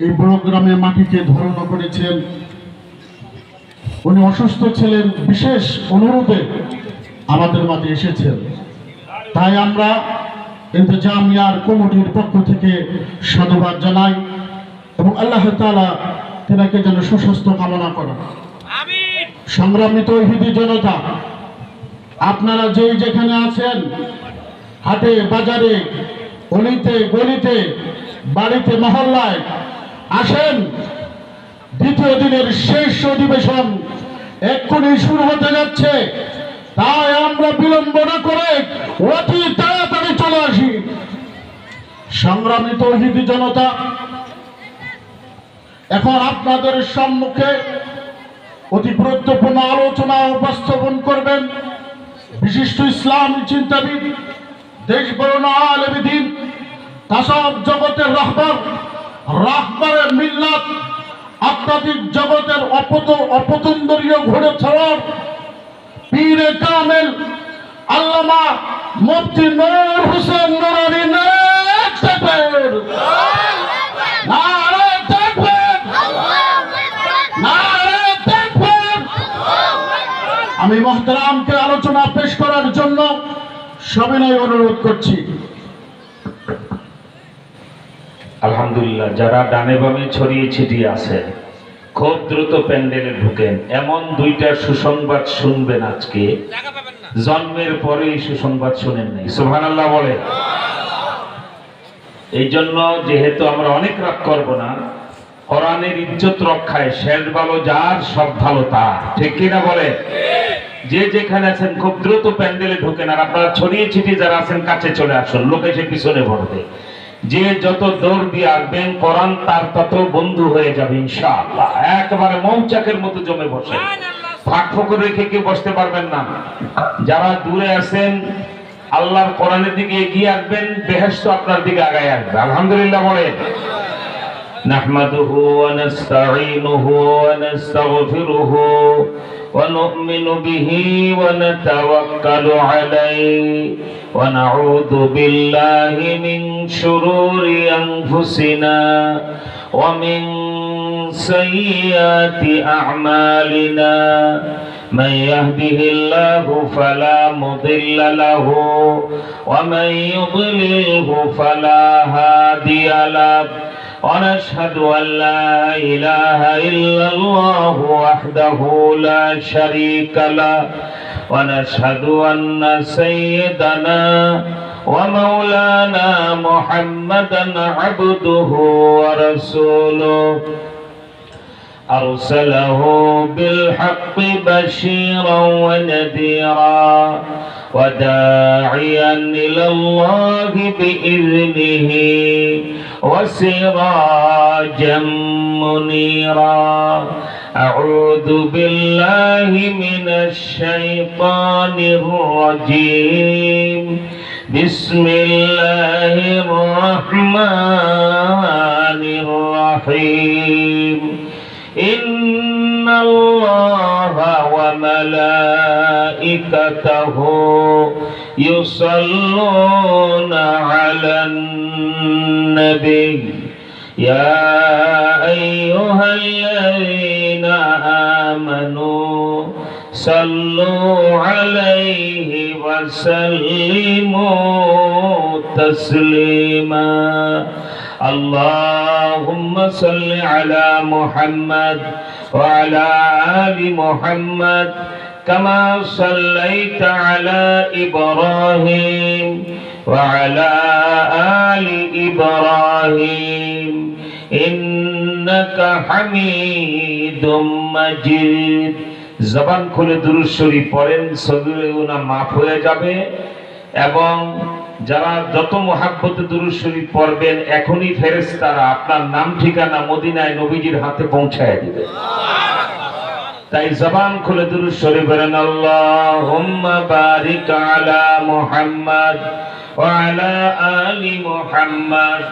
এই প্রোগ্রামে মাটিতে ধারণ করেছেন। উনি অসুস্থ ছিলেন, বিশেষ অনুরোধে আমাদের মাঝে এসেছেন। তাই আমরা ইন্তজামিয়ার কমিটির পক্ষ থেকে সাধুবাদ জানাই এবং আল্লাহ তাআলা তেনাকে যেন সুস্বাস্থ্য কামনা করেন। সংগ্রামী তৌহিদি জনতা, আপনারা যেখানে আছেন, হাটে বাজারে, অলিতে গলিতে, বাড়িতে মহল্লায়, আসেন। দ্বিতীয় দিনের শেষ অধিবেশন এক্ষুনি শুরু হতে যাচ্ছে। তাই আমরা বিলম্ব না করে অতি তাড়াতাড়ি চলে আসি। সংগ্রামী তৌহিদি জনতা, এখন আপনাদের সম্মুখে অতি গুরুত্বপূর্ণ আলোচনা উপস্থাপন করবেন বিশিষ্ট ইসলামী চিন্তাবিদ, দেশবরণ আলেম দ্বীন, তাসাউফ জগতের রাহবারে মিল্লাত, আধ্যাত্মিক জগতের অপতন্দরীয় ঘোড়ে ছাড়ার পীরে কামেল আল্লামা মুফতি নূর হোসেন নুরানী। আমি মুহতারামকে আলোচনা পেশ করার জন্য সবিনয় অনুরোধ করছি। আলহামদুলিল্লাহ, যারা ডানে বামে ছড়িয়ে ছিটিয়ে আছে, খুব দ্রুত প্যান্ডেলে ঢুকেন। এমন দুইটা সুসংবাদ শুনবেন আজকে, জন্মের পরে সুসংবাদ শুনেন নাই। সুবহানাল্লাহ বলে। এই জন্য যেহেতু আমরা অনেক রাগ করব না, কোরআনের ইজ্জত রক্ষায় শেষ ভালো যার, সব ভালো তার, ঠিক কিনা বলে? যে যেখানে আছেন খুব দ্রুত প্যান্ডেলে ঢুকেন। আর আপনারা ছড়িয়ে ছিটিয়ে যারা আছেন কাছে চলে আসুন, লোক এসে পিছনে ভরবে। যে যত দৌড় দিয়ে আসবেন কোরআন তার তত বন্ধু হয়ে যাবে ইনশাআল্লাহ। একেবারে মৌচাকের মতো জমে বসে, ফাঁক ফোকর রেখে কেউ বসতে পারবেন না। যারা দূরে আছেন আল্লাহর কোরআনের দিকে এগিয়ে আসবেন, বেহেশত আপনার দিকে আগায় আসবে। আলহামদুলিল্লাহ বলে। নাহমাদুহু ওয়া নাস্তাঈনুহু ওয়া নাস্তাগফিরুহু ওয়া নু'মিনু বিহি ওয়া নাতাওয়াক্কালু আলাইহি ওয়া নাউযু বিল্লাহি মিন শুরুরি আনফুসিনা ওয়া মিন সাইয়্যাতি আ'মালিনা। من يهده الله فلا مضل له ومن يضلله فلا هادي له ونشهد أن لا إله إلا الله وحده لا شريك له ونشهد أن سيدنا ومولانا محمدا عبده ورسوله أرسله بالحق بشيرا ونذيرا وداعيا إلى الله بإذنه وسراجا منيرا. أعوذ بالله من الشيطان الرجيم. بسم الله الرحمن الرحيم. إن الله وملائكته يصلون على النبي يا أيها الذين آمنوا صلوا عليه وسلموا تسليما. اللهم صل على محمد وعلى آل محمد كما صليت على إبراهيم وعلى آل إبراهيم إنك حميد مجيد. জবান খুলে দুরূদ শরীফ পড়েন, সগীরে গুনাহ মাফ হয়ে যাবে। এবং যারা যত মুহাব্বতে দুরূদ শরীফ পড়বেন, এখনই ফেরেশতারা আপনার নাম ঠিকানা মদিনায় নবীজির হাতে পৌঁছায় দিবে। তাই জবান খুলে দুরূদ শরীফ পড়েন। আল্লাহুম্মা বারিক আলা মুহাম্মাদ ওয়া আলা আলি মুহাম্মাদ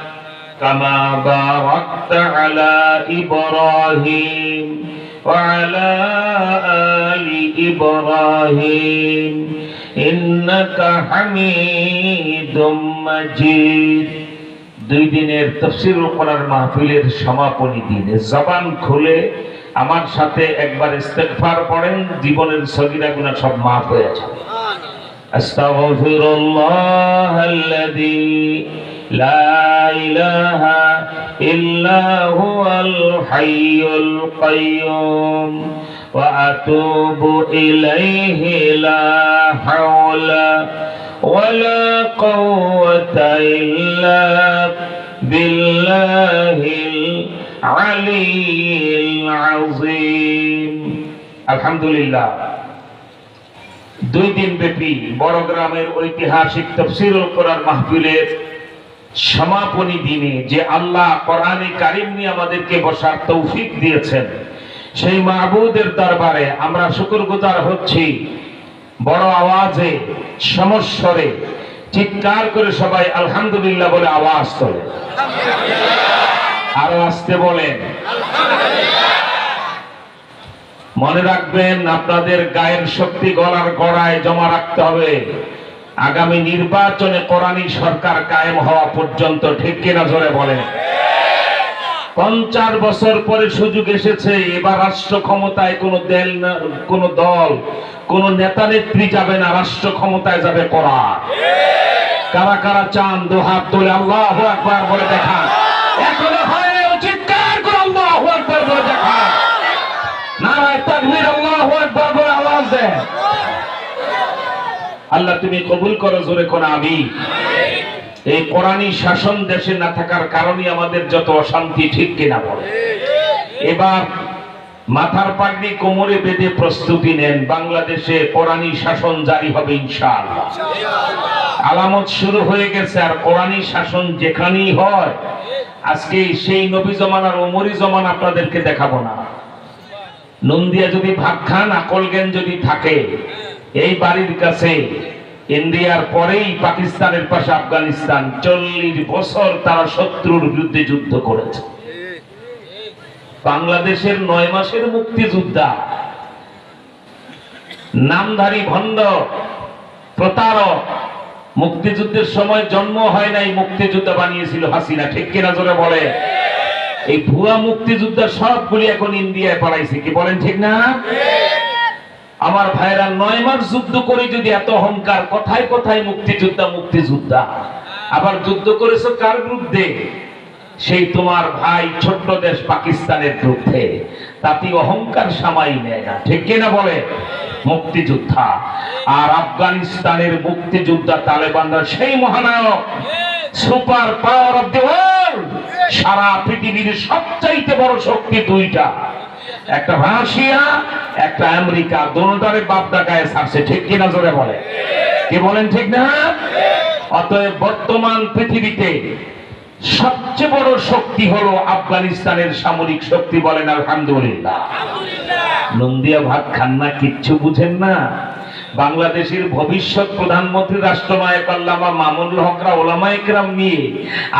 কামা বারাকতা আলা ইব্রাহিম ওয়া আলা আলি ইব্রাহিম ইন্নাকা হামিদুম মাজিদ। 2 দিনের তাফসীরুল কোরআন মাহফিলের সমাপনী দিনে জবান খুলে আমার সাথে একবার ইস্তেগফার পড়েন, জীবনের সগীরা গুনাহ সব মাফ হয়ে যাবে। আস্তাগফিরুল্লাহাল্লাযী লা ইলাহা ইল্লা হুয়াল হাইয়ুল কাইয়্যুম ওয়া আতুবু ইলাইহি লা হাওলা ওয়ালা কুওয়াতা ইল্লা বিল্লাহিল আলিয়্যিল আযীম। আলহামদুলিল্লাহ, 2 দিন ব্যাপী বড়গ্রামের ঐতিহাসিক তাফসীরুল কোরআন মাহফিলের সমাপনী দিনে যে আল্লাহ কোরআনে কারীম নিয়ে আমাদেরকে বসার তৌফিক দিয়েছেন, সেই মাবুদের দরবারে আমরা শুকরগুজার হচ্ছি। বড় আওয়াজে সমস্বরে চিৎকার করে সবাই আলহামদুলিল্লাহ বলে আওয়াজ তোলে, আরো আসতে বলেন। মনে রাখবেন, আপনাদের গায়ের শক্তি গলার গড়ায় জমা রাখতে হবে। আগামী নির্বাচনে কোরআনী সরকার কায়েম হওয়া পর্যন্ত, ঠিক কিনা জোরে বলেন। 50 বছর পরে সুযোগ এসেছে, এবার রাষ্ট্র ক্ষমতায় কোনো দল কোন নেতা নেত্রী যাবে না, রাষ্ট্র ক্ষমতায় যাবে কোরআন। কারা কারা চান দুহাত তুলে আল্লাহু আকবার বলে দেখান। এখনো হয় চিৎকার করে আল্লাহু আকবার বলে দেখান। নারায়ে তাকবীর, আল্লাহু আকবার বলে আওয়াজ দেন। আল্লাহ তুমি কবুল করো, জোরে কোন আমিন। এই কোরআনী শাসন দেশে না থাকার কারণে আমাদের যত অশান্তি, ঠিক কিনা বলে। এবার মাথার পাগড়ি কোমরে বেঁধে প্রস্তুতি নেন, বাংলাদেশে কোরআনী শাসন জারি হবে ইনশাআল্লাহ। আলামত শুরু হয়ে গেছে। আর কোরআনী শাসন যেখানেই হয়, আজকে সেই নবী জমানার ওমরি জমান আপনাদেরকে দেখাবো না। নন্দিয়া যদি ভাত খান, আকল জ্ঞান যদি থাকে, এই বাড়ির কাছে ইন্ডিয়ার পরেই পাকিস্তানের পাশে আফগানিস্তান 40 বছর তারা শত্রুর বিরুদ্ধে যুদ্ধ করেছে। বাংলাদেশের 9 মাসের মুক্তিযোদ্ধা, নামধারী ভণ্ড প্রতারক, মুক্তিযুদ্ধের সময় জন্ম হয় নাই, মুক্তিযোদ্ধা বানিয়েছিল হাসিনা, ঠিক কিনা জোরে বলে। এই ভুয়া মুক্তিযোদ্ধা সবগুলি এখন ইন্ডিয়ায় পালাইছে, কি বলেন ঠিক না? আমার ভাইরা, 9 মাস যুদ্ধ করে যদি এত অহংকার, কথায় কথায় মুক্তিযোদ্ধা মুক্তিযোদ্ধা, আবার যুদ্ধ করেছো কার বিরুদ্ধে? সেই তোমার ভাই ছোট্ট দেশ পাকিস্তানের বিরুদ্ধে। তাতে অহংকার সামাই নেয় না, ঠিক কিনা বলে। মুক্তিযোদ্ধা আর আফগানিস্তানের মুক্তিযোদ্ধা তালেবানরা সেই মহানায়ক, super power of the world. সারা পৃথিবীর সবচাইতে বড় শক্তি 2টা, একটা রাশিয়া, একটা আমেরিকা। দুটোটারে বাপ ডাকায় ছাড়ছে, ঠিক কিনা জোরে বলে। কি বলেন ঠিক না? অতএব বর্তমান পৃথিবীতে সবচেয়ে বড় শক্তি হলো আফগানিস্তানের সামরিক শক্তি, বলেন আলহামদুলিল্লাহ। নন্দিয়া ভাত খান না, কিচ্ছু বুঝেন না। বাংলাদেশের ভবিষ্যৎ প্রধানমন্ত্রী রাষ্ট্রনায়ক আল্লামা মামুনুল হকরা ওলামায়ে কেরাম নিয়ে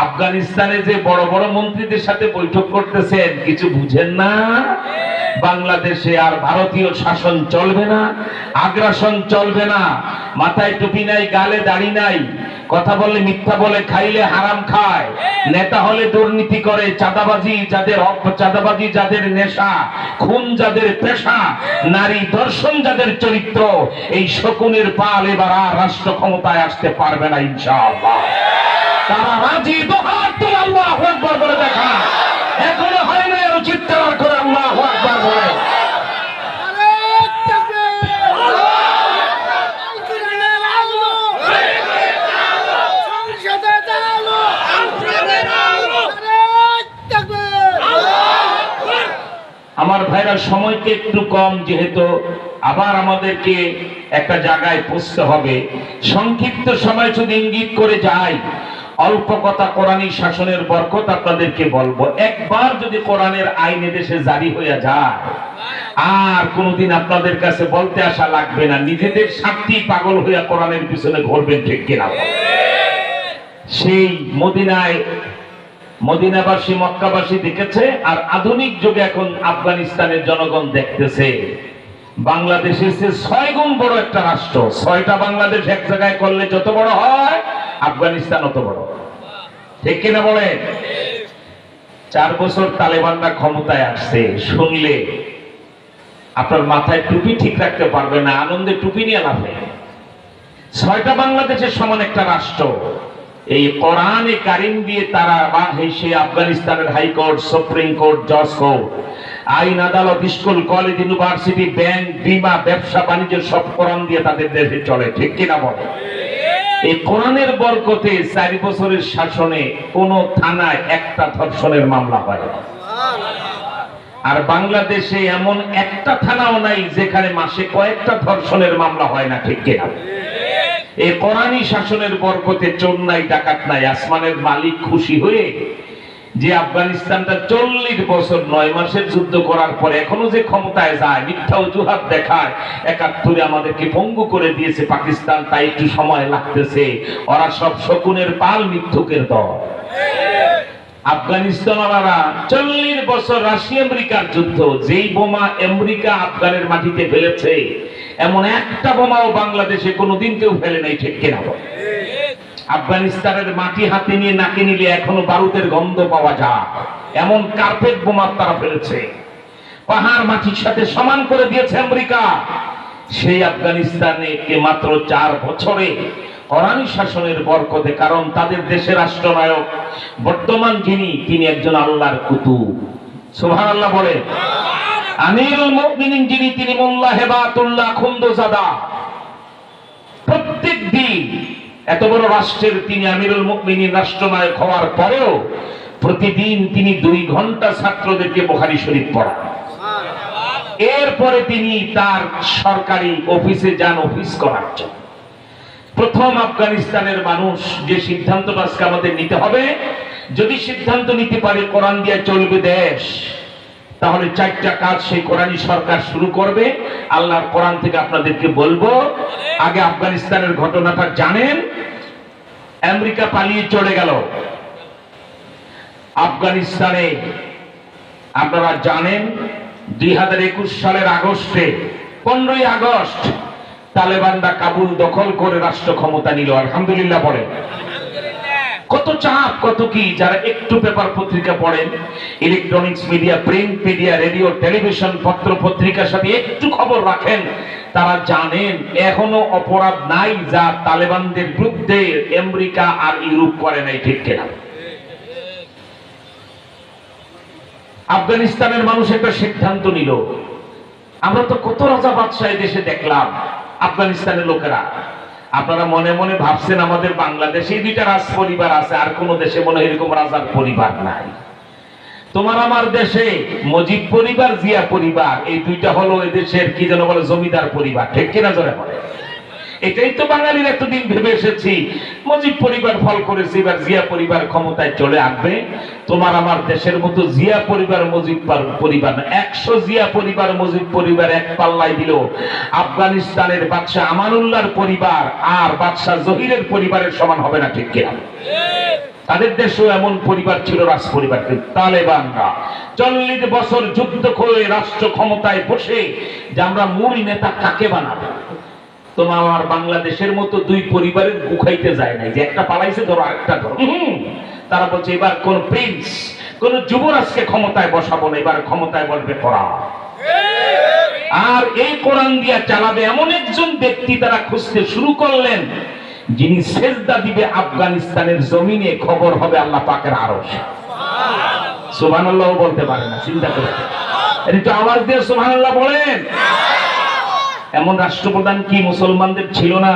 আফগানিস্তানে যে বড় বড় মন্ত্রীদের সাথে বৈঠক করতেছেন, কিছু বুঝেন না। বাংলাদেশে আর ভারতীয় শাসন চলবে না, আগ্রাসন চলবে না। মাথায় টুপি নাই, গালে দাড়ি নাই, কথা বললে মিথ্যা বলে, খাইলে হারাম খায়, নেতা হলে দুর্নীতি করে, চাঁদাবাজি যাদের নেশা, খুন যাদের পেশা, নারী দর্শন যাদের চরিত্র, এই শকুনের পাল এবার আর রাষ্ট্র ক্ষমতায় আসতে পারবে না ইনশাআল্লাহ। তারা রাজি, দুহাত তুলে আল্লাহু আকবার বলে দেখা। এখনো হয় না, আরো চিৎকার করে আল্লাহু আকবার বলে। আমার ভাইরা, সময়কে একটু কম, যেহেতু আবার আমাদেরকে একটা জায়গায় পৌঁছতে হবে। সংক্ষিপ্ত সময় শুধু ইঙ্গিত করে যাই, অল্প কথা কোরআনী শাসনের বরকত আপনাদেরকে বলবো। একবার যদি কোরআনের আইন দেশে জারি হয়ে যায়, আর কোনদিন আপনাদের কাছে বলতে আসা লাগবে না, নিজেদের স্বার্থে পাগল হইয়া কোরআনের পিছনে ঘুরবেন, ঠিক কিনা? সেই মদিনাবাসী মক্কাবাসী দেখেছে, আর আধুনিক যুগে এখন আফগানিস্তানের জনগণ দেখতেছে। বাংলাদেশের চেয়ে 6 গুণ বড় একটা রাষ্ট্র। 6টা বাংলাদেশ এক জায়গায় করলে যত বড় হয়, আফগানিস্তান অত বড়। ঠিক কিনা বলেন? 4 বছর তালেবানরা ক্ষমতায় আসছে, শুনলে আপনার মাথায় টুপি ঠিক রাখতে পারবে না, আনন্দে টুপি নিয়ে লাফে। 6টা বাংলাদেশের সমান একটা রাষ্ট্র, এই কোরআনে কারিম দিয়ে তারা সে আফগানিস্তানের হাইকোর্ট, সুপ্রিম কোর্ট, জজ কোর্ট, আইন আদালত, স্কুল, কলেজ, ইউনিভার্সিটি, ব্যাংক, বীমা, ব্যবসা বাণিজ্য সব কোরআন দিয়ে তাদের দেশে চলে। ঠিক কিনা বলে? এই কোরআনের বরকতে 4 বছরের শাসনে কোন থানায় একটা ধর্ষণের মামলা হয় না। আর বাংলাদেশে এমন একটা থানাও নাই যেখানে মাসে কয়েকটা ধর্ষণের মামলা হয় না। ঠিক কিনা? এই কোরআনী শাসনের বরকতে চোর নাই, ডাকাত নাই। আসমানের মালিক খুশি হয়ে যে আফগানিস্তানটা 40 বছর 9 মাসের যুদ্ধ করার পরে এখনো যে ক্ষমতায় যায়, মিথ্যা অজুহাত দেখায়, 71 আমাদেরকে পঙ্গু করে দিয়েছে পাকিস্তান, তাই একটু সময় লাগতেছে। ওরা সব শকুনের পাল, মিথ্যুকের দল। আফগানিস্তানওয়ালারা 40 বছর রাশিয়া আমেরিকার যুদ্ধ, যেই বোমা আমেরিকা আফগানের মাটিতে ফেলেছে এমন একটা বোমাও বাংলাদেশে কোনোদিন কেউ ফেলে নাই। ঠিক কিনা? আফগানিস্তানের মাটি হাতে নিয়ে নাকে নিলে এখনো বারুদের গন্ধ পাওয়া যায়, এমন কার্পেট বোমা তারা ফেলেছে। পাহাড় মাটির সাথে সমান করে দিয়েছে আমেরিকা। সেই আফগানিস্তানে মাত্র 4 বছরে কোরআনী শাসনের বরকতে, কারণ তাদের দেশের রাষ্ট্রনায়ক বর্তমান যিনি, তিনি একজন আল্লাহর কুতুব। সুবহানাল্লাহ বলে। আমিরুল মুমিনিন যিনি, তিনি মোল্লা হেবাতুল্লাহ খুন্দজাদা। প্রত্যেক দিন এত বড় রাষ্ট্রের তিনি আমিরুল মুমিনিন, রাষ্ট্রনায়ক হওয়ার পরেও প্রতিদিন তিনি 2 ঘন্টা ছাত্রদেরকে বুখারী শরীফ পড়ান। এরপরে তিনি তার সরকারি অফিসে যান অফিস করার জন্য। প্রথম আফগানিস্তানের মানুষ যে সিদ্ধান্তটা আজকে আমাদের নিতে হবে, যদি সিদ্ধান্ত নিতে পারে কোরআন দিয়ে চলবে দেশ, তাহলে 4টা কাজ সেই কোরআনী সরকার শুরু করবে। আল্লাহর কোরআন থেকে আপনাদেরকে বলবো। আগে আফগানিস্তানের ঘটনাটা জানেন। আমেরিকা পালিয়ে চলে গেল আফগানিস্তানে। আপনারা জানেন 2021 সালের আগস্টে, 15ই আগস্ট তালেবানরা কাবুল দখল করে রাষ্ট্র ক্ষমতা নিল। আলহামদুলিল্লাহ বলে। কত চাপ, কত কি। যারা একটু পেপার পত্রিকা পড়েন, electronics media, print media, radio, television, পত্র পত্রিকার সাথে একটু খবর রাখেন, তারা জানেন এখনো অপরাধ নাই যা তালেবানদের বিরুদ্ধে আমেরিকা আর ইউরোপ করে নাই। ঠিক কিনা? আফগানিস্তানের মানুষ একটা সিদ্ধান্ত নিল। আমরা তো কত রাজা বাদশাহ দেশে দেখলাম, আফগানিস্তানের লোকেরা। আপনারা মনে মনে ভাবছেন আমাদের বাংলাদেশে 2টা রাজ পরিবার আছে, আর কোন দেশে মনে হয় এরকম রাজার পরিবার নাই। তোমার আমার দেশে মুজিব পরিবার, জিয়া পরিবার, এই 2টা হলো এদেশের কি যেন বলে জমিদার পরিবার। ঠিক কিনা জোরে বলে? এটাই তো বাঙালির এতদিন ভেবে এসেছি, মুজিব পরিবার ফল করেছে, এবার জিয়া পরিবার ক্ষমতায় চলে আসবে। তোমার আমার দেশের মতো জিয়া পরিবার মুজিব পরিবার না। 100 জিয়া পরিবার মুজিব পরিবার এক পাল্লায় দিল আফগানিস্তানের বাদশাহ আমানুল্লাহর পরিবার আর বাদশাহ জহিরের পরিবারের সমান হবে না। ঠিক কিনা? তাদের দেশেও এমন পরিবার ছিল, রাজ পরিবার। তালেবানরা 40 বছর যুদ্ধ করে রাষ্ট্র ক্ষমতায় বসে যে আমরা মূল নেতা কাকে বানাবো। তোমার আমার বাংলাদেশের মতো 2 পরিবারের গুখাইতে যায় নাই যে একটা পালাইছে ধরো আরেকটা ধরো। তারা বলছে এবার কোন প্রিন্স, কোন যুবরাজকে ক্ষমতায় বসাবো না, এবার ক্ষমতায় বলবে কোরআন। আর এই কোরআন দিয়া চালাবে এমন একজন ব্যক্তি তারা খুঁজতে শুরু করলেন, যিনি সেজদা দিবে আফগানিস্তানের জমিনে, খবর হবে আল্লাহ পাকের আরশ। সুবহানাল্লাহ বলতে পারে না, চিন্তা করে একটু আওয়াজ দিয়ে সুবহানাল্লাহ বলেন। এমন রাষ্ট্রপ্রধান কি মুসলমানদের ছিল না?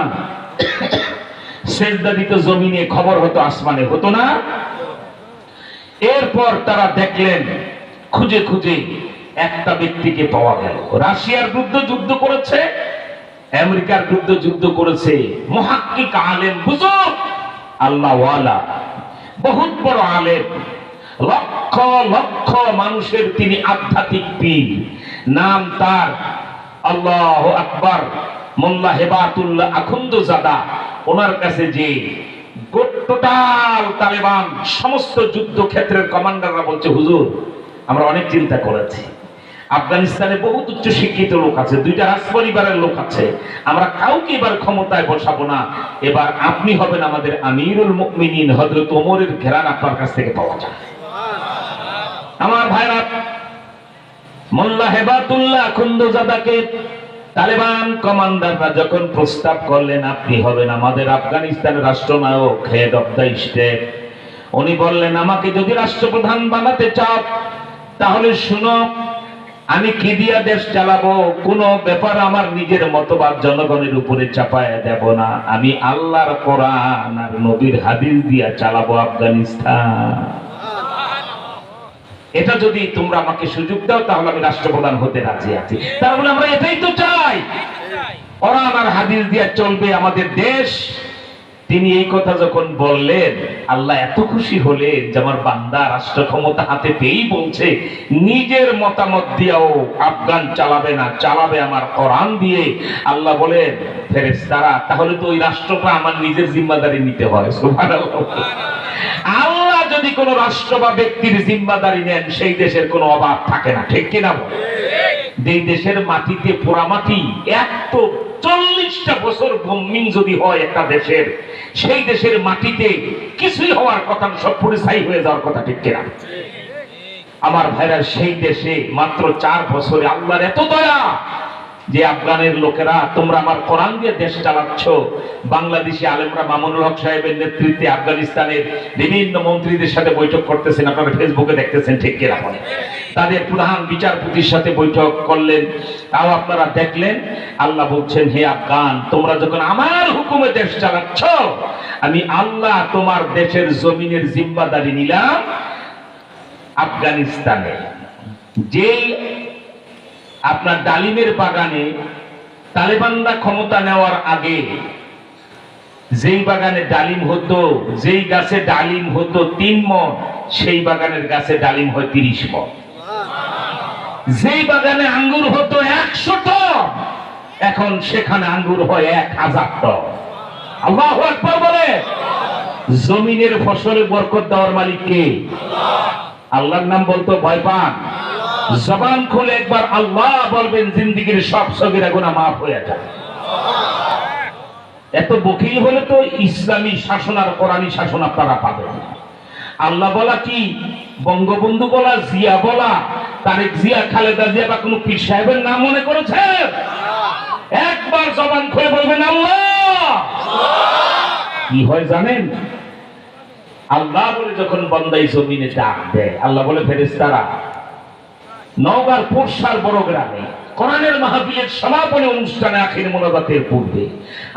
সেজদা দিত জমিনে, খবর হতো আসমানে, হতো না? এরপর তারা দেখলেন খুঁজে খুঁজে একটা ব্যক্তিকে পাওয়া গেল। রাশিয়ার বিরুদ্ধে যুদ্ধ করেছে, আমেরিকার বিরুদ্ধে যুদ্ধ করেছে, মুহাক্কিক আলেম, বুজুর্গ, আল্লাহওয়ালা, বহুত বড় আলেম, লক্ষ লক্ষ মানুষের তিনি আধ্যাত্মিক পীর। নাম তার আল্লাহু আকবার মোল্লা হেবাতুল্লাহ আখুন্দজাদা। ওনার কাছে যে টোটাল তালেবান সমস্ত যুদ্ধ ক্ষেত্রের কমান্ডাররা বলছে, হুজুর আমরা অনেক চিন্তা করেছি, আফগানিস্তানে বহুত উচ্চ শিক্ষিত লোক আছে, দুইটা রাজ পরিবারের লোক আছে। আমরা কাউকে এবার ক্ষমতায় বসাবো না। এবার আপনি হবেন আমাদের আমিরুল মুমিনিন। হযরত ওমরের ঘেরান আপনার কাছ থেকে পাওয়া যায়। আমার ভাইরা, মোল্লা হেবাতুল্লাহ খুন্দজাদাকে তালেবান কমান্ডাররা যখন প্রস্তাব করলেন আপনি হবেন আমাদের আফগানিস্তানের রাষ্ট্রনায়ক, হেড অফ দ্য স্টেট, উনি বললেন আমাকে যদি রাষ্ট্রপ্রধান বানাতে চাও তাহলে শুনো, আমি কি দিয়া দেশ চালাবো, কোন ব্যাপার আমার নিজের মতবাদ জনগণের উপরে চাপায় দেব না, আমি আল্লাহর কোরআন আর নবীর হাদিস দিয়া চালাবো আফগানিস্তান। এটা যদি তোমরা আমাকে সুযোগ দাও তাহলে আমি রাষ্ট্রপ্রধান হতে রাজি আছি। তাহলে আমরা এটাই তো চাই, কোরআন আর হাদিস দিয়া চলবে আমাদের দেশ। তিনি এই কথা যখন বললেন আল্লাহ এত খুশি হলেন যে আমার বান্দা রাষ্ট্র ক্ষমতা হাতে পেয়েই বলছে নিজের মতামত দিয়েও আফগান চালাবে না, চালাবে আমার কোরআন দিয়ে। আল্লাহ বলেন ফেরেশতারা তাহলে তো ওই রাষ্ট্রটা আমার নিজের জিম্মাদারি নিতে হয়। সুবহানাল্লাহ। আল্লাহ যদি কোন রাষ্ট্র বা ব্যক্তির জিম্মাদারি নেন সেই দেশের কোনো অভাব থাকে না, ঠিক কিনা? যেই দেশের মাটিতে পোড়া মাটি 140টা বছর বম্বিং যদি হয় একটা দেশের, সেই দেশের মাটিতে কিছুই হওয়ার কথা না, সব পুরো ছাই হয়ে যাওয়ার কথা, ঠিক কিনা? আমার ভাইরা, সেই দেশে মাত্র 4 বছরে আল্লাহর এত দয়া যে আফগানের লোকেরা তোমরা আমার কোরআন দিয়ে দেশ চালাচ্ছ। বাংলাদেশি আলেমরা মামুনুল হক সাহেবের নেতৃত্বে আফগানিস্তানের বিভিন্ন মন্ত্রীদের সাথে বৈঠক করতেছেন, আপনারা ফেসবুকে দেখতেছেন, ঠিক কিনা? তাদের প্রধান বিচারপতির সাথে বৈঠক করলেন, তাও আপনারা দেখলেন। আল্লাহ বলছেন হে আফগান, তোমরা যখন আমার হুকুমে দেশ চালাচ্ছ আমি আল্লাহ তোমার দেশের জমিনের জিম্মাদারি নিলাম আফগানিস্তানে। যেই আপনার ডালিমের বাগানে তালেবানরা ক্ষমতা নেওয়ার আগে যেই বাগানে ডালিম হতো, যেই গাছে ডালিম হতো 3 মণ, সেই বাগানের গাছে ডালিম হয় 30 মণ। যেই বাগানে আঙ্গুর হতো 100 টন, এখন সেখানে আঙ্গুর হয় 1000 টন। আল্লাহু আকবার বলে। জমিনের ফসলে বরকত দেওয়ার মালিক কে? আল্লাহর নাম বলতো ভয় পান? জবান খুলে একবার আল্লাহ বলবেন, জিন্দেগীর সব সগীরা গুনাহ মাফ হয়ে যায়। এত বকিল হলে তো ইসলামী শাসন আর কোরআনী শাসন আপনারা পাবেন না। আল্লাহ বলা কি, বঙ্গবন্ধু বলা, জিয়া বলা, তারেক জিয়া, খালেদা জিয়া বা কোন পীর সাহেবের নাম মনে করেছে? একবার জবান খুলে বলবেন আল্লাহ। কি হয় জানেন? আল্লাহ বলে যখন বান্দাই জমিনে ডাক দেয়, আল্লাহ বলে ফেরেশতারা নওগাঁর পোরশার বড় গ্রামে কোরআনের মাহফিলের সমাপনী অনুষ্ঠানে আখির মোনাজাতের পূর্বে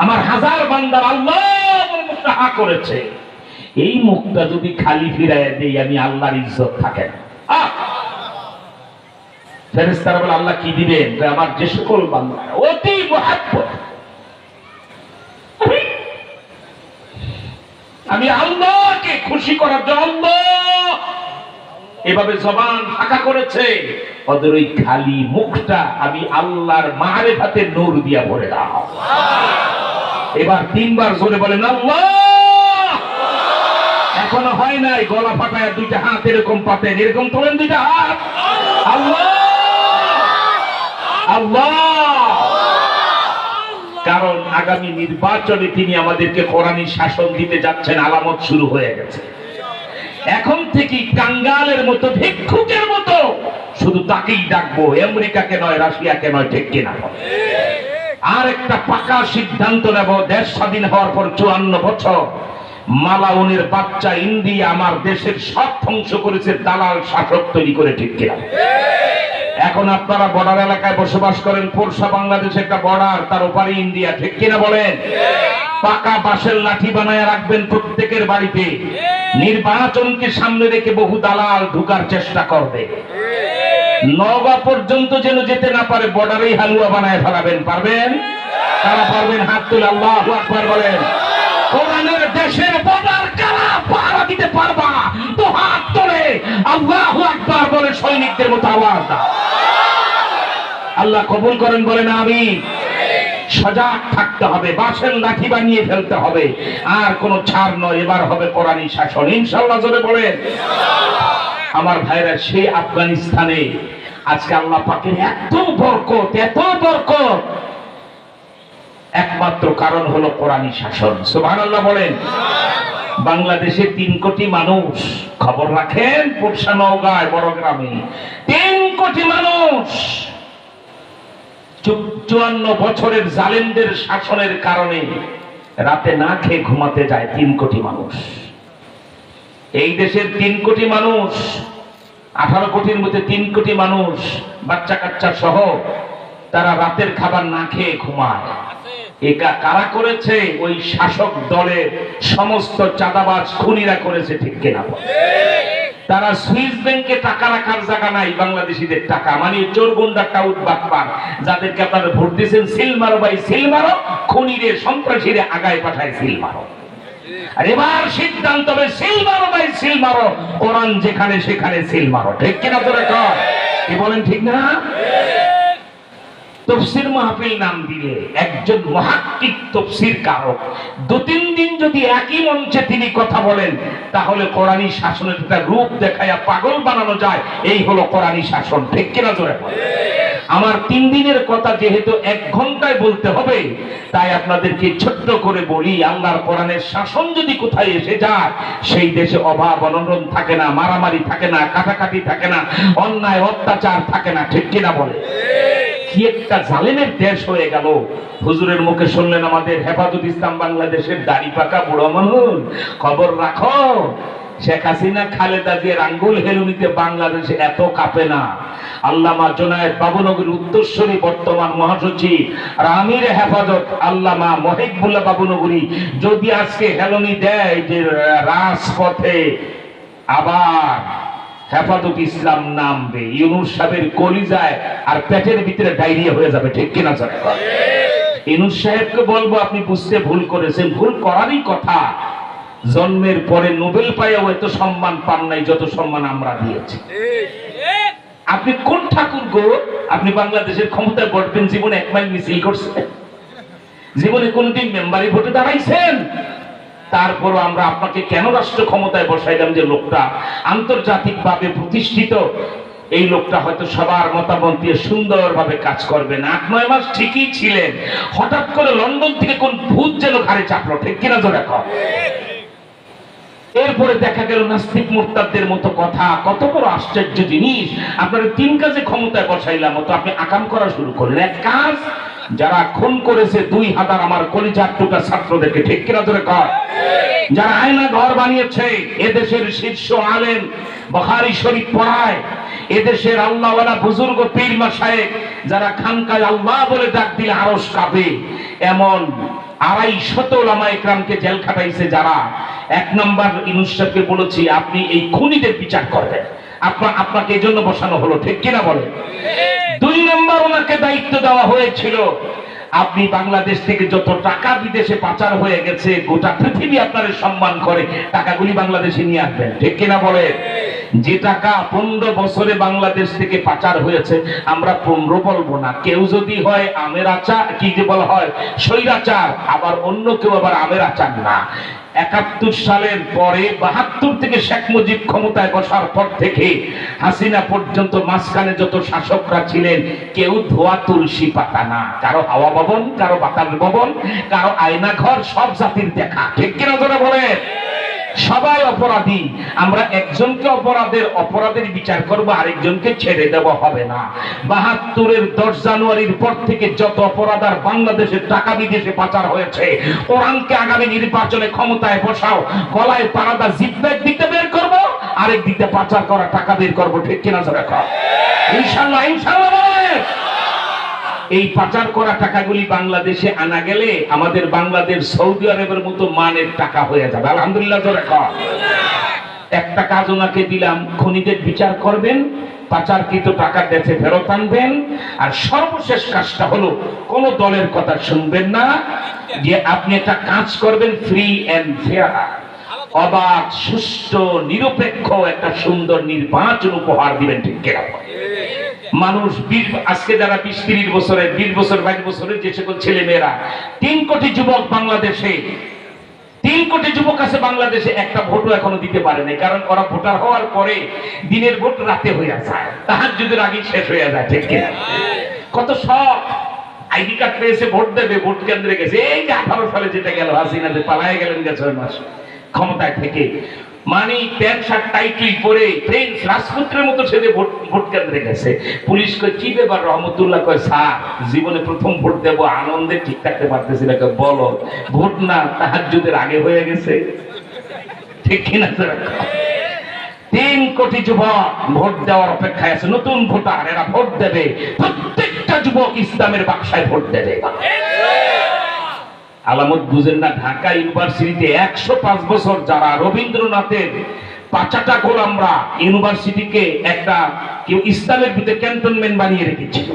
আমার হাজার বান্দার আল্লাহ বলে মুখটা হা করেছে, এই মুখটা যদি খালি ফিরাইয়া দেই আমি আল্লাহর ইজ্জত থাকে না। ফেরেশতারা বলে আল্লাহ কি দিবেন? আমার যে সকল বান্দা অতি মুহাব্বত, আমি আল্লাহকে খুশি করার জন্য আল্লাহ এভাবে জবান ফাঁকা করেছে, ওদের ওই খালি মুখটা আমি আল্লাহর মারিফাতের নূর দিয়া ভরে দাও। এবার 3 বার জোরে বলেন আল্লাহ। এখনো হয় নাই, গলা ফাটায় 2টা হাত এরকম পাতেন, এরকম তোলেন 2টা হাত, আল্লাহ আল্লাহ। কারণ আগামী নির্বাচনে তিনি আমাদেরকে কোরআনী শাসন দিতে যাচ্ছেন, আলামত শুরু হয়ে গেছে। এখন থেকে কাঙ্গালের মতো, ভিক্ষুকের মতো শুধু তাকেই ডাকবো, আমেরিকাকে নয়, রাশিয়াকে নয়, ঠিক কিনা? আর একটা পাকা সিদ্ধান্ত নেব, দেশ স্বাধীন হওয়ার পর 54 বছর মালাউনের বাচ্চা ইন্ডিয়া আমার দেশের সব ধ্বংস করেছে দালাল শাসক তৈরি করে, ঠিক কিনা? এখন আপনারা বর্ডার এলাকায় বসবাস করেন, পোরশা বাংলাদেশ একটা বর্ডার, তার ওপারে ইন্ডিয়া, ঠিক কিনা বলেন? পাকা বাঁশের লাঠি বানায় রাখবেন প্রত্যেকের বাড়িতে। নির্বাচনকে সামনে রেখে বহু দালাল ঢুকার চেষ্টা করবে, নওগাঁ পর্যন্ত যেন যেতে না পারে, বর্ডারেই হালুয়া বানায় ফেলাবেন। পারবেন? কারা পারবেন? হাত তুলে আল্লাহু আকবার বলেন। কোরআনের দেশের বর্ডার কারা পাহারা দিতে পারবা তো হাত তোলে আল্লাহু আকবার বলে সৈনিকদের মতো আওয়াজ দাও। আল্লাহ কবুল করেন, বলেন আমিন। সজাগ থাকতে হবে, বাঁশের লাঠি বানিয়ে ফেলতে হবে, আর কোনো ছাড় নয়। এবার হবে কোরআনী শাসন, ইনশাআল্লাহ। জোরে বলেন। আমার ভাইরা, সেই আফগানিস্তানে আজকে আল্লাহ পাকের এত বরকত, একমাত্র কারণ হলো কোরআনী শাসন। সুবহানাল্লাহ বলেন। বাংলাদেশে 3 কোটি মানুষ, খবর রাখেন, পুরসা নওগাঁয় বড় গ্রামে 3 কোটি মানুষ 54 বছরের জালেমদের শাসনের কারণে রাতে না খেয়ে ঘুমাতে যায় 3 কোটি মানুষ। এই দেশের 3 কোটি মানুষ, 18 কোটির মধ্যে 3 কোটি মানুষ বাচ্চা কাচ্চা সহ তারা রাতের খাবার না খেয়ে ঘুমায়। এটা কারা করেছে? ওই শাসক দলের সমস্ত চাঁদাবাজ খুনিরা করেছে, ঠিক কিনা? তারা সুইস ব্যাংকে টাকা রাখার জায়গা নাই, বাংলাদেশিদের টাকা, মানে চোর গুন্ডা টাউট বাটপার যাদেরকে আপনারা ভোট দিয়েছেন, সিল মারো ভাই সিল মারো, খুনিরে সন্ত্রাসীরে আগায় পাঠায় সিল মারো। আর এবার সিদ্ধান্ত হবে সিল মারো ভাই সিল মারো, কোরআন যেখানে সেখানে সিল মারো, ঠিক কিনা? তোরা কর কি বলেন, ঠিক না? তফসির মাহফিল নাম দিলে একজন মুহাক্কিক তফসির কারক 2-3 দিন যদি একই মঞ্চে তিনি কথা বলেন, তাহলে কোরআনী শাসনের একটা রূপ দেখায়া পাগল বানানো যায়। এই হলো কোরআনী শাসন, ঠিক কিনা? জোরে আমার 3 দিনের কথা যেহেতু 1 ঘন্টায় বলতে হবে, তাই আপনাদেরকে ছোট্ট করে বলি, আল্লাহর কোরআনের শাসন যদি কোথায় এসে যায়, সেই দেশে অভাব অনটন থাকে না, মারামারি থাকে না, কাটাকাটি থাকে না, অন্যায় অত্যাচার থাকে না, ঠিক কিনা বলে? কি একটা জালেমের দেশ হয়ে গেল। হুজুরের মুখে শুনলেন আমাদের হেফাজত ইসলাম বাংলাদেশের দাড়ি পাকা বুড়ো মানুষ, খবর রাখো শেখ হাসিনা খালেদা জিয়ার আঙ্গুল হেলুনিতে বাংলাদেশে এত কাঁপে না। আল্লামা জোনায়েদ বাবুনগরী উত্তরসূরি বর্তমান মহাসচিব আর আমির হেফাজত আল্লামা মহিবুল্লাহ বাবুনগরী যদি আজকে হেলুনি দেয় যে রাজপথে আবার হেফাজত ইসলাম নামবে, ইউনূস সাহেবের কলিজায় আর পেটের ভিতরে ডায়রিয়া হয়ে যাবে, ঠিক কিনা? ইউনূস সাহেবকে বলবো আপনি বুঝতে ভুল করেছেন, ভুল করারই কথা। জন্মের পরে নোবেল পাইয়াও এত সম্মান পান নাই যত সম্মান আমরা দিয়েছি। আপনি কোন ঠাকুর গো? আপনি বাংলাদেশের ক্ষমতায় বসবেন, জীবনে 1 মাইল মিছিল করছেন? জীবনে কোনদিন মেম্বারি ভোটে দাঁড়াইছেন? তারপরও আমরা আপনাকে কেন রাষ্ট্র ক্ষমতায় বসাইলাম? যে লোকটা আন্তর্জাতিকভাবে প্রতিষ্ঠিত, এই লোকটা হয়তো সবার মতামত দিয়ে সুন্দরভাবে কাজ করবে না। 8-9 মাস ঠিকই ছিলেন, হঠাৎ করে লন্ডন থেকে কোন ভূত যেন ঘাড়ে চাপলো, ঠিক কিনা? জোরে কর। এরপরে দেখা গেল নাস্তিক মুরতাদদের মতো কথা। কত বড় আশ্চর্য জিনিস! আপনারা 3 কাজে ক্ষমতায় বসাইলাম, তো আপনি আকাম করা শুরু করলেন। 1 কাজ, যারা খুন করেছে 2000 আমার কলিজার টুকরা ছাত্রদেরকে, ঠিক কিনা? জোরে কর। যারা আয়না ঘর বানিয়েছে, এদেশের শীর্ষ আলেম বুখারী শরীফ পড়ায়, এদেশের আল্লাহওয়ালা বুজুর্গ পীর মাশায়েখ যারা খানকায় আল্লাহ বলে ডাক দিলে আরশ কাঁপে, এমন 250 উলামা ইকরামকে জেল খাটাইছে যারা। 1 নম্বর ইউনূস সাহেবকে বলেছি আপনি এই খুনিদের বিচার করবেন, আপনাকে এই জন্য বসানো হলো, ঠিক কিনা বলে? 2 নম্বর ওনাকে দায়িত্ব দেওয়া হয়েছিল, আপনি বাংলাদেশ থেকে যত টাকা বিদেশে পাচার হয়ে গেছে, গোটা পৃথিবী আপনার সম্মান করে, টাকাগুলি বাংলাদেশে নিয়ে আসবেন, ঠিক কিনা বলে? যে টাকা 15 বছরে বাংলাদেশ থেকে পাচার হয়েছে, আমরা 15 বলবো না। কেউ যদি হয় আমের আচার, কি যে বলা হয় স্বৈরাচার, আবার অন্য কেউ আবার আমের আচার না। 71 সালের পরে 72 থেকে শেখ মুজিব ক্ষমতায় বসার পর থেকে হাসিনা পর্যন্ত মাঝখানে যত শাসকরা ছিলেন, কেউ ধোয়া তুলসী পাতা না। কারো হাওয়া ভবন, কারো বাতাস ভবন, কারো আয়না ঘর, সব জাতির দেখা, ঠিক কিনা? জোরে বলেন। সবাই অপরাধী। আমরা একজনকে অপরাধের বিচার করব, আরেকজনকে ছেড়ে দেওয়া হবে না। 72-এর 10 জানুয়ারির পর থেকে যত অপরাধ আর বাংলাদেশের টাকা বিদেশে পাচার হয়েছে, কোরআনকে আগামী নির্বাচনে ক্ষমতায় বসাও, গলায় পারাদা জিব্বা দিতে বের করব, আরেক দিকে পাচার করা টাকা বের করব, ঠিক কিনা? ইনশাআল্লাহ, ইনশাআল্লাহ বলেন। এই পাচার করা টাকাগুলি বাংলাদেশে আনা গেলে আমাদের বাংলাদেশ সৌদি আরবের মতো মানের টাকা হয়ে যাবে, আলহামদুলিল্লাহ। জোরে কর। একটা কাজ ওনাকে দিলাম, খুনিদের বিচার করবেন, পাচারকৃত টাকা দেশে ফেরত আনবেন, আর সর্বশেষ কাজটা হলো কোন দলের কথা শুনবেন না, যে আপনি একটা কাজ করবেন ফ্রি এন্ড ফেয়ার, অবাধ সুষ্ঠু নিরপেক্ষ একটা সুন্দর নির্বাচন উপহার দিবেন, ঠিক কিনা? মানুষ আজকে যারা 20-30 বছরের, 20 বছর 22 বছরের যে সকল ছেলে মেয়েরা, 3 কোটি যুবক বাংলাদেশে 3 কোটি যুবক আছে বাংলাদেশে, একটা ভোটও এখনো দিতে পারেনি, কারণ ওরা ভোটার হওয়ার পরে দিনের ভোট রাতে হয়ে যায়, তাহাজ্জুদের আগে শেষ হয়ে যায়। ঠিক কিনা? কত শখ, আইডি কার্ড পেয়েছে, ভোট দেবে, ভোট কেন্দ্রে গেছে। এই যে 18 সালে যেটা গেল, হাসিনা যে পালায় গেলেন 6 মাস ক্ষমতায় থেকে, মানে প্যান্ট শার্ট টাইটুই পরে প্রিন্স রাজপুত্রের মতো সেজে ভোট কেন্দ্রে গেছে। পুলিশ কয় কি ব্যাপার? রহমতুল্লাহ কয় স্যার, জীবনে প্রথম ভোট দেবো, আনন্দে ঠিক থাকতে পারতেছি না। বলো, ভোট না তাহাজ্জুদের আগে হয়ে গেছে। ঠিক কিনা? 3 কোটি যুবক ভোট দেওয়ার অপেক্ষায় আছে, নতুন ভোটার, এরা ভোট দেবে। প্রত্যেকটা যুবক ইসলামের বাক্সায় ভোট দেবে। আলামত বুঝেন না? ঢাকা ইউনিভার্সিটিতে 105 বছর যারা রবীন্দ্রনাথের পাঁচাটা গোলামরা ইউনিভার্সিটিকে একটা কেউ ইসলামের ভিতরে ক্যান্টনমেন্ট বানিয়ে রেখেছিল,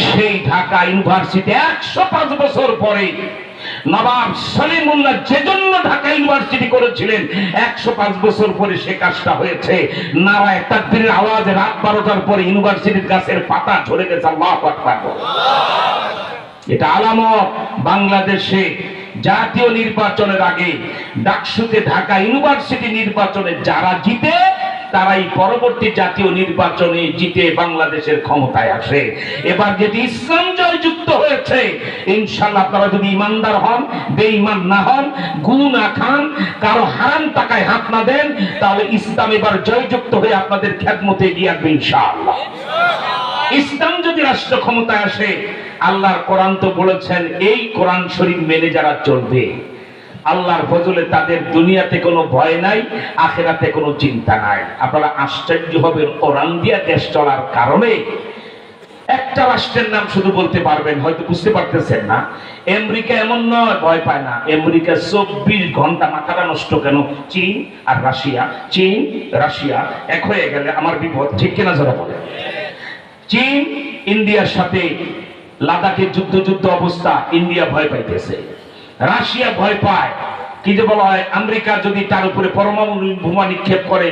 সেই ঢাকা ইউনিভার্সিটি 105 বছর পরে নবাব সলিমুল্লাহ যে জন্য ঢাকা ইউনিভার্সিটি করেছিলেন, 105 বছর পরে সে কাজটা হয়েছে। নারায়ে তাকবীরের আওয়াজে রাত 12টার পরে ইউনিভার্সিটির গাছের পাতা ঝরে গেছে। আল্লাহু আকবার। এটা আলামত বাংলাদেশে জাতীয় নির্বাচনের আগে ডাকসুতে ঢাকা ইউনিভার্সিটি নির্বাচনে যারা জিতে, তারাই পরবর্তী জাতীয় নির্বাচনে জিতে বাংলাদেশের ক্ষমতায় আসে। এবার যেটি ইসলাম জয়যুক্ত হয়েছে, ইনশাআল্লাহ আপনারা যদি ইমানদার হন, বেঈমান না হন, গু না খান, কারো হারাম টাকায় হাত না দেন, তাহলে ইসলাম এবার জয়যুক্ত হয়ে আপনাদের খেদমতে এগিয়ে আসবে ইনশাআল্লাহ। ইসলাম যদি রাষ্ট্র ক্ষমতায় আসে, আল্লাহর কোরআন তো বলেছেন, এই কোরআন শরীফ মেনে যারা চলবে, আল্লাহর ফজলে তাদের দুনিয়াতে কোনো ভয় নাই, আখিরাতে কোনো চিন্তা নাই। আপনারা আশ্চর্য হবেন, কোরআন দিয়া দেশ চলার কারণে একটা রাষ্ট্রের নাম শুধু বলতে পারবেন, হয়তো বুঝতে পারতেছেন না। আমেরিকা এমন নয় ভয় পায় না, আমেরিকা 24 ঘন্টা মাথাটা নষ্ট কেন? চীন আর রাশিয়া, চীন রাশিয়া এক হয়ে গেলে আমার বিপদ। ঠিক কিনা যারা বলে? চীন ইন্ডিয়ার সাথে লাদাখের যুদ্ধ অবস্থা, ইন্ডিয়া ভয় পাইতেছে, রাশিয়া ভয় পায়। কি যে বলা হয়, আমেরিকা যদি তার উপরে পরমাণু বোমা নিক্ষেপ করে,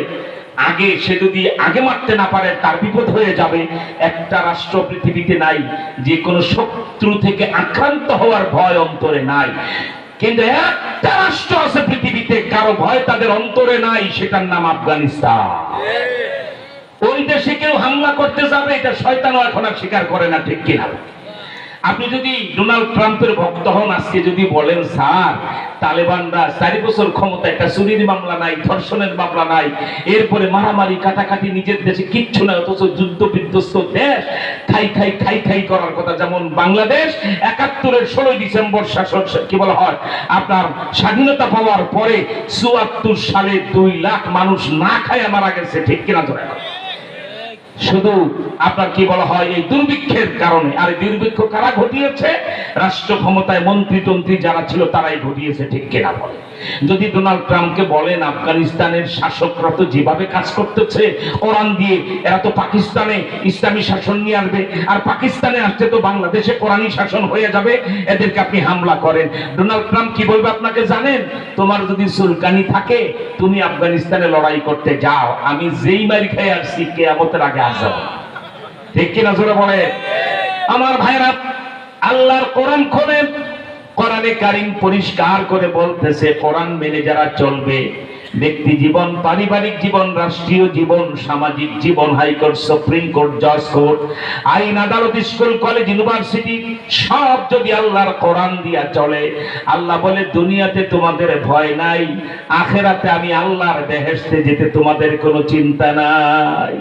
আগে সে যদি আগে মারতে না পারে, তার বিপদ হয়ে যাবে। একটা রাষ্ট্র পৃথিবীতে নাই যে কোনো শত্রু থেকে আক্রান্ত হওয়ার ভয় অন্তরে নাই, কিন্তু একটা রাষ্ট্র আছে পৃথিবীতে কারো ভয় তাদের অন্তরে নাই, সেটার নাম আফগানিস্তান। ওই দেশে কেউ হামলা করতে যাবে, এটা শয়তানও এখন আর স্বীকার করে না। ঠিক কিনা? আপনি যদি ডোনাল্ড ট্রাম্পের ভক্ত হন, আজকে যদি বলেন স্যার তালেবানরা 4 বছর ক্ষমতা, একটা চুরির মামলা নাই, ধর্ষণের মামলা নাই, এরপরে মারামারি কাটাকাটি নিজের দেশে কিচ্ছু নাই, অথচ যুদ্ধ বিধ্বস্ত দেশ, খাই করার কথা। যেমন বাংলাদেশ 71-এর 16 ডিসেম্বর শাসন কি বলা হয় আপনার স্বাধীনতা পাওয়ার পরে 74 সালে 2 লাখ মানুষ না খায় মারা গেছে। ঠিক কিনা? ধরে শুধু আপনার কি বলা হয় এই দুর্ভিক্ষের কারণে। আর এই দুর্ভিক্ষ কারা ঘটিয়েছে? রাষ্ট্র ক্ষমতায় মন্ত্রী যারা ছিল তারাই ঘটিয়েছে। ঠিক কিনা বলে? যদি ডোনাল্ড ট্রাম্পকে বলেন আফগানিস্তানের শাসকরা তো যেভাবে কাজ করতেছে কোরআন দিয়ে, এরা তো পাকিস্তানে ইসলামী শাসন নিয়ে আসবে, আর পাকিস্তানে আসছে তো বাংলাদেশে কোরআনী শাসন হয়ে যাবে, এদেরকে আপনি হামলা করেন, ডোনাল্ড ট্রাম্প কি বলবে আপনাকে জানেন? তোমার যদি চুলকানি থাকে তুমি আফগানিস্তানে লড়াই করতে যাও, আমি যেই মারি খাই আসছি কিয়ামতের আগে আসব। ঠিক কিনা জোরে বলে? আমার ভাইরা, আল্লাহর কোরআন খোলেন, কোরআনে কারীম পরিষ্কার করে বলতেছে, কোরআন মেনে যারা চলবে, ব্যক্তি জীবন, পারিবারিক জীবন, রাষ্ট্রীয় জীবন, সামাজিক জীবন, হাইকোর্ট, সুপ্রিম কোর্ট, জজ কোর্ট, আইন আদালত, স্কুল কলেজ, ইউনিভার্সিটি, সব যদি আল্লাহর কোরআন দিয়া চলে, আল্লাহ বলে দুনিয়াতে তোমাদের ভয় নাই, আখিরাতে আমি আল্লাহর বেহেশতে যেতে তোমাদের কোনো চিন্তা নাই।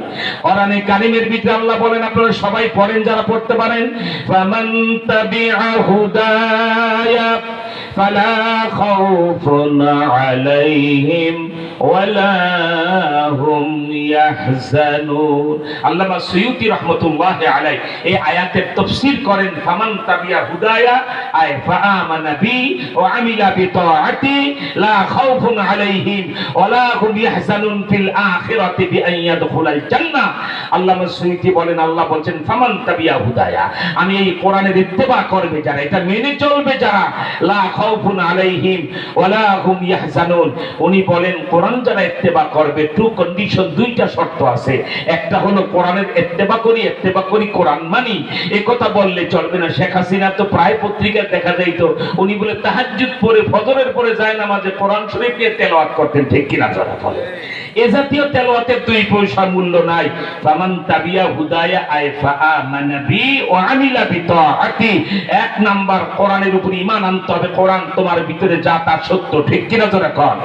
কোরআনে কারীমের ভিতরে আল্লাহ বলেন, আপনারা সবাই পড়েন যারা পড়তে পারেন, ফামান তাবিআ হুদায়া ফালা খাউফুন আলাইহিম ওয়ালা হুম ইয়াহজানুন। আল্লামা সুয়ুতী রাহমাতুল্লাহি আলাইহি এই আয়াতের তাফসীর করেন, ফামান তাবিআ হুদায়া আয় ফাআমানা বি ওয়া আমিলা বিতাআতি লা খাউফুন আলাইহিম ওয়ালা হুম ইয়াহজানুন ফিল আখিরাতি বিআন ইয়াদখুলাল জান্নাহ। আল্লামা সুয়ুতী বলেন, আল্লাহ বলেন ফামান তাবিআ হুদায়া, আমি এই কোরআনের ইত্তেবা করবে যারা, এটা মেনে চলবে যারা, লা খাউফুন আলাইহিম ওয়ালা হুম ইয়াহজানুন, উনি বলেন বলেন কোরআন যারা ইত্তেবা করবে, টু কন্ডিশন, দুইটা শর্ত আছে। একটা হলো কোরআনের ইত্তেবা করি কোরআন মানি, এই কথা বললে চলবে না। শেখ হাসিনা তো প্রায় পত্রিকায় দেখা যাইতো উনি বলে তাহাজ্জুদ পড়ে ফজরের পরে যায় নামাজে কোরআন শরীফ নিয়ে তেলাওয়াত করতেন, ঠিক কিনা যারা বলে? এ জাতীয় তেলাওয়াতের 2 পয়সার মূল্য নাই। ফামান তাবিয়া হুদায়া আইফা আমানা বি ওয়া আমিলা বিতাআতি। এক নাম্বার কোরআনের উপর ঈমান আনতে হবে, কোরআন তোমার ভিতরে যা তা সত্য, ঠিক কিনা যারা কন?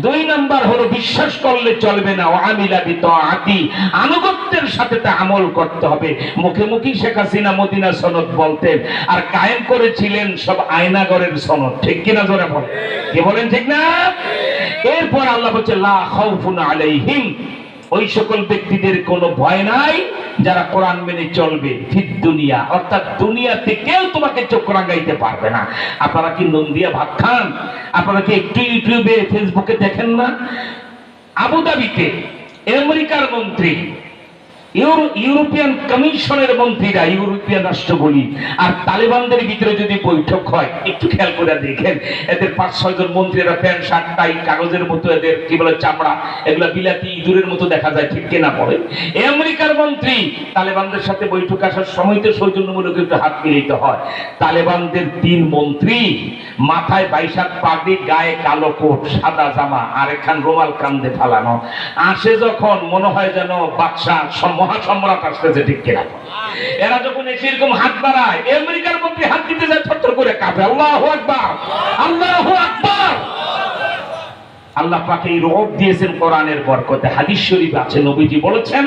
2 নাম্বার হলো বিশ্বাস করলে চলবে না, ওয়া আমিলা বিতাআতি, আনুগত্যের সাথে তা আমল করতে হবে। মুখে মুখে শেখ হাসিনা মদিনা সনদ বলতেন আর কায়েম করেছিলেন সব আয়নাগরের সনদ, ঠিক কিনা যারা বলে? কি বলেন ঠিক না? এরপর আল্লাহ বলছে লা খাউফুন আলাইহিম, ওই সকল ব্যক্তিদের কোনো ভয় নাই যারা কোরআন মেনে চলবে। ফিদ দুনিয়া, অর্থাৎ দুনিয়াতে কেউ তোমাকে চোখ রাঙাইতে পারবে না। আপনারা কি নুন দিয়া ভাত খান? আপনারা কি একটু ইউটিউবে ফেসবুকে দেখেন না? আবুধাবিতে আমেরিকার মন্ত্রী, ইউরোপিয়ান কমিশনের মন্ত্রীরা, ইউরোপিয়ান রাষ্ট্রগুলি আর তালেবানদের ভিতরে যদি বৈঠক হয়, একটু খেয়াল করে দেখেন এদের 5-6 জন মন্ত্রীরা প্যান্ট শার্ট টাই, কাগজের মতো এদের কি বলে চামড়া, এগুলা বিলাতি ইঁদুরের মতো দেখা যায়, ঠিক কিনা বলে? আমেরিকার মন্ত্রী তালেবানদের সাথে বৈঠক আসার সময় তো সৌজন্যমূলক একটু হাত মিলাইতে হয়। তালেবানদের 3 মন্ত্রী মাথায় 22 হাত পাগড়ি, গায়ে কালো কোট, সাদা জামা আর একখান রুমাল কান্দে ফালানো, আসে যখন মনে হয় যেন বাদশাহ মহাসম্রাট আসতেছে, ঠিক কিনা? এরা যখন এসে এরকম হাত বাড়ায়, আমেরিকার মন্ত্রী হাত দিতে যায়, থরথর করে কাঁপে। আল্লাহু আকবার, আল্লাহু আকবার। আল্লাহ পাক এই রূপ দিয়েছেন কোরআনের বরকতে। হাদিস শরীফ আছে, নবীজি বলেছেন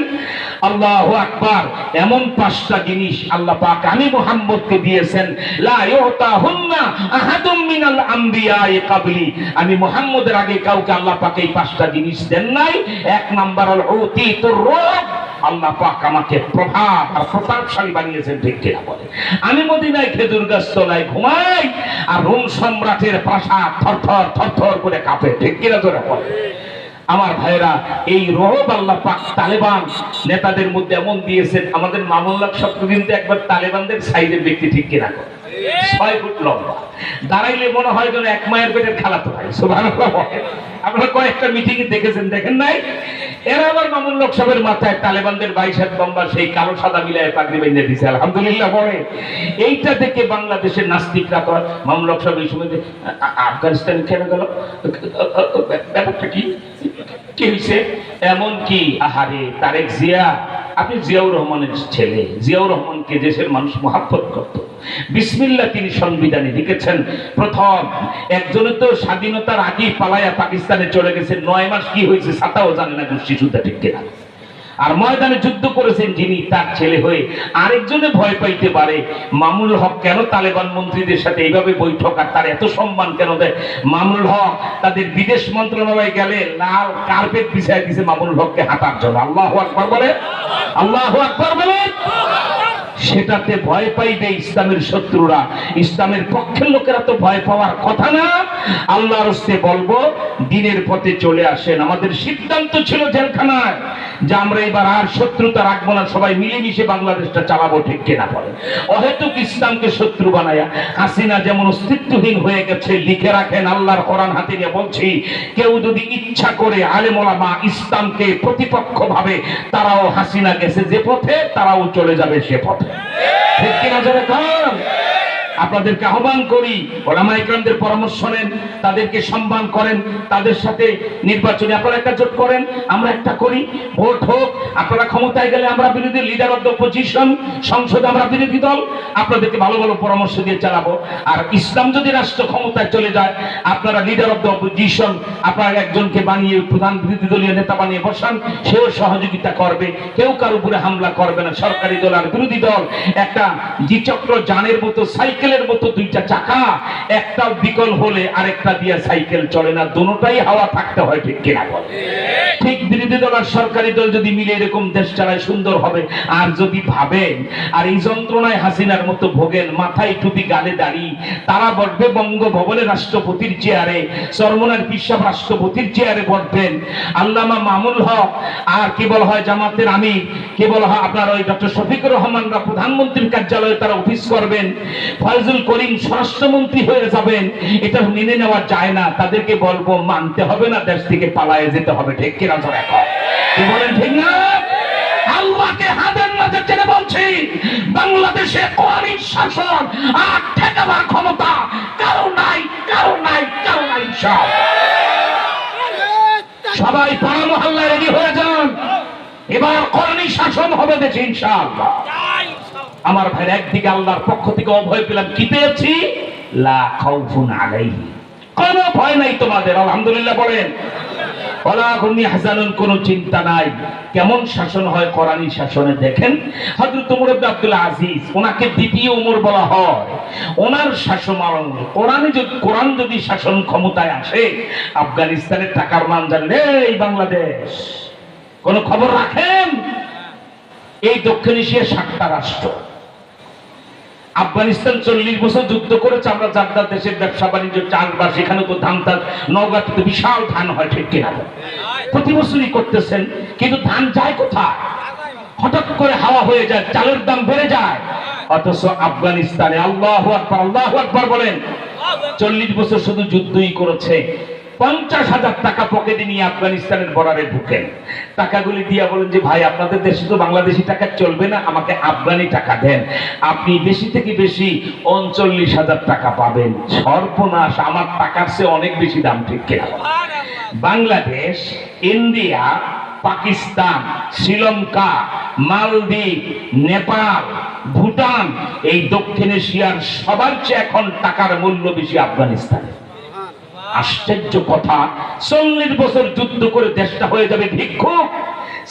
আল্লাহু আকবার, এমন 5টা জিনিস আল্লাহ পাক আমি মুহাম্মদকে দিয়েছেন, লা ইউতাহুন্না আহাদুম মিনাল আমবিয়ায়ে ক্বাবলি, আমি মুহাম্মদের আগে কাউকে আল্লাহ পাক এই 5টা জিনিস দেন নাই। 1 নাম্বার হল উতিতুর রূব, আল্লাহ পাক আমাকে প্রভাব আর প্রতাপশালী বানিয়েছেন, ঠিক কিনা বলে? আমি মদিনায় খেজুর গাছ তলায় ঘুমাই আর রোম সম্রাটের প্রাসাদ থরথর থরথর করে কাঁপে, ঠিক কিনা তোরা বলে? আমার ভাইরা, এই রব আল্লাহ পাক তালেবান নেতাদের মধ্যে এমন দিয়েছেন। আমাদের মামুনুল্লাহ সব কিন্তু একবার তালেবানদের সাইজের ব্যক্তি, ঠিক কিনা? 6 ফুট লম্বা, দাঁড়াইলে মনে হয় যেন 1 মায়ের পেটের খালাতো ভাই। সুবহানাল্লাহ। আপনারা কয়েকটা মিটিং এ দেখেছেন, দেখেন নাই? এরা আবার মামুন লোক সবের মাথায় তালেবানদের 22 হাত লম্বা সেই কালো সাদা মিলায় পাগড়ি বেঁধে দিয়েছে, আলহামদুলিল্লাহ বলে। এইটা দেখে বাংলাদেশের নাস্তিকরা কর মামুন লোক সব এই সময় আফগানিস্তান কেন গেল, ব্যাপারটা কি কি হয়েছে? এমন কি আহারে তারেক জিয়া, আপনি জিয়াউর রহমানের ছেলে, জিয়াউর রহমানকে দেশের মানুষ মহাব্বত করত। বিসমিল্লাহ তিনি সংবিধানে লিখেছেন, প্রথম একজনে তো স্বাধীনতার আগেই পালায়া পাকিস্তানে চলে গেছে, 9 মাস কি হয়েছে ছাতাও জানে না, গোষ্ঠী সুদ্ধা, ঠিক কিনা? আর ময়দানে যুদ্ধ করেছেন যিনি, তার ছেলে হয়ে আরেকজনে ভয় পাইতে পারে মামুনুল হক কেন তালেবান মন্ত্রীদের সাথে এইভাবে বৈঠক আর তার এত সম্মান কেন দেয়? মামুনুল হক তাদের বিদেশ মন্ত্রণালয়ে গেলে লাল কার্পেট বিছায় দিয়েছে মামুনুল হককে হাঁটার জন্য। আল্লাহু আকবার বলে, আল্লাহু আকবার বলে। সেটাতে ভয় পাইবে ইসলামের শত্রুরা, ইসলামের পক্ষের লোকেরা তো ভয় পাওয়ার কথা না। আল্লাহর হস্তে বলবো দ্বীনের পথে চলে আসেন। আমাদের সিদ্ধান্ত ছিল জেলখানায় যে আমরা এবার আর শত্রুতা রাখবো না, সবাই মিলেমিশে বাংলাদেশটা চালাবো, ঠিক কিনা বলে? অহেতুক ইসলামকে শত্রু বানায়া হাসিনা যেমন অস্তিত্বহীন হয়ে গেছে, লিখে রাখেন আল্লাহর কোরআন হাতে নিয়ে বলছি, কেউ যদি ইচ্ছা করে আলেম ওলামা ইসলামকে প্রতিপক্ষ ভাবে, তারাও হাসিনা গেছে যে পথে, তারাও চলে যাবে সে পথে, ঠিক কিনা জোরে কান? আপনাদেরকে আহ্বান করি, ওলামা ইকরামদের পরামর্শ নেন, তাদেরকে সম্মান করেন, তাদের সাথে নির্বাচনে আপনারা একটা জোট করেন, আমরা একটা করি, ভোট হোক, আপনারা ক্ষমতায় গেলে আমরা বিরোধী, লিডার অফ দ্য অপোজিশন, সংসদে আমরা বিরোধী দল, আপনাদেরকে ভালো ভালো পরামর্শ দিয়ে চালাবো। আর ইসলাম যদি রাষ্ট্র ক্ষমতায় চলে যায়, আপনারা লিডার অফ দ্য অপোজিশন, আপনারা একজনকে বানিয়ে প্রধান বিরোধী দলীয় নেতা বানিয়ে বসান, সেও সহযোগিতা করবে, কেউ কার উপরে হামলা করবে না। সরকারি দল আর বিরোধী দল একটা দ্বিচক্র যানের মতো, সাইকেলের মতো, 2টা চাকা, একটা বিকল হলে আরেকটা দিয়ে সাইকেল চলে না, দুটোটাই হাওয়া থাকতে হয়, ঠিক কিনা বলে? ঠিক বিরোধী দল আর সরকারি দল যদি মিলে এরকম দেশ চালায় সুন্দর হবে। আর যদি ভাবেন আর এই যন্ত্রণায় হাসিনার মতো ভোগেন, মাথায় টুপি গালে দাড়ি, তারা বসবে বঙ্গভবনে রাষ্ট্রপতির চেয়ারে, চরমনার পিসাব রাষ্ট্রপতির চেয়ারে বসবেন, আল্লামা মামুনুল হক আর কি বলা হয় জামাতের আমির, কি বলা হয় আপনার ওই ডক্টর শফিকুর রহমানরা প্রধানমন্ত্রীর কার্যালয়ে তারা অফিস করবেন। ফয়জুল করিম স্বরাষ্ট্রমন্ত্রী হয়ে যাবেন, এটা মেনে নেওয়া যায় না। তাদেরকে বলবো মানতে হবে না, দেশ থেকে পালায়ে যেতে হবে। ঠিক কিনা জোরে কও, কি বলেন ঠিক না? আল্লাহকে হাতের মাঝে টেনে বলছি, বাংলাদেশে কোরআনিক শাসন আর ঠেকাবার ক্ষমতা কারো নাই, কারো নাই, কারো নাই। সবাই পাড়া মহল্লায় রেডি হয়ে যান, এবার কোরআনিক শাসন হবে দেশে ইনশাআল্লাহ। আমার ভাই, একদিকে আল্লাহর পক্ষ থেকে অভয় পেলাম, কি পেয়েছি? লা খাউফুন আলাইহিম, কোনো ভয় নাই তোমাদের। আলহামদুলিল্লাহ বলেন। ওয়ালা হুম ইয়াহজানুন, কোনো চিন্তা নাই। কেমন শাসন হয় কোরআনী শাসনে দেখেন। হযরত ওমর ইবনে আব্দুল আজিজ, ওনাকে দ্বিতীয় ওমর বলা হয়। ওনার শাসনামলে কোরআন যদি শাসন ক্ষমতায় আসে, আফগানিস্তানের টাকার মান জানলে এই বাংলাদেশ কোন খবর রাখেন? এই দক্ষিণ এশিয়ার 7টা রাষ্ট্র, আফগানিস্তান 40 বছর যুদ্ধ করেছে। আমরা যার দেশের ব্যবসা বাণিজ্য চাষবাস, সেখানে তো ধান, নওগাঁতে বিশাল ধান হয়, ঠিক কিনা? প্রতি বছরই করতেছেন, কিন্তু ধান যায় কোথায়? হঠাৎ করে হাওয়া হয়ে যায়, চালের দাম বেড়ে যায়। অথচ আফগানিস্তানে আল্লাহু আকবার, আল্লাহু আকবার বলেন, 40 বছর শুধু যুদ্ধই করেছে। 50,000 টাকা পকেটে নিয়ে আফগানিস্তানের বর্ডারে ঢুকেন, টাকাগুলি দিয়া বলেন যে ভাই, আপনাদের দেশে তো বাংলাদেশি টাকা চলবে না, আমাকে আফগানি টাকা দেন, আপনি বেশি থেকে বেশি 39,000 টাকা পাবেন। সর্বনাশ, আমার টাকার চেয়ে অনেক বেশি দাম। ঠিক কিনা? বাংলাদেশ, ইন্ডিয়া, পাকিস্তান, শ্রীলঙ্কা, মালদ্বীপ, নেপাল, ভুটান, এই দক্ষিণ এশিয়ার সবার চেয়ে এখন টাকার মূল্য বেশি আফগানিস্তানে। আশ্চর্য কথা, 40 বছর যুদ্ধ করে দেশটা হয়ে যাবে ভিক্ষুক,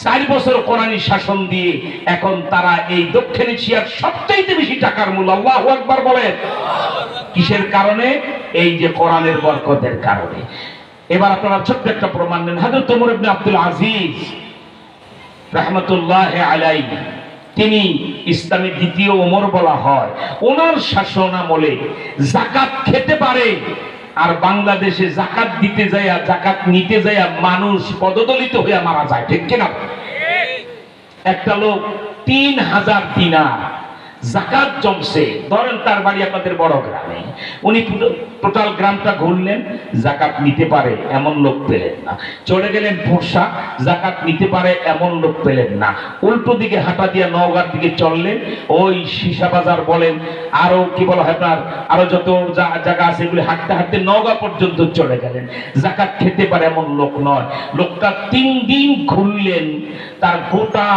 4 বছর কোরআনী শাসন দিয়ে এখন তারা এই দক্ষিণ এশিয়ার সবচাইতে বেশি টাকার মূল্য। আল্লাহু আকবার বলেন। কিসের কারণে? এই যে কোরআনের বরকতের কারণে। এবার আপনারা ছোট্ট একটা প্রমাণ নেন। হযরত ওমর ইবনে আব্দুল আজিজ রাহমাতুল্লাহি আলাইহি, তিনি ইসলামের দ্বিতীয় ওমর বলা হয়। ওনার শাসনামলে যাকাত খেতে পারে, আর বাংলাদেশে জাকাত দিতে যাইয়া, জাকাত নিতে যাইয়া মানুষ পদদলিত হইয়া মারা যায়। ঠিক কিনা? একটা লোক 3000 দিনার জাকাত জমছে, ধরেন তার বাড়ি আপনাদের বড় গ্রামে, উনি টোটাল গ্রামটা ঘুরলেন, জাকাত নিতে পারে এমন লোক পেলেন না। চলে গেলেন ভোরসা, জাকাত নিতে পারে এমন লোক পেলেন না। উল্টো দিকে হাঁটা দিয়া নওগাঁর দিকে চললেন, ওই সীসা বাজার বলেন, আরো কি বলা হয় আপনার, আরো যত জায়গা আছে এগুলি হাঁটতে হাঁটতে নওগাঁ পর্যন্ত চলে গেলেন। জাকাত খেতে পারে এমন লোক নয়। লোকটা 3 দিন ঘুরলেন, তার গোটা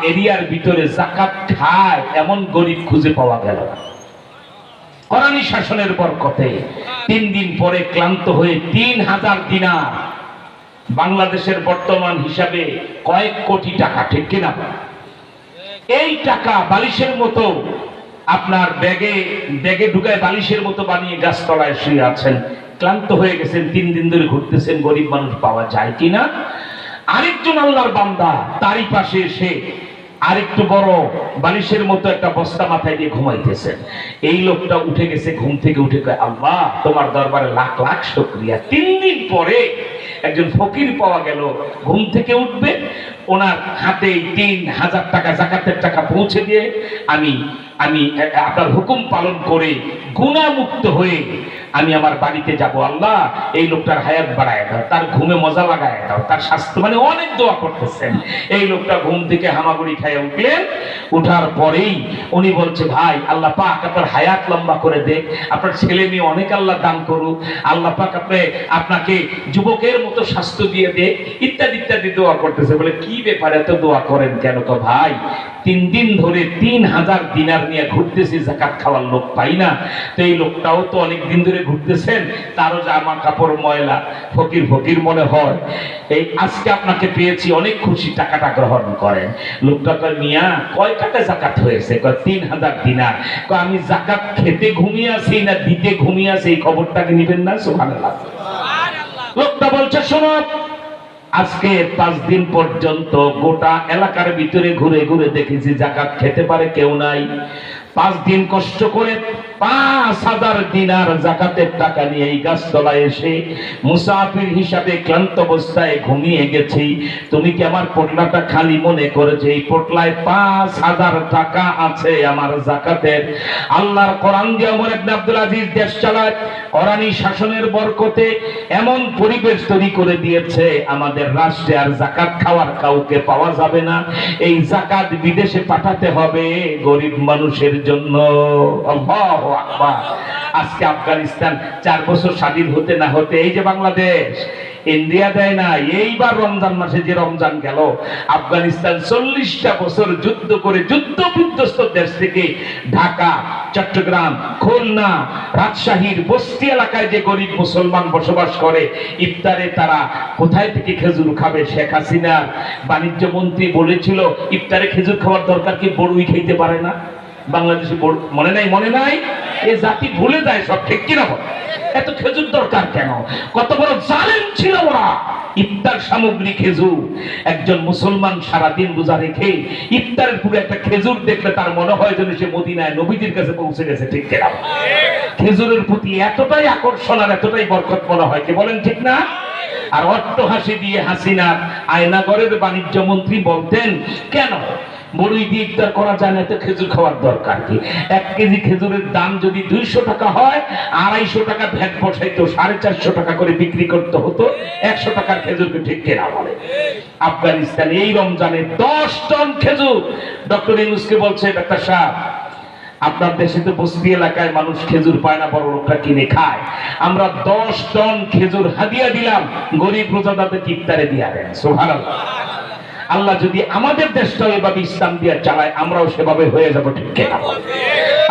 এরিয়ার ভিতরে জাকাত খায় এমন গরিব খুঁজে পাওয়া গেল না। কোরআনী শাসনের বরকতে 3 দিন পরে ক্লান্ত হয়ে 3000 দিনার, বাংলাদেশের বর্তমান হিসাবে কয়েক কোটি টাকা। ঠিক কিনা? এই টাকা বালিশের মতো আপনার ব্যাগে ঢুকায় বালিশের মতো বানিয়ে গাছতলায় শুয়ে আছেন, ক্লান্ত হয়ে গেছেন, 3 দিন ধরে ঘুরতেছেন, গরিব মানুষ পাওয়া যায় কিনা। আরেকজন আল্লাহর বান্দা তারই পাশে এসে আরেকটু বড় বালিশের মতো একটা বস্তা মাথায় দিয়ে ঘুমাইতেছেন। এই লোকটা উঠে গেছে, ঘুম থেকে উঠে কয়, আল্লাহ তোমার দরবারে লাখ লাখ শুকরিয়া। 3 দিন পরে একজন ফকির পাওয়া গেল, ঘুম থেকে উঠবে, ওনার হাতে 3000 টাকা জাকাতের টাকা পৌঁছে দিয়ে, আমি আপনার হুকুম পালন করে গুনাহমুক্ত হয়ে আমি আমার বাড়িতে যাব। আল্লাহ এই লোকটার হায়াত বাড়ায় দাও, তার ঘুমে মজা লাগায় দাও, তার স্বাস্থ্য, মানে অনেক দোয়া করতেছেন। এই লোকটা ঘুম থেকে হামাগুড়ি খাইয়া উঠলেন। উঠার পরেই উনি বলছে, ভাই আল্লাহ পাক আপনার হায়াত লম্বা করে দে, আপনার ছেলে মেয়ে অনেক আল্লাহ দান করুক, আল্লাহ পাক আপনাকে যুবকের মতো স্বাস্থ্য দিয়ে দে, ইত্যাদি ইত্যাদি দোয়া করতেছে। বলে কি ব্যাপারে এত দোয়া করেন কেন? তো ভাই 3 দিন ধরে 3000 দিনার নিয়ে ঘুরতেছি, জাকাত খাওয়ার লোক পাই না। তো এই লোকটাও তো অনেক দিন ধরে ঘুরতেছেন, তারও জামা কাপড় ময়লা, ফকির ফকির মনে হয়, এই আজকে আপনাকে পেয়েছি, অনেক খুশি, টাকাটা গ্রহণ করেন। লোকটা কয়, মিয়া কয় টাকা জাকাত হয়েছে? কয় 3000 দিনার। কয় আমি জাকাত খেতে ঘুমিয়ে আছি না দিতে ঘুমিয়ে আছি, এই খবরটাকে নিবেন না? সুবহানাল্লাহ। লোকটা বলছে, শোনো, আজকে 5 দিন পর্যন্ত গোটা এলাকার ভিতরে ঘুরে ঘুরে দেখেছি জাকাত খেতে পারে কেউ নাই। 5 দিন কষ্ট করে 5,000 দিনার যাকাতের টাকা নিয়ে এই গাছতলায় এসে মুসাফির হিসাবে ক্লান্ত অবস্থায় ঘুমিয়ে গেছি। তুমি কি আমার পোটলাটা খালি মনে করেছো? এই পোটলায় 5,000 টাকা আছে আমার যাকাতের। আল্লাহর কোরআন দিয়ে ওমর ইবনে আব্দুল আজিজ দেশ চালায়। কোরআনী শাসনের বরকতে এমন পরিবেশ তৈরি করে দিয়েছে আমাদের রাষ্ট্রে আর যাকাত খাওয়ার কাউকে পাওয়া যাবে না। এই যাকাত বিদেশে পাঠাতে হবে গরিব মানুষের জন্য। আল্লাহু আকবার। আজকে আফগানিস্তান 4 বছর স্বাধীন হতে না হতে এই যে বাংলাদেশ, ইন্ডিয়া দেয় না। এইবার রমজান মাসে যে রমজান গেল, আফগানিস্তান 40টা বছর যুদ্ধ করে যুদ্ধ বিধ্বস্ত দেশ থেকে ঢাকা, চট্টগ্রাম, খুলনা, রাজশাহীর বস্তি এলাকায় যে গরিব মুসলমান বসবাস করে, ইফতারে তারা কোথায় থেকে খেজুর খাবে? শেখ হাসিনার বাণিজ্য মন্ত্রী বলেছিল ইফতারে খেজুর খাওয়ার দরকার কি? বড়ুই খেতে পারে না বাংলাদেশে? মনে নাই? এই জাতি ভুলে যায় সব, ঠিক কিনা বল? এত খেজুর দরকার কেন? কত বড় জালেম ছিল ওরা! ইফতার সামগ্রী খেজুর। একজন মুসলমান সারাদিন রোজা রেখে ইফতারের পুরো একটা খেজুর দেখলে তার মনে হয় যেন সে মদিনায় নবীদের কাছে পৌঁছে গেছে, ঠিক কিনা? খেজুরের প্রতি এতটাই আকর্ষণ আর এতটাই বরকত মনে হয়, কি বলেন ঠিক না? আর অট্টহাসি দিয়ে হাসিনার আয়নাগরের বাণিজ্য মন্ত্রী বলতেন, কেন বড়ই দিয়ে ইফতার করা যায় না? তো খেজুর খাওয়ার দরকার কি? 1 কেজি খেজুরের দাম যদি 200 টাকা হয়, 250 টাকা ভ্যাট বসাইতো, 450 টাকা করে বিক্রি করতে হতো 100 টাকার খেজুরকে, ঠিক কিনা বলে? আফগানিস্তান এই রমজানে 10 টন খেজুর। ডক্টর ইউনূসকে বলছে, ডাক্তার সাহেব, আপনার দেশে তো বস্তি এলাকায় মানুষ খেজুর পায় না, বড় লোকরা কিনে খায়। আমরা 10 টন খেজুর হাদিয়া দিলাম, গরিব রোজাদারদের ইফতারে দিয়া দেন। সুবহানাল্লাহ। আল্লাহ যদি আমাদের দেশটা এভাবে ইসলাম দিয়ে চালায়, আমরাও সেভাবে হয়ে যাব, ঠিক কিনা?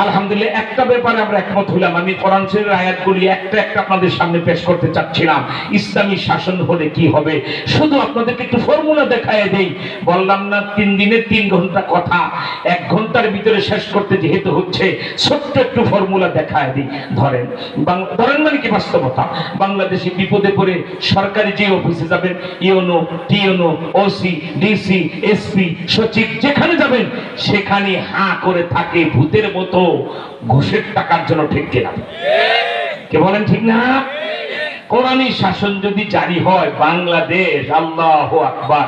আলহামদুলিল্লাহ। একটা ব্যাপারে আমরা একমত হলাম। আমি কোরআন শরীফের আয়াতগুলি একটা আপনাদের সামনে পেশ করতে চাচ্ছিলাম। ইসলামী শাসন হলে কি হবে, শুধু আপনাদেরকে একটু ফর্মুলা দেখায় দেই। বললাম না 3 দিনে 3 ঘন্টা কথা, 1 ঘন্টার ভিতরে শেষ করতে যেহেতু হচ্ছে, ছোট্ট একটু ফর্মুলা দেখায় দিই। ধরেন মানে কি বাস্তবতা। বাংলাদেশে বিপদে পড়ে সরকারি যে অফিসে যাবেন, ইউনো, টিউনো, ওসি, ডিসি, এসপি, সচিব, যেখানে যাবেন সেখানে হাঁ করে থাকে ভূতের মতো ঘুষের টাকার জন্য, ঠিক কিনা? কে বলেন ঠিক না? কোরআনী শাসন যদি জারি হয় বাংলাদেশ, আল্লাহু আকবার,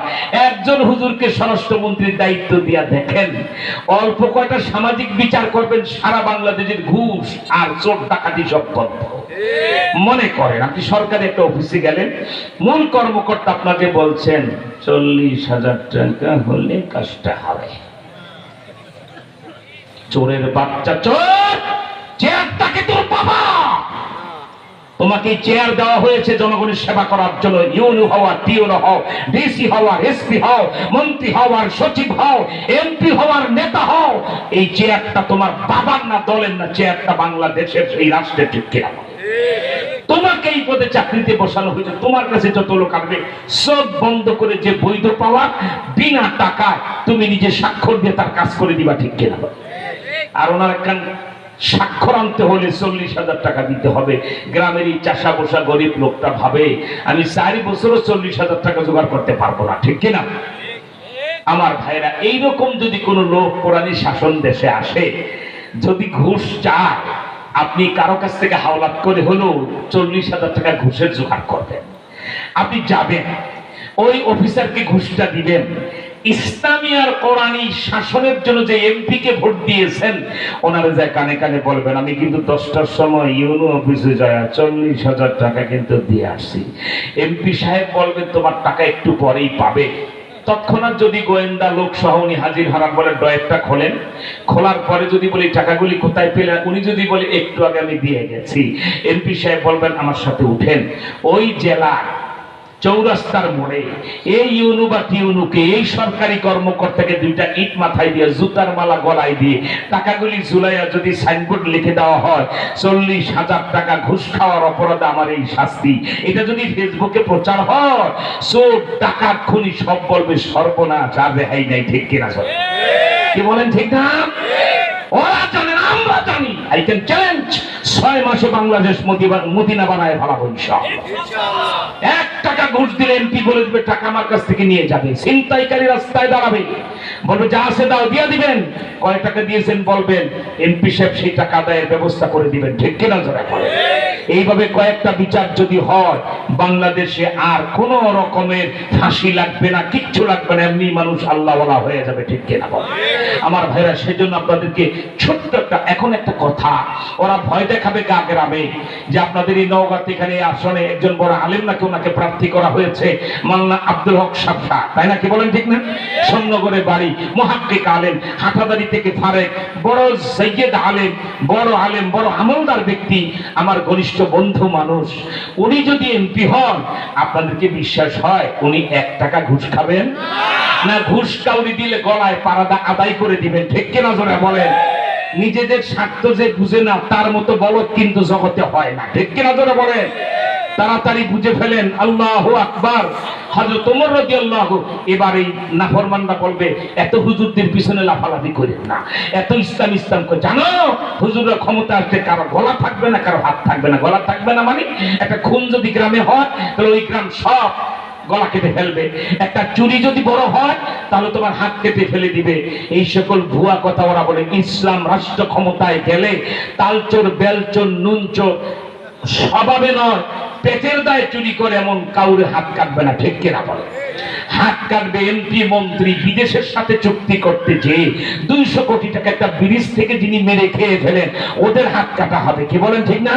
একজন হুজুরকে স্বরাষ্ট্রমন্ত্রীর দায়িত্ব দিয়া দেখেন, অল্প কয়টা সামাজিক বিচার করবেন, সারা বাংলাদেশের ঘুষ আর চোর ডাকাতি সব বন্ধ। মনে করেন আপনি সরকারি একটা অফিসে গেলেন, মূল কর্মকর্তা আপনাকে বলছেন 40,000 টাকা হলে কাজটা হবে। চোরের বাচ্চা, চোর, চেয়ারটাকে তোর বাবা, তোমাকে চেয়ার দেওয়া হয়েছে জনগণের সেবা করার জন্য। ইউনো হওয়া, টিউনো হও, ডিসি হওয়ার, এসপি হও, মন্ত্রী হওয়ার, সচিব হও, এমপি হওয়ার, নেতা হও, এই চেয়ারটা তোমার বাবার না, দলের না, চেয়ারটা বাংলাদেশের, এই রাষ্ট্রের, ঠিক কিনা? তোমাকে এই পদে চাকরিতে বসানো হয়েছে, তোমার কাছে যত লোক আসবে সব বন্ধ করে যে বৈধ পাওয়া, বিনা টাকায় তুমি নিজে স্বাক্ষর দিয়ে তার কাজ করে দিবা, ঠিক কিনা? আর ওনার একখান স্বাক্ষর আনতে হলে 40,000 টাকা দিতে হবে। গ্রামের এই চাষা বসা গরিব লোকটা ভাবে আমি 4 বছরও 40,000 টাকা জোগাড় করতে পারবো না, ঠিক কিনা? আমার ভাইরা, এইরকম যদি কোনো লোক কোরআনী শাসন দেশে আসে, যদি ঘুষ চায়, আপনি কারো কাছ থেকে হাওলাত করে হলেও 40,000 টাকা ঘুষের জোগাড় করবেন। আপনি যাবেন, ওই অফিসারকে ঘুষটা দিবেন। ইসলামী আর কোরআনী শাসনের জন্য যে এমপি কে ভোট দিয়েছেন, ওনারা যায় কানে কানে বলবেন, আমি কিন্তু 10টার সময় ইউনো অফিসে যায় 40,000 টাকা কিন্তু দিয়ে আসছি। এমপি সাহেব বলবেন তোমার টাকা একটু পরেই পাবে। তৎক্ষণাৎ যদি গোয়েন্দা লোক সহ উনি হাজির হারান, বলে ড্রয়ারটা খোলেন, খোলার পরে যদি বলি টাকাগুলি কোথায় পেলেন, উনি যদি বলে একটু আগে আমি দিয়ে গেছি, এমপি সাহেব বলবেন আমার সাথে উঠেন, ওই জেলা চৌরাস্তার মোড়ে এই ইউনু বা টিউনুকে, এই সরকারি কর্মকর্তাকে 2টা ইট মাথায় দিয়ে, জুতার মালা গলায় দিয়ে, টাকাগুলি ঝুলাইয়া যদি সাইনবোর্ড লিখে দেওয়া হয় 40,000 টাকা ঘুষ খাওয়ার অপরাধে আমার এই শাস্তি, এটা যদি ফেসবুকে প্রচার হয়, চোর ডাকাত খুনি সব বলবে সর্বনাশ, আর রেহাই নাই, ঠিক কিনা? কি বলেন ঠিক না? ওরা জানেন, আমরা জানি। আই ক্যান চ্যালেঞ্জ, 6 মাসে বাংলাদেশ মদিনা বানায় ফেলাবো ইনশাআল্লাহ। একটা টাকা ঘুষ দিলে এমপি বলে দিবে টাকা আমার কাছ থেকে নিয়ে যাবে, ছিনতাইকারী রাস্তায় দাঁড়াবে, বলবে যা আছে দাও, দিয়ে দিবেন, কয় টাকা দিয়েছেন বলবেন, এমপি সাহেব সেই টাকা আদায়ের ব্যবস্থা করে দিবেন, ঠিক কিনা যারা করে। এইভাবে কয়েকটা বিচার যদি হয়, বাংলাদেশে আর কোন রকমের ফাঁসি লাগবে না, কিচ্ছু লাগবে না, এমনি মানুষ আল্লাহওয়ালা হয়ে যাবে, ঠিক কিনা বলে। আমার ভাইরা, সেজন্য আপনাদেরকে ছোট্ট এখন একটা কথা, ওরা ভয় দেখাবে গা গ্রামে যে আপনাদের এই নওগাঁতে এখানে আসনে একজন বড় আলেম নাকি ওনাকে প্রার্থী করা হয়েছে, মাওলানা আব্দুল হক সাফা, তাই নাকি বলেন, ঠিক না? সন্নগরে বাড়ি, মুহাক্কিক আলেম, হাটাদারি থেকে ফারেক, বড় সৈয়দ আলেম, বড় আমলদার ব্যক্তি, আমার ঘনিষ্ঠ বন্ধু মানুষ। উনি যদি এমপি হন, আপনাদেরকে বিশ্বাস হয় উনি 1 টাকা ঘুষ খাবেন না? ঘুষ কাউরি দিলে গলায় পারাদা আদায় করে দিবেন, ঠিক কিনা জোরে বলেন। নিজেদের স্বার্থ যে বুঝে না, তার মতো বলদ কিন্তু জগতে হয় না, ঠিক কিনা জোরে বলেন। তাড়াতাড়ি বুঝে ফেলেন। আল্লাহু আকবার। হযরত ওমর রাদিয়াল্লাহু, এবার এই নাফরমানরা বলবে এত হুজুরদের পিছনে লাফালাফি করেন না, এত ইসলাম করে, জানো হুজুরের ক্ষমতা আসলে কারো গলা থাকবে না, কারো হাত থাকবে না। গলা থাকবে না মানে একটা খুন যদি গ্রামে হয় তাহলে ওই গ্রাম সব গলা কেটে ফেলবে, একটা চুরি যদি বড় হয় তাহলে তোমার হাত কেটে ফেলে দিবে। এই সকল ভুয়া কথা ওরা বলে। ইসলাম রাষ্ট্র ক্ষমতায় গেলে তালচোর, বেলচোর, নুনচোর স্বভাবে নয়, পেটের দায়ে চুরি করে এমন কাউরে হাত কাটবে না, ঠিক কিনা বলে। হাত কাটবে এমপি, মন্ত্রী, বিদেশের সাথে চুক্তি করতে যে 200 কোটি টাকা একটা ব্রিজ থেকে যিনি মেরে খেয়ে ফেলেন, ওদের হাত কাটা হবে, কি বলেন, ঠিক না?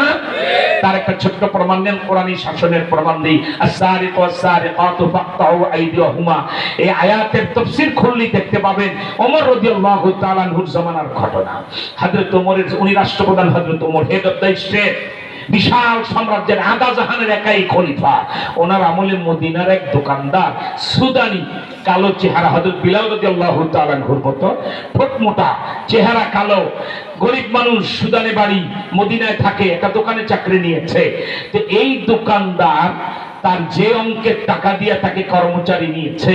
তার একটা ছোট্ট প্রমাণ নেন, কোরআনী শাসনের প্রমাণ দিই। আস-সারিকু ওয়াস-সারিকাতু ফাকতাউ আইদিয়াহুমা, এই আয়াতের তাফসীর খুললে দেখতে পাবেন ওমর রাদিয়াল্লাহু তাআলা আনহুর জামানার ঘটনা। হযরত ওমরের, উনি রাষ্ট্রপ্রধান, হযরত Omar head of the state, বিশাল সাম্রাজ্যের আদা জাহানের একাই খলিফা। ওনার আমলে মদিনার এক দোকানদার, সুদানি, কালো চেহারা, হযরত বিলাল রাদিয়াল্লাহু তাআলা আনহুর মতো ঠোঁট মোটা, চেহারা কালো, গরিব মানুষ, সুদানে বাড়ি, মদিনায় থাকে, একটা দোকানে চাকরি নিয়েছে। তো এই দোকানদার তার যে অঙ্কের টাকা দিয়ে তাকে কর্মচারী নিয়েছে,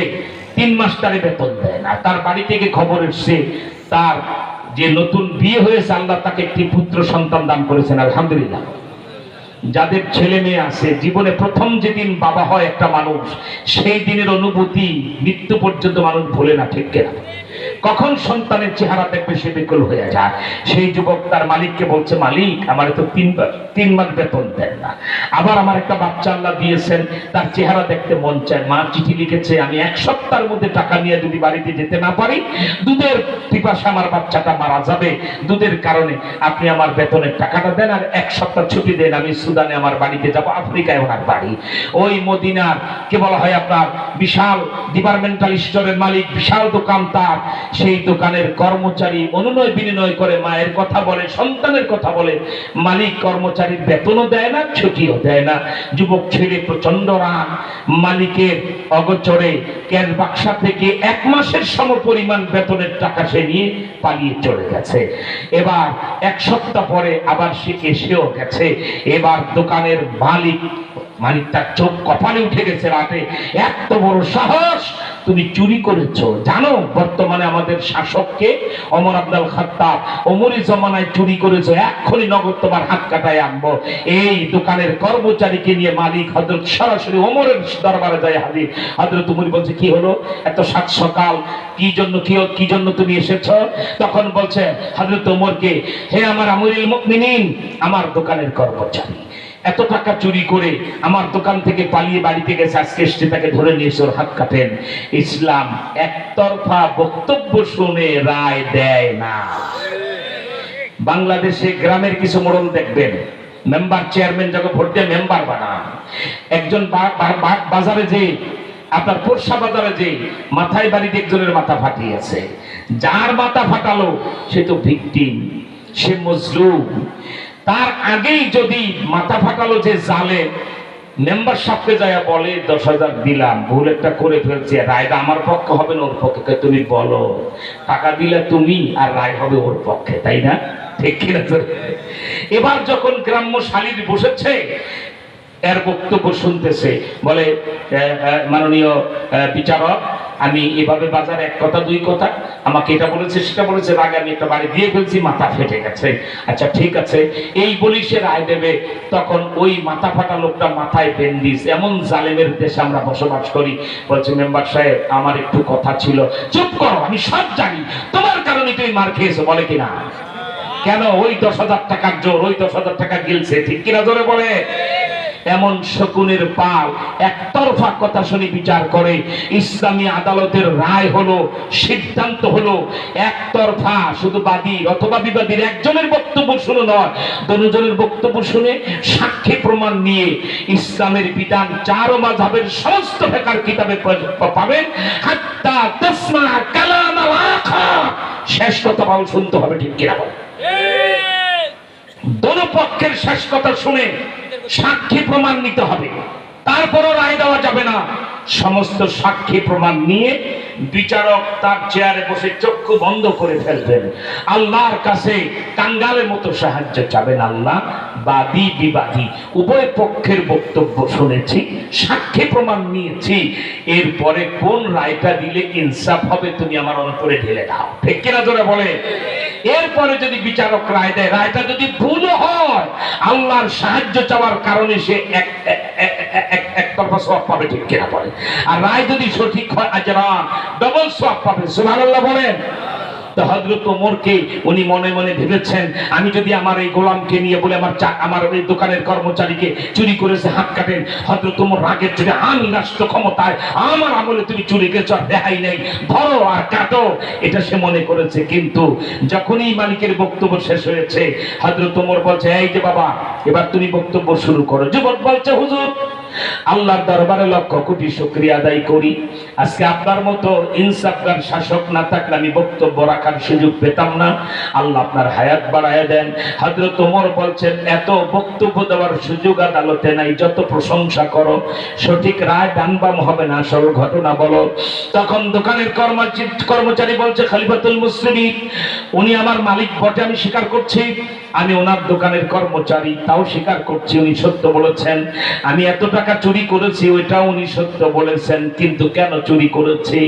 3 মাস তারে বেতন দেয় না। তার বাড়ি থেকে খবর এসছে তার যে নতুন বিয়ে হয়েছে, আল্লাহ তাকে একটি পুত্র সন্তান দান করেছেন, আলহামদুলিল্লাহ। যাদের ছেলে মেয়ে আছে, জীবনে প্রথম যেদিন বাবা হয় একটা মানুষ, সেই দিনের অনুভূতি মৃত্যু পর্যন্ত মানুষ ভুলে না, ঠিক কিনা? কখন সন্তানের চেহারা দেখবে সে বিকল হয়ে যায়। সেই যুবক তার মালিককে বলছে, মালিক আমার তো 3 মাস বেতন দেন না, আবার আমার একটা বাচ্চা আল্লাহ দিয়েছেন, তার চেহারা দেখতে মন চায়। মা চিঠি লিখেছে, আমি 1 সপ্তাহের মধ্যে টাকা নিয়ে যদি বাড়িতে যেতে না পারি, দুধের পিপাসা আমার বাচ্চাটা মারা যাবে, দুধের কারণে আপনি আমার বেতনের টাকাটা দেন আর 1 সপ্তাহ ছুটি দেন, আমি সুদানে আমার বাড়িতে যাব। আফ্রিকায় ওনার বাড়ি, ওই মদিনার কে বলা হয় আপনার বিশাল ডিপার্টমেন্টাল স্টোরের মালিক, বিশাল দোকান তার। সেই দোকানের কর্মচারী অনুনয় বিনিময় করে, মায়ের কথা বলে, সন্তানের কথা বলে, মালিক কর্মচারীর বেতনও দেয় না, ছুটিও দেয় না। যুবক ছেলে প্রচন্ড রাগ, মালিকের অগোচরে ক্যাশ বাক্সা থেকে 1 মাসের সম পরিমাণ বেতনের টাকা সে নিয়ে পালিয়ে চলে গেছে। এবার 1 সপ্তাহ পরে আবার সে এসেও গেছে। এবার দোকানের মালিক তার চোখ কপালে উঠে গেছে রাতে, এত বড় সাহস, তুমি চুরি করেছো। জানো বর্তমানে আমাদের শাসককে ওমর আব্দুল খাত্তাব, ওমরি জমানায় চুরি করেছো, এক্ষুনি নগদ তোমার হাত কাটায় আনবো। এই দোকানের কর্মচারীকে নিয়ে মালিক হযরত সরাসরি ওমরের দরবারে যায় হাজির। হযরত ওমর বলছে, কি হলো এত সাত সকাল, কি জন্য তুমি এসেছো? তখন বলছে হযরত ওমরকে, হে আমার আমিরুল মুমিনিন, আমার দোকানের কর্মচারী এত টাকা চুরি করে আমার দোকান থেকে পালিয়ে বাড়িতে গেছে, আজকে এসে তাকে ধরে নিয়ে এসে ওর হাত কাটেন। ইসলাম একতরফা বক্তব্য শুনে রায় দেয় না। বাংলাদেশে গ্রামের কিছু মোড়ল দেখবেন, মেম্বার চেয়ারম্যান যখন ভোট দিয়ে মেম্বার বানান, একজন বাজারে যে আপনার পোরশা বাজারে যে মাথায় বাড়িতে একজনের মাথা ফাটিয়েছে, যার মাথা ফাটালো সে তো ভিকটিম, সে মজলুম। তার আগেই যদি মাথা ফাটালো যে জালেম, মেম্বার সাহেবকে যায় বলে 10,000 দিলাম, ভুল একটা করে ফেলছি, রায়টা আমার পক্ষে হবে না ওর পক্ষে, তুমি বলো টাকা দিলে তুমি আর রায় হবে ওর পক্ষে, তাই না? ঠিক কিনা? এবার যখন গ্রাম্য শালীর বসেছে, এর বক্তব্য শুনতেছে, বলে মাননীয় বিচারক, আমি এভাবে বাজারে এক কথা দুই কথা, আমাকে এটা বলেছে সেটা বলেছে, আগে আমি একটা বাড়ি দিয়ে ফেলছি, মাথা ফেটে গেছে। আচ্ছা ঠিক আছে, এই বলি সে রায় দেবে, তখন ওই মাথা ফাটা লোকটা মাথায় ব্যান্ডিজ, এমন জালেমের দেশে আমরা বসবাস করি। বলছে মেম্বার সাহেব আমার একটু কথা ছিল। চুপ করো, আমি সব জানি, তোমার কারণে তুমি মার খেয়েছো, বলে কিনা? কেন? ওই 10,000 টাকার জোর, ওই 10,000 টাকা গিলছে, ঠিক কিনা জোরে বলে? এমন শকুনের পাল একতরফা কথা শুনে বিচার করে। ইসলামী আদালতের রায় হলো, সিদ্ধান্ত হলো একতরফা, শুধু বাদী অথবা বিবাদীর একজনের বক্তব্য শুনে নয়, দুজনের বক্তব্য শুনে সাক্ষী প্রমাণ নিয়ে ইসলামের বিধান 4 মাযহাবের সমস্ত ফিকহের কিতাবে পাবেন। হাত্তা তাসমা কালাম আল-আখার, শেষ কথা পাও শুনতে হবে, ঠিক কিনা বল? দোনো পক্ষের শেষ কথা শুনে সাক্ষী প্রমাণ নিতে হবে, তারপরও রায় দেওয়া যাবে না। সমস্ত সাক্ষী প্রমাণ নিয়ে বিচারক তার চেয়ারে বসে চক্ষু বন্ধ করে ফেলবেন, আল্লাহর কাছে কাঙ্গালের মতো সাহায্য চাবেন। আল্লাহ, বাদী বিবাদী উভয় পক্ষের বক্তব্য শুনেছি, সাক্ষী প্রমাণ নিয়েছি, এরপরে কোন রায়টা দিলে ইনসাফ হবে তুমি আমার অন্তরে ঢেলে দাও, ঠিক কিনা জোরে বলে? এরপরে যদি বিচারক রায় দেয়, রায়টা যদি ভুল হয়, আল্লাহর সাহায্য চাওয়ার কারণে সে একতরফা সওয়াব পাবে, ঠিক কিনা বলে? আর রায় যদি সঠিক হয়, আজরান, ডবল সওয়াব পাবে। সুবহানাল্লাহ বলেন। তো হযরত ওমরকে উনি মনে মনে ভেবেছেন, আমি যদি আমার এই গোলামকে নিয়ে বলে আমার এই দোকানের কর্মচারীকে চুরি করেছে হাত কাটেন, হযরত ওমর রাগের চোটে, আমি রাষ্ট্র ক্ষমতায়, আমার আমলে তুমি চুরি করেছো, রেহাই নেই, ধরো আর কাটো, এটা সে মনে করেছে। কিন্তু যখনই মালিকের বক্তব্য শেষ হয়েছে, হযরত ওমর বলছে, এই যে বাবা, এবার তুমি বক্তব্য শুরু করো। যুবক বলছে, হুজুর আল্লাহর দরবারে লক্ষ কোটি শুকরিয়া আদায় করি, আজকে আপনার মতো ইনসাফগার শাসক না থাকলে আমি বক্তব্য রাখার সুযোগ পেতাম না, আল্লাহ আপনার হায়াত বাড়ায় দেন। হযরত ওমর বলছেন, এত বক্তব্য দেওয়ার সুযোগ আদালতে নাই, যত প্রশংসা করো, সঠিক রায় ডান বাম হবে না, আসল ঘটনা বলো। তখন দোকানের কর্মচারী বলছে, খলিফাতুল মুসলিমিন, উনি আমার মালিক বটে, আমি স্বীকার করছি, আমি ওনার দোকানের কর্মচারী, তাও স্বীকার করছি উনি সত্য বলেছেন, আমি এত টাকা চুরি করেছি, ওইটাও উনি সত্য বলেছেন, কিন্তু কেন চুরি করেছি?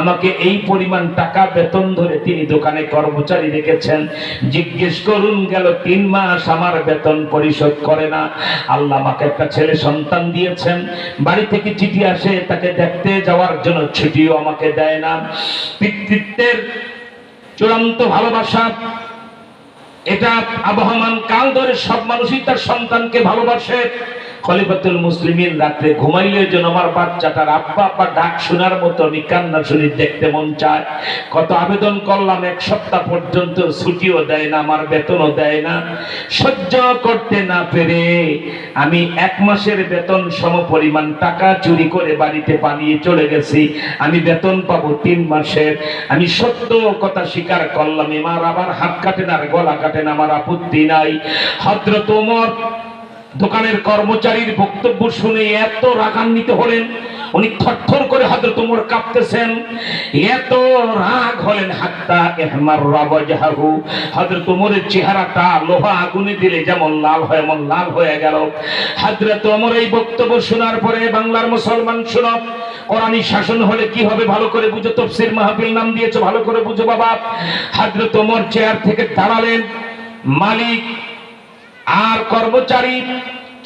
আমাকে এই পরিমাণ টাকা বেতন ধরে তিনি দোকানে কর্মচারী রেখেছেন, জিজ্ঞেস করুন, গেল 3 মাস আমার বেতন পরিশোধ করে না। আল্লাহ আমাকে একটা ছেলে সন্তান দিয়েছেন, বাড়ি থেকে চিঠি আসে তাকে দেখতে যাওয়ার জন্য, ছুটিও আমাকে দেয় না। পিতৃত্বের চূড়ান্ত ভালোবাসা, এটা আবহমান কাল ধরে সব মানুষই তার সন্তানকে ভালোবাসে। খলিফাতুল মুসলিমিন রাতে ঘুমাইলে যেন আমার বাচ্চাটার আব্বা আব্বা ডাক শোনার মতো আমি কান্না শুনি, দেখতে মন চায়। কত আবেদন করলাম, 1 সপ্তাহ পর্যন্ত ছুটিও দেয় না, আমার বেতনও দেয় না। সহ্য করতে না পেরে আমি 1 মাসের বেতন সম পরিমাণ টাকা চুরি করে বাড়িতে পালিয়ে চলে গেছি। আমি বেতন পাবো 3 মাসের। আমি সত্য কথা স্বীকার করলাম, আমার আবার হাত কাটেন আর গলা কাটেন, আমার আপত্তি নাই। হযরত ওমর দোকানের কর্মচারীর বক্তব্য শুনে এত রাগান্বিত হলেন, উনি থরথর করে, হযরত ওমর কাঁপতেছেন, এত রাগ হলেন, হাত্তা ইহমাররা ওয়াজহাহু, হযরত ওমরের চেহারাটা লোহা আগুনে দিলে যেমন লাল হয় এমন লাল হয়ে গেল। হযরত ওমর এই বক্তব্য শোনার পরে, বাংলার মুসলমান শুনো, কোরআনী শাসন হলে কি হবে ভালো করে বুঝো, তাফসীর মাহফিল নাম দিয়েছে, ভালো করে বুঝো বাবা। হযরত ওমর চেয়ার থেকে দাঁড়ালেন, মালিক আর কর্মচারী,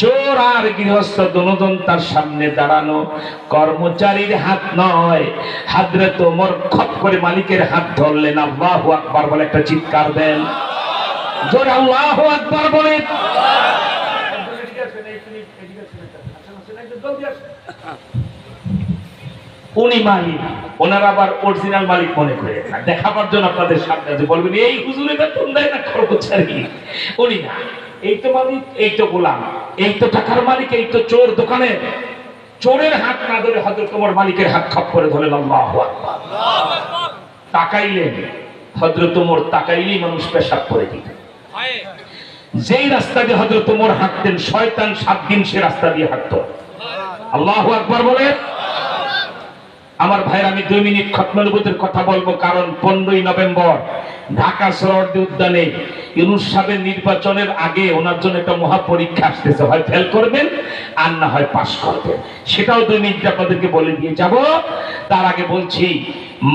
চোর আর গৃহস্থ দুজন তার সামনে দাঁড়ানো। কর্মচারীর হাত নয়, হযরত ওমর খপ করে মালিকের হাত ধরলেন, আল্লাহু আকবার বলে একটা চিৎকার দেন, জোরে আল্লাহু আকবার বলে। উনি মালিক, ওনার আবার অরিজিনাল মালিক মনে করে না, দেখাবার জন্য আপনাদের সামনে আছে, বলবেন এই হুজুরে বেতন দেয় না কর্মচারী, উনি না, এই তো মালিক, এই তো গোলাম, এই তো টাকার মালিক, এই তো চোর। দোকানে চোরের হাত না ধরে হযরত ওমর মালিকের হাত খপ করে ধরলেন, আল্লাহু আকবার। তাকাইলেন, হযরত ওমর তাকাইলেই মানুষ পেশাব করে দিত। যেই রাস্তা দিয়ে হযরত ওমর হাঁটতেন, শয়তান 7 দিন সে রাস্তা দিয়ে হাঁটতো। আল্লাহু আকবার বলে। আমার ভাইরা, আমি 2 মিনিট খতমে নবুয়তের কথা বলবো, কারণ 15ই নভেম্বর ঢাকা সোহরাওয়ার্দী উদ্যানে ইউনূস সাহেবের নির্বাচনের আগে ওনার জন্য একটা মহা পরীক্ষা আসতেছে, হয় ফেল করবেন আর না হয় পাস করবেন। সেটাও 2 মিনিট আপনাদেরকে বলে দিয়ে যাব। তার আগে বলছি,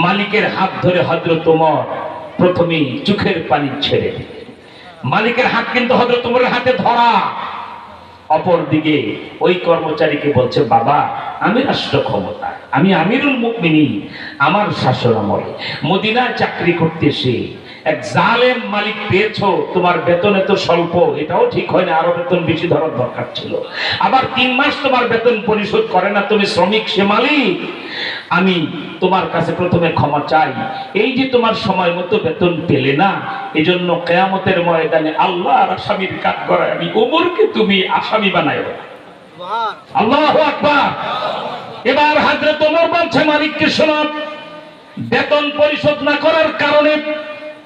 মালিকের হাত ধরে হযরত ওমর প্রথমেই চোখের পানি ছেড়ে দিলেন। মালিকের হাত কিন্তু হযরত ওমরের হাতে ধরা। অপর দিকে ওই কর্মচারীকে বলছে, বাবা আমি রাষ্ট্র ক্ষমতা, আমি আমিরুল মুমিনিন, আমার শাসন আমলে মদিনায় চাকরি করতেছি, এক জালেম মালিক পেয়েছো, তোমার বেতন এত স্বল্প, এটাও ঠিক হয় না, আরো বেতন বেশি ধরার দরকার ছিল। আবার 3 মাস তোমার বেতন পরিশোধ করে না, তুমি শ্রমিক সে মালিক। আমি তোমার কাছে প্রথমে ক্ষমা চাই, এই যে তোমার সময় মতো বেতন পেলে না, এজন্য কিয়ামতের ময়দানে আল্লাহর আসামির কাজ করায় আমি ওমরকে তুমি আসামি বানায়ো। আল্লাহু আকবার। এবার হযরত ওমর বলছে মালিককে, শোনো, বেতন পরিশোধ না করার কারণে,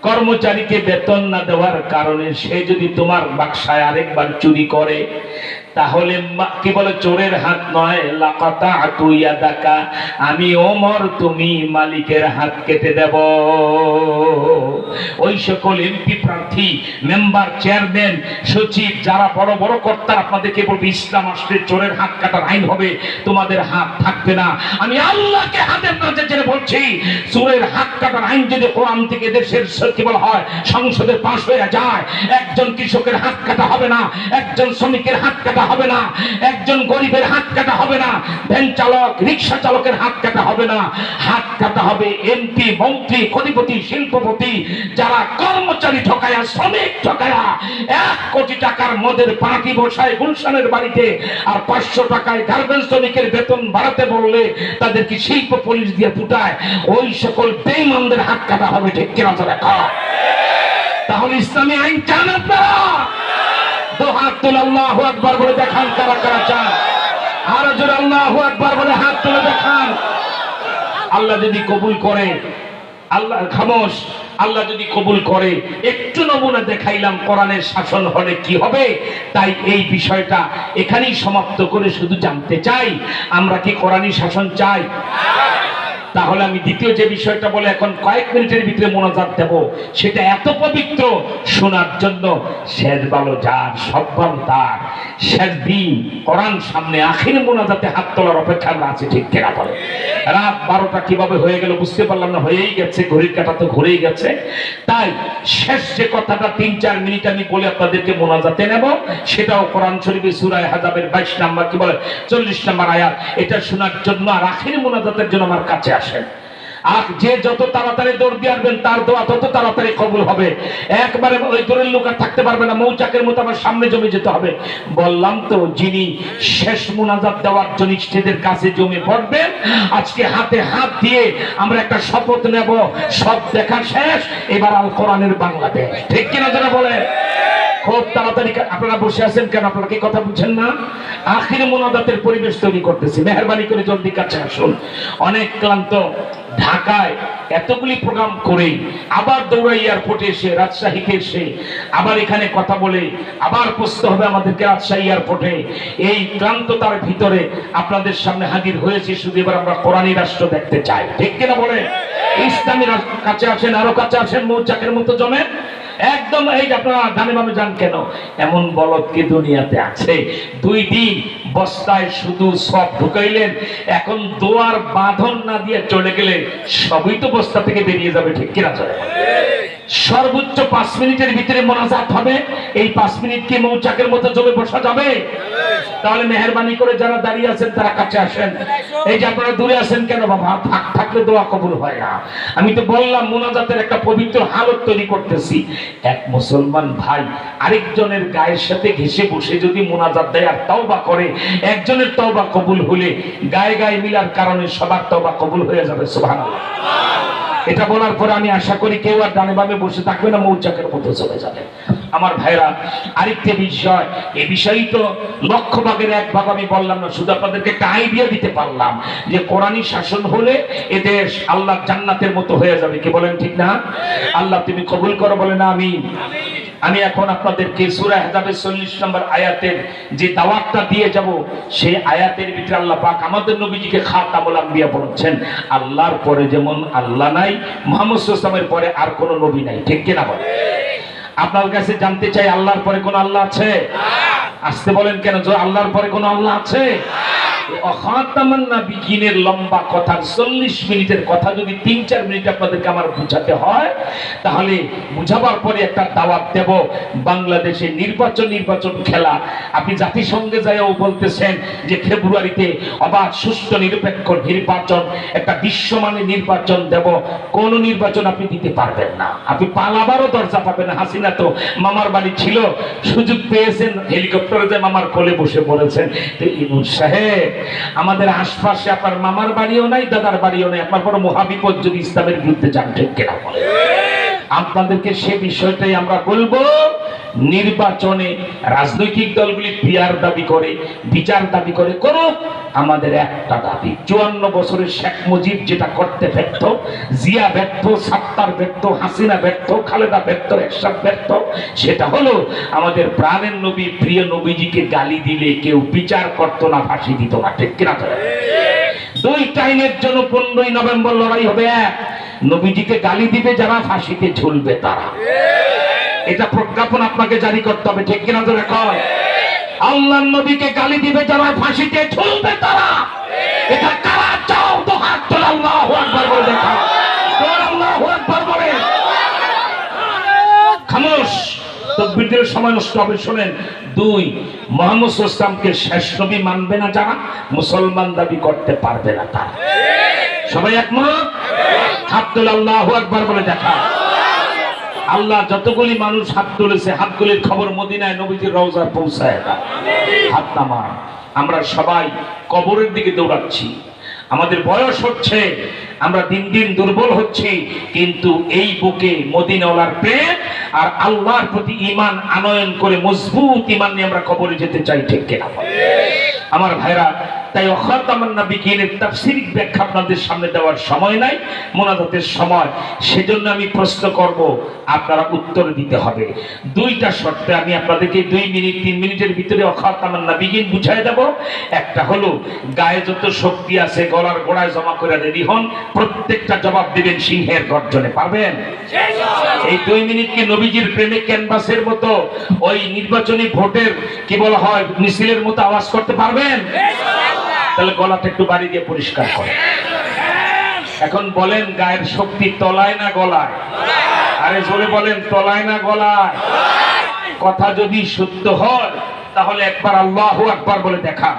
কর্মচারীকে বেতন না দেওয়ার কারণে সে যদি তোমার বাক্সায় আরেকবার চুরি করে, তাহলে কি বলে, চোরের হাত নয়, লাকাতাতু ইয়াদাকা, আমি ওমর তুমি মালিকের হাত কেটে দেব। ওই সকল এমপি প্রার্থী, মেম্বার, চেয়ারম্যান, সচিব, যারা বড় বড় কর্তা, আপনাদেরকে বলবে ইসলাম আসলে চোরের হাত কাটার আইন হবে, তোমাদের হাত থাকবে না। আমি আল্লাহকে হাতের কাছে জেনে বলছি, চোরের হাত কাটার আইন যদি কোরআন থেকে দেশের কি বলা হয় সংসদে পাশ হয়ে যায়, একজন কৃষকের হাত কাটা হবে না, একজন শ্রমিকের হাত কাটা হবে না, একজন গরিবের হাত কাটা হবে না, ভ্যান চালক, রিক্সা চালকের হাত কাটা হবে না, হাত কাটা হবে এমপি, মন্ত্রী, কোটিপতি, শিল্পপতি, যারা কর্মচারী ঠকায়া, শ্রমিক ঠকায়া 1 কোটি টাকার মদের পার্টি বসায় গুলশানের বাড়িতে, আর 500 টাকায় গার্মেন্টস শ্রমিকের বেতন বাড়াতে বললে তাদেরকে শিল্প পুলিশ দিয়ে ফুটায়, ওই সকল বেঈমানদের হাত কাটা হবে। ঠিক কিনা দেখা? তাহলে ইসলামী আইন চান আপনারা? হাত তুলে আল্লাহু আকবার বলে দেখান কারা কারা চান। আর জোরে আল্লাহু আকবার বলে হাত তুলে দেখান। আল্লাহ যদি কবুল করে, আল্লাহ খামোশ, আল্লাহ যদি কবুল করে, একটু নমুনা দেখাইলাম কোরআনের শাসন হলে কি হবে। তাই এই বিষয়টা এখানেই সমাপ্ত করে শুধু জানতে চাই, আমরা কি কোরআনী শাসন চাই? তাহলে আমি দ্বিতীয় যে বিষয়টা বলে এখন কয়েক মিনিটের ভিতরে মোনাজাত দেব, সেটা এত পবিত্র, শোনার জন্য শেষ ভালো যার, সব ভালো তার। শেষ দিন কোরআন সামনে, আখির মোনাজাতে হাত তোলার অপেক্ষা আমরা আছি। ঠিক কিনা বলে? রাত 12টা কিভাবে হয়ে গেল বুঝতে পারলাম না, হয়েই গেছে, ঘড়ির কাঁটা তো ঘুরেই গেছে। তাই শেষ যে কথাটা 3-4 মিনিট আমি বলে আপনাদেরকে মোনাজাতে নেব, সেটাও কোরআন শরীফের সূরা আহজাবের 22 নম্বর কি বলে 40 নম্বর আয়াত। এটা শোনার জন্য আর আখির মোনাজাতের জন্য আমার কাছে আসেন। আর যে যত তাড়াতাড়ি দৌড় দিয়ে আসবেন, তার দোয়া তত তাড়াতাড়ি কবুল হবে। একবারে ওই দৌড়ের লোক আর থাকতে পারবে না, মৌচাকের মতো আমার সামনে জমে যেতে হবে। বললাম তো, যিনি শেষ মুনাজাত দেওয়ার জন্য স্টেজের কাছে জমে পড়বেন, আজকে হাতে হাত দিয়ে আমরা একটা শপথ নেব, সব দেখা শেষ, এবার আল কোরআনের বাংলাদেশ। ঠিক কিনা যারা বলে? খুব তাড়াতাড়ি। আপনারা বসে আছেন কেন? আপনারা কি কথা বুঝছেন না? আখির মুনাজাতের পরিবেশ তৈরি করতেছি, মেহেরবানি করে জলদি কাছে আসুন। অনেক ক্লান্ত, ঢাকায় এতগুলি প্রোগ্রাম করে আবার দৌড়াই এয়ারপোর্টে এসে, রাজশাহীতে এসে আবার এখানে কথা বলে আবার পৌঁছতে হবে আমাদেরকে রাজশাহী এয়ারপোর্টে। এই ক্লান্ততার ভিতরে আপনাদের সামনে হাজির হয়েছি, শুধু এবার আমরা কোরআনী রাষ্ট্র দেখতে চাই। ঠিক কিনা বলে? ইসলামী কাছে আসেন, আরো কাছে আসেন, মৌচাকের মতো জমে একদম। এই যে আপনারা গানে বামে যান কেন? এমন বলদ কি দুনিয়াতে আছে? 2 দিন বস্তায় শুধু সব ঢুকাইলেন, এখন দোয়ার বাঁধন না দিয়ে চলে গেলে সবই তো বস্তা থেকে বেরিয়ে যাবে। ঠিক কিনা চলে? সর্বোচ্চ 5 মিনিটের ভিতরে মোনাজাত হবে। এই 5 মিনিট কি মৌচাকের মতো জমে বসা যাবে? তাহলে মেহেরবানি করে যারা দাঁড়িয়ে আছেন তারা কাছে আসেন। এই যে আপনারা দূরে আছেন কেন বাবা? থাকলে দোয়া কবুল হয় না। আমি তো বললাম মোনাজাতের একটা পবিত্র হালত তৈরি করতেছি। এক মুসলমান ভাই আরেকজনের গায়ের সাথে ঘেঁষে বসে যদি মোনাজাত দেয় আর তওবা করে, একজনের তওবা কবুল হলে গায়ে গায়ে মিলার কারণে সবার তওবা কবুল হয়ে যাবে। সুবহানাল্লাহ। এটা বলার পরে আমি আশা করি কেউ আর ডানে বামে বসে থাকবে না, মৌচাকের মতো চলে যাবে। আমার ভাইরা, আরেকটি বিষয়, এই বিষয়ই তো 100 ভাগের 1 ভাগ আমি বললাম না, শুধু আপনাদেরকে একটা আইডিয়া দিতে পারলাম যে কোরআনী শাসন হলে এদেশ আল্লাহ জান্নাতের মতো হয়ে যাবে। কি বলেন ঠিক না? আল্লাহ তুমি কবুল করো, বলে না আমিন। আমি এখন আপনাদেরকে সূরা আহজাবের 40 নম্বর আয়াতের যে দাওয়াতটা দিয়ে যাব, সেই আয়াতের ভিতরে আল্লাহ পাক আমাদের নবীজিকে খাতামুল আম্বিয়া বলেছেন। আল্লাহর পরে যেমন আল্লাহ নাই, মুহাম্মদ সাল্লাল্লাহু আলাইহি ওয়াসাল্লামের পরে আর কোনো নবী নাই। ঠিক কিনা বলে? আপনার কাছে জানতে চাই, আল্লাহর পরে কোন আল্লাহ আছে? আসতে বলেন কেন? যে আল্লাহর পরে কোনো আল্লাহ আছে? খাতামান নাবিয়িনের লম্বা কথা 40 মিনিটের কথা যদি 3-4 মিনিট আপনাদেরকে আমার বুঝাতে হয়, তাহলে বুঝাবার পরে একটা দাওয়াত দেব। বাংলাদেশে নির্বাচন খেলা, আপনি জাতিসংঘে যাইও বলতেছেন যে ফেব্রুয়ারিতে অবাধ সুষ্ঠু নিরপেক্ষ নির্বাচন, একটা বিশ্বমানের নির্বাচন দেব। কোন নির্বাচন আপনি দিতে পারবেন না, আপনি পালাবারও দরজা পাবেন না। হাসিনা তো মামার বাড়ি ছিল, সুযোগ পেয়েছেন হেলিকপ্টারে যে মামার কোলে বসে পড়েছেন। তো ইউনূস সাহেব, আমাদের আশপাশে আপনার মামার বাড়িও নাই, দাদার বাড়িও নাই, আপনার বড় মহাবিপদ যদি ইসলামের বিরুদ্ধে যান, ঠিক কিনা বলে? আপনাদেরকে সে বিষয়টাই আমরা বলবো। নির্বাচনে রাজনৈতিক দলগুলি পিয়ার দাবি করে, বিচার দাবি করে, করুক। আমাদের একটা দাবি, 54 বছরের শেখ মুজিব যেটা করতে ব্যর্থ, জিয়া ব্যর্থ, সাত্তার ব্যর্থ, হাসিনা ব্যর্থ, খালেদা ব্যর্থ, এরশাদ ব্যর্থ, সেটা হলো আমাদের প্রাণের নবী, প্রিয় নবীজিকে গালি দিলে কেউ বিচার করতো না, ফাঁসি দিত না, ঠিক কিনা? দুই টাইমের জন্য 15ই নভেম্বর লড়াই হবে। এক, নবীজিকে গালি দিবে যারা, ফাঁসিতে ঝুলবে তারা। এটা প্রজ্ঞাপন আপনাকে জারি করতে হবে, ঠিক কিনা? তো রেখো, আল্লাহর নবীকে গালি দিবে যারা, ফাঁসিতে ঝুলবে তারা। এটা কারা চাও? তো হাত তোলো, আল্লাহু আকবার বলে দেখা। আল্লাহু আকবার বলে খামোশ। তকবীরের সময় নষ্ট হবে। শোনেন, 2, মুহাম্মদ সাল্লাল্লাহু আলাইহি ওয়াসাল্লামকে শেষ নবী মানবে না যারা, মুসলমান দাবি করতে পারবে না তারা। সবাই একমত? হাত তোলো, আল্লাহু আকবার বলে দেখা। আল্লাহ যতগুলি মানুষ হাত তুলেছে, হাতগুলির খবর মদিনায় নবীজির রওজায় পৌঁছায় দাও। হাত নামা। আমরা সবাই কবরের দিকে দৌড়াচ্ছি, আমাদের বয়স হচ্ছে, আমরা দিন দিন দুর্বল হচ্ছি, কিন্তু এই বুকে মদিনাওয়ালার প্রেম আর আল্লাহর প্রতি ঈমান আনয়ন করে মজবুত ঈমান নিয়ে আমরা কবরে যেতে চাই, ঠিক কিনা? আমার ভাইরা, তাই খাতামান নাবিয়িনের তাফসীরিক ব্যাখ্যা আপনাদের সামনে দেওয়ার সময় নাই, মুনাজাতের সময়। সেজন্য আমি প্রশ্ন করব, আপনারা উত্তর দিতে হবে। 2টা শর্তে আমি আপনাদেরকে 2 মিনিট 3 মিনিটের ভিতরে খাতামান নাবিয়িন বুঝাই দেব। একটা হলো, গায়ে যত শক্তি আছে গলার গোড়ায় জমা করে রেডি হন, প্রত্যেকটা জবাব দিবেন সিংহের গর্জনে। পারবেন? এই 2 মিনিট কি নবীজির প্রেমে ক্যানভাসের মতো, ওই নির্বাচনী ভোটের কি বলা হয় মিছিলের মতো আওয়াজ করতে পারবেন? তাহলে গলাটা একটু বাড়ি দিয়ে পরিষ্কার করে। এখন বলেন, গায়ের শক্তি তলায় না গলায়? আরে জোরে বলেন, তলায় না গলায়? কথা যদি সত্য হয় তাহলে একবার আল্লাহু আকবার বলে দেখা।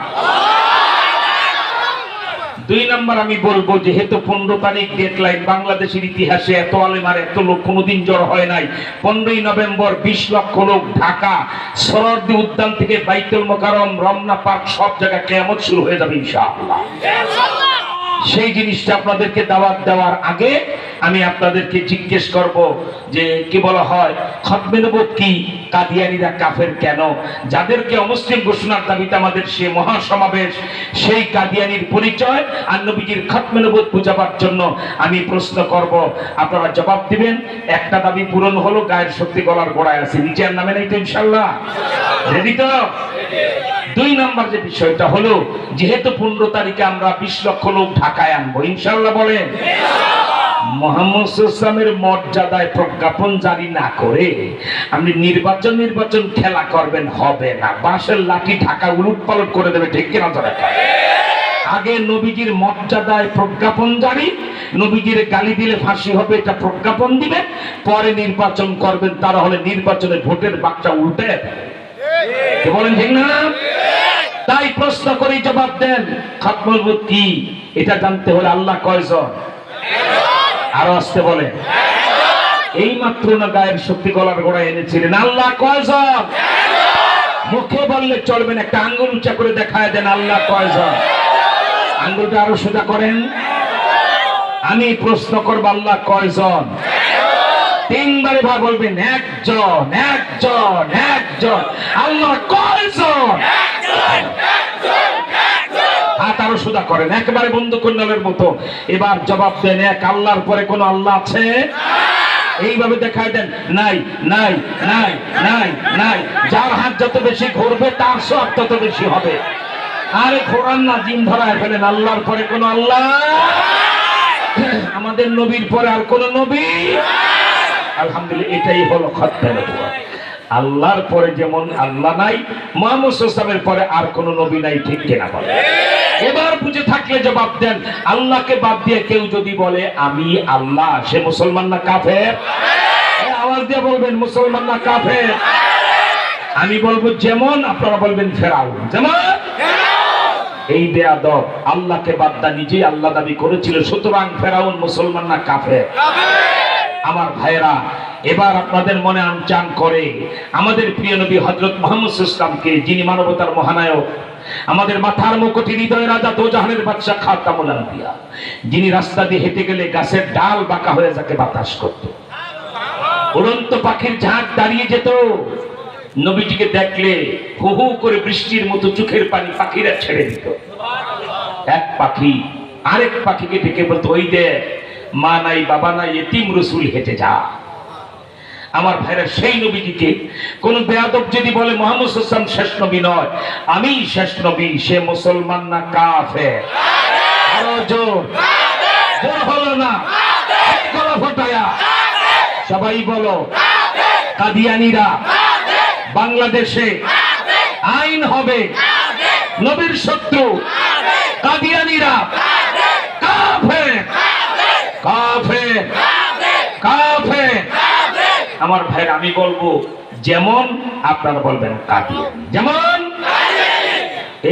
2 নাম্বার আমি বলবো, যেহেতু 15 তারিখ ডেডলাইন, বাংলাদেশের ইতিহাসে এত আলেম আর এত লোক কোনোদিন জড় হয় নাই। 15ই নভেম্বর 20 লক্ষ লোক ঢাকা সরোয়ার্দী উদ্যান থেকে বাইতুল মোকাররম, রমনা পার্ক, সব জায়গায় কিয়ামত শুরু হয়ে যাবে ইনশাআল্লাহ। সেই জিনিসটা আপনাদেরকে দাওয়াত দেওয়ার আগে আমি আপনাদেরকে জিজ্ঞেস করব যে কি বলা হয় খতমে নবুয়ত কি, কাদিয়ানীরা কাফের কেন, যাদেরকে অমুসলিম ঘোষণার দাবিতে আমাদের সে মহাসমাবেশ, সেই কাদিয়ানীর পরিচয় আর নবীজির খতমে নবুয়ত বুঝাবার জন্য আমি প্রশ্ন করব, আপনারা জবাব দিবেন। একটা দাবি পূরণ হলো, গায়ের শক্তি গলার গোড়ায় আছে, নিচের নামে নাই তো ইনশাআল্লাহ? রেডি তো? 2 নাম্বার যে বিষয়টা হলো, যেহেতু 15 তারিখে আমরা 20 লক্ষ লোক ঢাকায় আনবো ইনশাআল্লাহ, বলেন মুহাম্মদ সাল্লাল্লাহু আলাইহি ওয়াসাল্লামের মর্যাদায় প্রজ্ঞাপন জারি না করে আপনি নির্বাচন খেলা করবেন, হবে না। বাঁশের লাঠি ঢাকা উলটপালট করে দেবে, ঠিক কিনা? আগে নবীজির মর্যাদায় প্রজ্ঞাপন জারি, নবীজির গালি দিলে ফাঁসি হবে এটা প্রজ্ঞাপন দিবেন, পরে নির্বাচন করবেন। তারা হলে নির্বাচনে ভোটের বাক্সা উল্টে বলেন, ঠিক না? তাই প্রশ্ন করি, জবাব দেন। খতমে নবুয়ত কি এটা জানতে হলে আল্লাহ কয়জন? আরো আসতে বলে। এই মাত্র না গায়ের শক্তি গলার গোড়ায় এনেছিলেন, আল্লাহ কয়জন? মুখে বললে চলবেন, একটা আঙ্গুল উঁচা করে দেখায় দেন, আল্লাহ কয়জন? আঙ্গুলটা আরো সোজা করেন। আমি প্রশ্ন করব, আল্লাহ কয়জন? 3 বারে ভাগ বলবেন, একজন, একজন, একজন। আল্লাহ কয়জন? হাত আরো সোজা করেন, একেবারে বন্ধু কন্যালের মতো। এবার জবাব দেন, এক আল্লাহর পরে কোন আল্লাহ আছে? এইভাবে দেখায় দেন, নাই, নাই, নাই, নাই, নাই। যার হাত যত বেশি ঘুরবে তার সব তত বেশি হবে। আরে ঘোরান না, জিন ধরায় ফেলেন। আল্লাহর পরে কোন আল্লাহ? আমাদের নবীর পরে আর কোন নবী? আলহামদুলিল্লাহ, এটাই হলো খতমে নবুয়ত। আল্লাহর পরে যেমন আল্লাহ নাই, মুহাম্মদ সাল্লাল্লাহু আলাইহি ওয়াসাল্লামের পরে আর কোন নবী নাই, ঠিক কিনা বলে? এবার বুঝে থাকলে জবাব দেন। আল্লাহকে বাদ দিয়ে কেউ যদি বলে আমি আল্লাহ, সে মুসলমান না কাফের? আওয়াজ দিয়ে বলবেন মুসলমান না কাফের? আমি বলবো যেমন, আপনারা বলবেন ফেরাউন। যেমন এই বেয়াদব আল্লাহকে বাদ দিয়ে নিজেই আল্লাহ দাবি করেছিল, সুতরাং ফেরাউন মুসলমান না কাফের? আমার ভাইরা, এবার আপনাদের মনে আনচান করে আমাদের প্রিয় নবী হযরত মুহাম্মদ সাল্লাল্লাহু আলাইহি ওয়াসাল্লামকে, যিনি মানবতার মহানায়ক, আমাদের মাথার মুকুট, হৃদয় রাজা, দোজাহানের বাদশা, খাতামুল আম্বিয়া, যিনি রাস্তা দিয়ে হেঁটে গেলে গাছের ডাল বাঁকা হয়ে যাকে বাতাস করত, উড়ন্ত পাখির ঝাঁক দাঁড়িয়ে যেত, নবীজিকে দেখলে হু হু করে বৃষ্টির মতো চোখের পানি পাখিরা ছেড়ে দিত। এক পাখি আরেক পাখিকে ডেকে বলতো, ওই দেখ, মা নাই বাবা নাই এতিম রসুল হেঁটে যা। আমার ভাইরা, সেই নবীজিকে কোন বেয়াদব যদি বলে মুহাম্মদ সাল্লাল্লাহু আলাইহি ওয়াসাল্লাম শেষ নবী নয়, আমি শেষ নবী, সে মুসলমান না কাফের? আরো জোর, জোর হলো না, গলা ফোটায়া সবাই বলো কাদিয়ানীরা বাংলাদেশে আইন হবে, নবীর শত্রু কাদিয়ানীরা কাফের, কাফের, কাফের। আমার ভাই, আমি বলবো যেমন, আপনারা বলবেন কাদিয়ানী। যেমন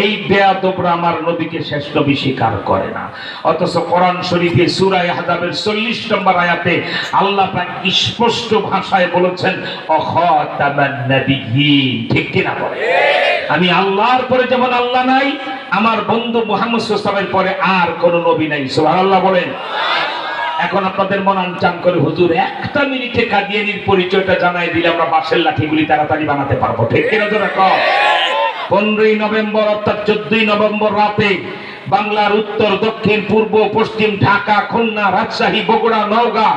এই বেয়াদবরা আমার নবীকে শেষ নবী স্বীকার করে না, অথচ কোরআন শরীফে সূরা আহজাবের 40 নম্বর আয়াতে আল্লাহ পাক স্পষ্ট ভাষায় বলেছেন অখাতামান নবিয়্যিন, ঠিক কি না বলে? আমি আল্লাহর পরে যেমন আল্লাহ নাই, আমার বন্ধু মুহাম্মদ সাল্লাল্লাহু আলাইহি ওয়াসাল্লামের পরে আর কোন নবী নাই। সুবহানাল্লাহ বলেন। এখন আপনাদের মন আনচান করে, হুজুর একটা মিনিটে কাদিয়ানীর পরিচয়টা জানাই দিলে আমরা বাঁশের লাঠিগুলি তাড়াতাড়ি বানাতে পারবো, ঠিক কিনা জোরে কও? 15ই নভেম্বর অর্থাৎ 14ই নভেম্বর রাতে বাংলার উত্তর, দক্ষিণ, পূর্ব, পশ্চিম, ঢাকা, খুলনা, রাজশাহী, বগুড়া, নওগাঁ,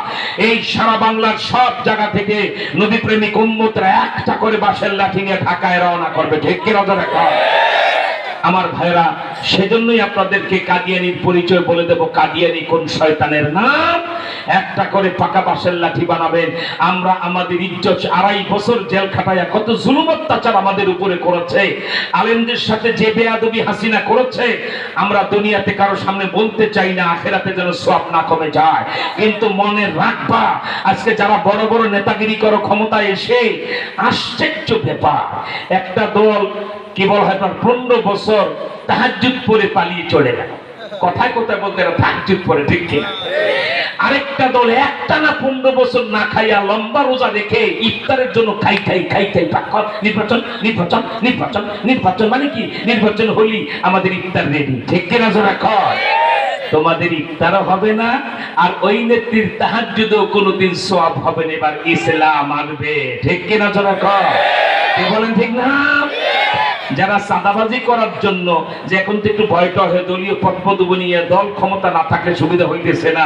এই সারা বাংলার সব জায়গা থেকে নবী প্রেমিক উম্মতরা একটা করে বাঁশের লাঠি নিয়ে ঢাকায় রওনা করবে, ঠিক কিনা জোরে কও? আমার ভাইরা, সেজন্যই আপনাদেরকে কাদিয়ানীর পরিচয় বলে দেব। কাদিয়ানী কোন শয়তানের নাম? একটা করে পাকা বাঁশের লাঠি বানাবেন। আমরা আমাদের ইজ্জত 2.5 বছর জেল খাটাইয়া কত জুলুম অত্যাচার আমাদের উপরে করেছে, আলেমদের সাথে যে বেয়াদবি হাসিনা করেছে, আমরা দুনিয়াতে কারো সামনে বলতে চাই না, আখেরাতে যেন সওয়াব না কমে যায়। কিন্তু মনে রাখবা, আজকে যারা বড় বড় নেতাগিরি করো ক্ষমতায় এসে, আশ্চর্য ব্যাপার, একটা দল কি বলা হয় 15 বছর তাহাজ্জুদ পড়ে পালিয়ে চলে গেল। কথায় কথায় বলতে গেলে তাহাজ্জুদ পড়ে, ঠিক কিনা? আরেকটা দল একটানা 15 বছর না খাইয়া লম্বা রোজা রেখে ইফতারের জন্য খাই নির্বাচন নির্বাচন নির্বাচন নির্বাচন, মানে কি? নির্বাচন হলি আমাদের ইফতার রেডি, ঠিক কিনা জোরে কয়? তোমাদের ইফতারও হবে না, আর ওই নেত্রীর তাহাজ্জুদও কোনোদিন সওয়াব হবে না। এবার ইসলাম আসবে, ঠিক কিনা জোরে কয়? কি বলেন, ঠিক না? যারা চাঁদাবাজি করার জন্য যে এখন তো একটু ভয়টা হয়ে দলীয় পদপদবি নিয়ে দল ক্ষমতা না থাকলে সুবিধা হইতেছে না,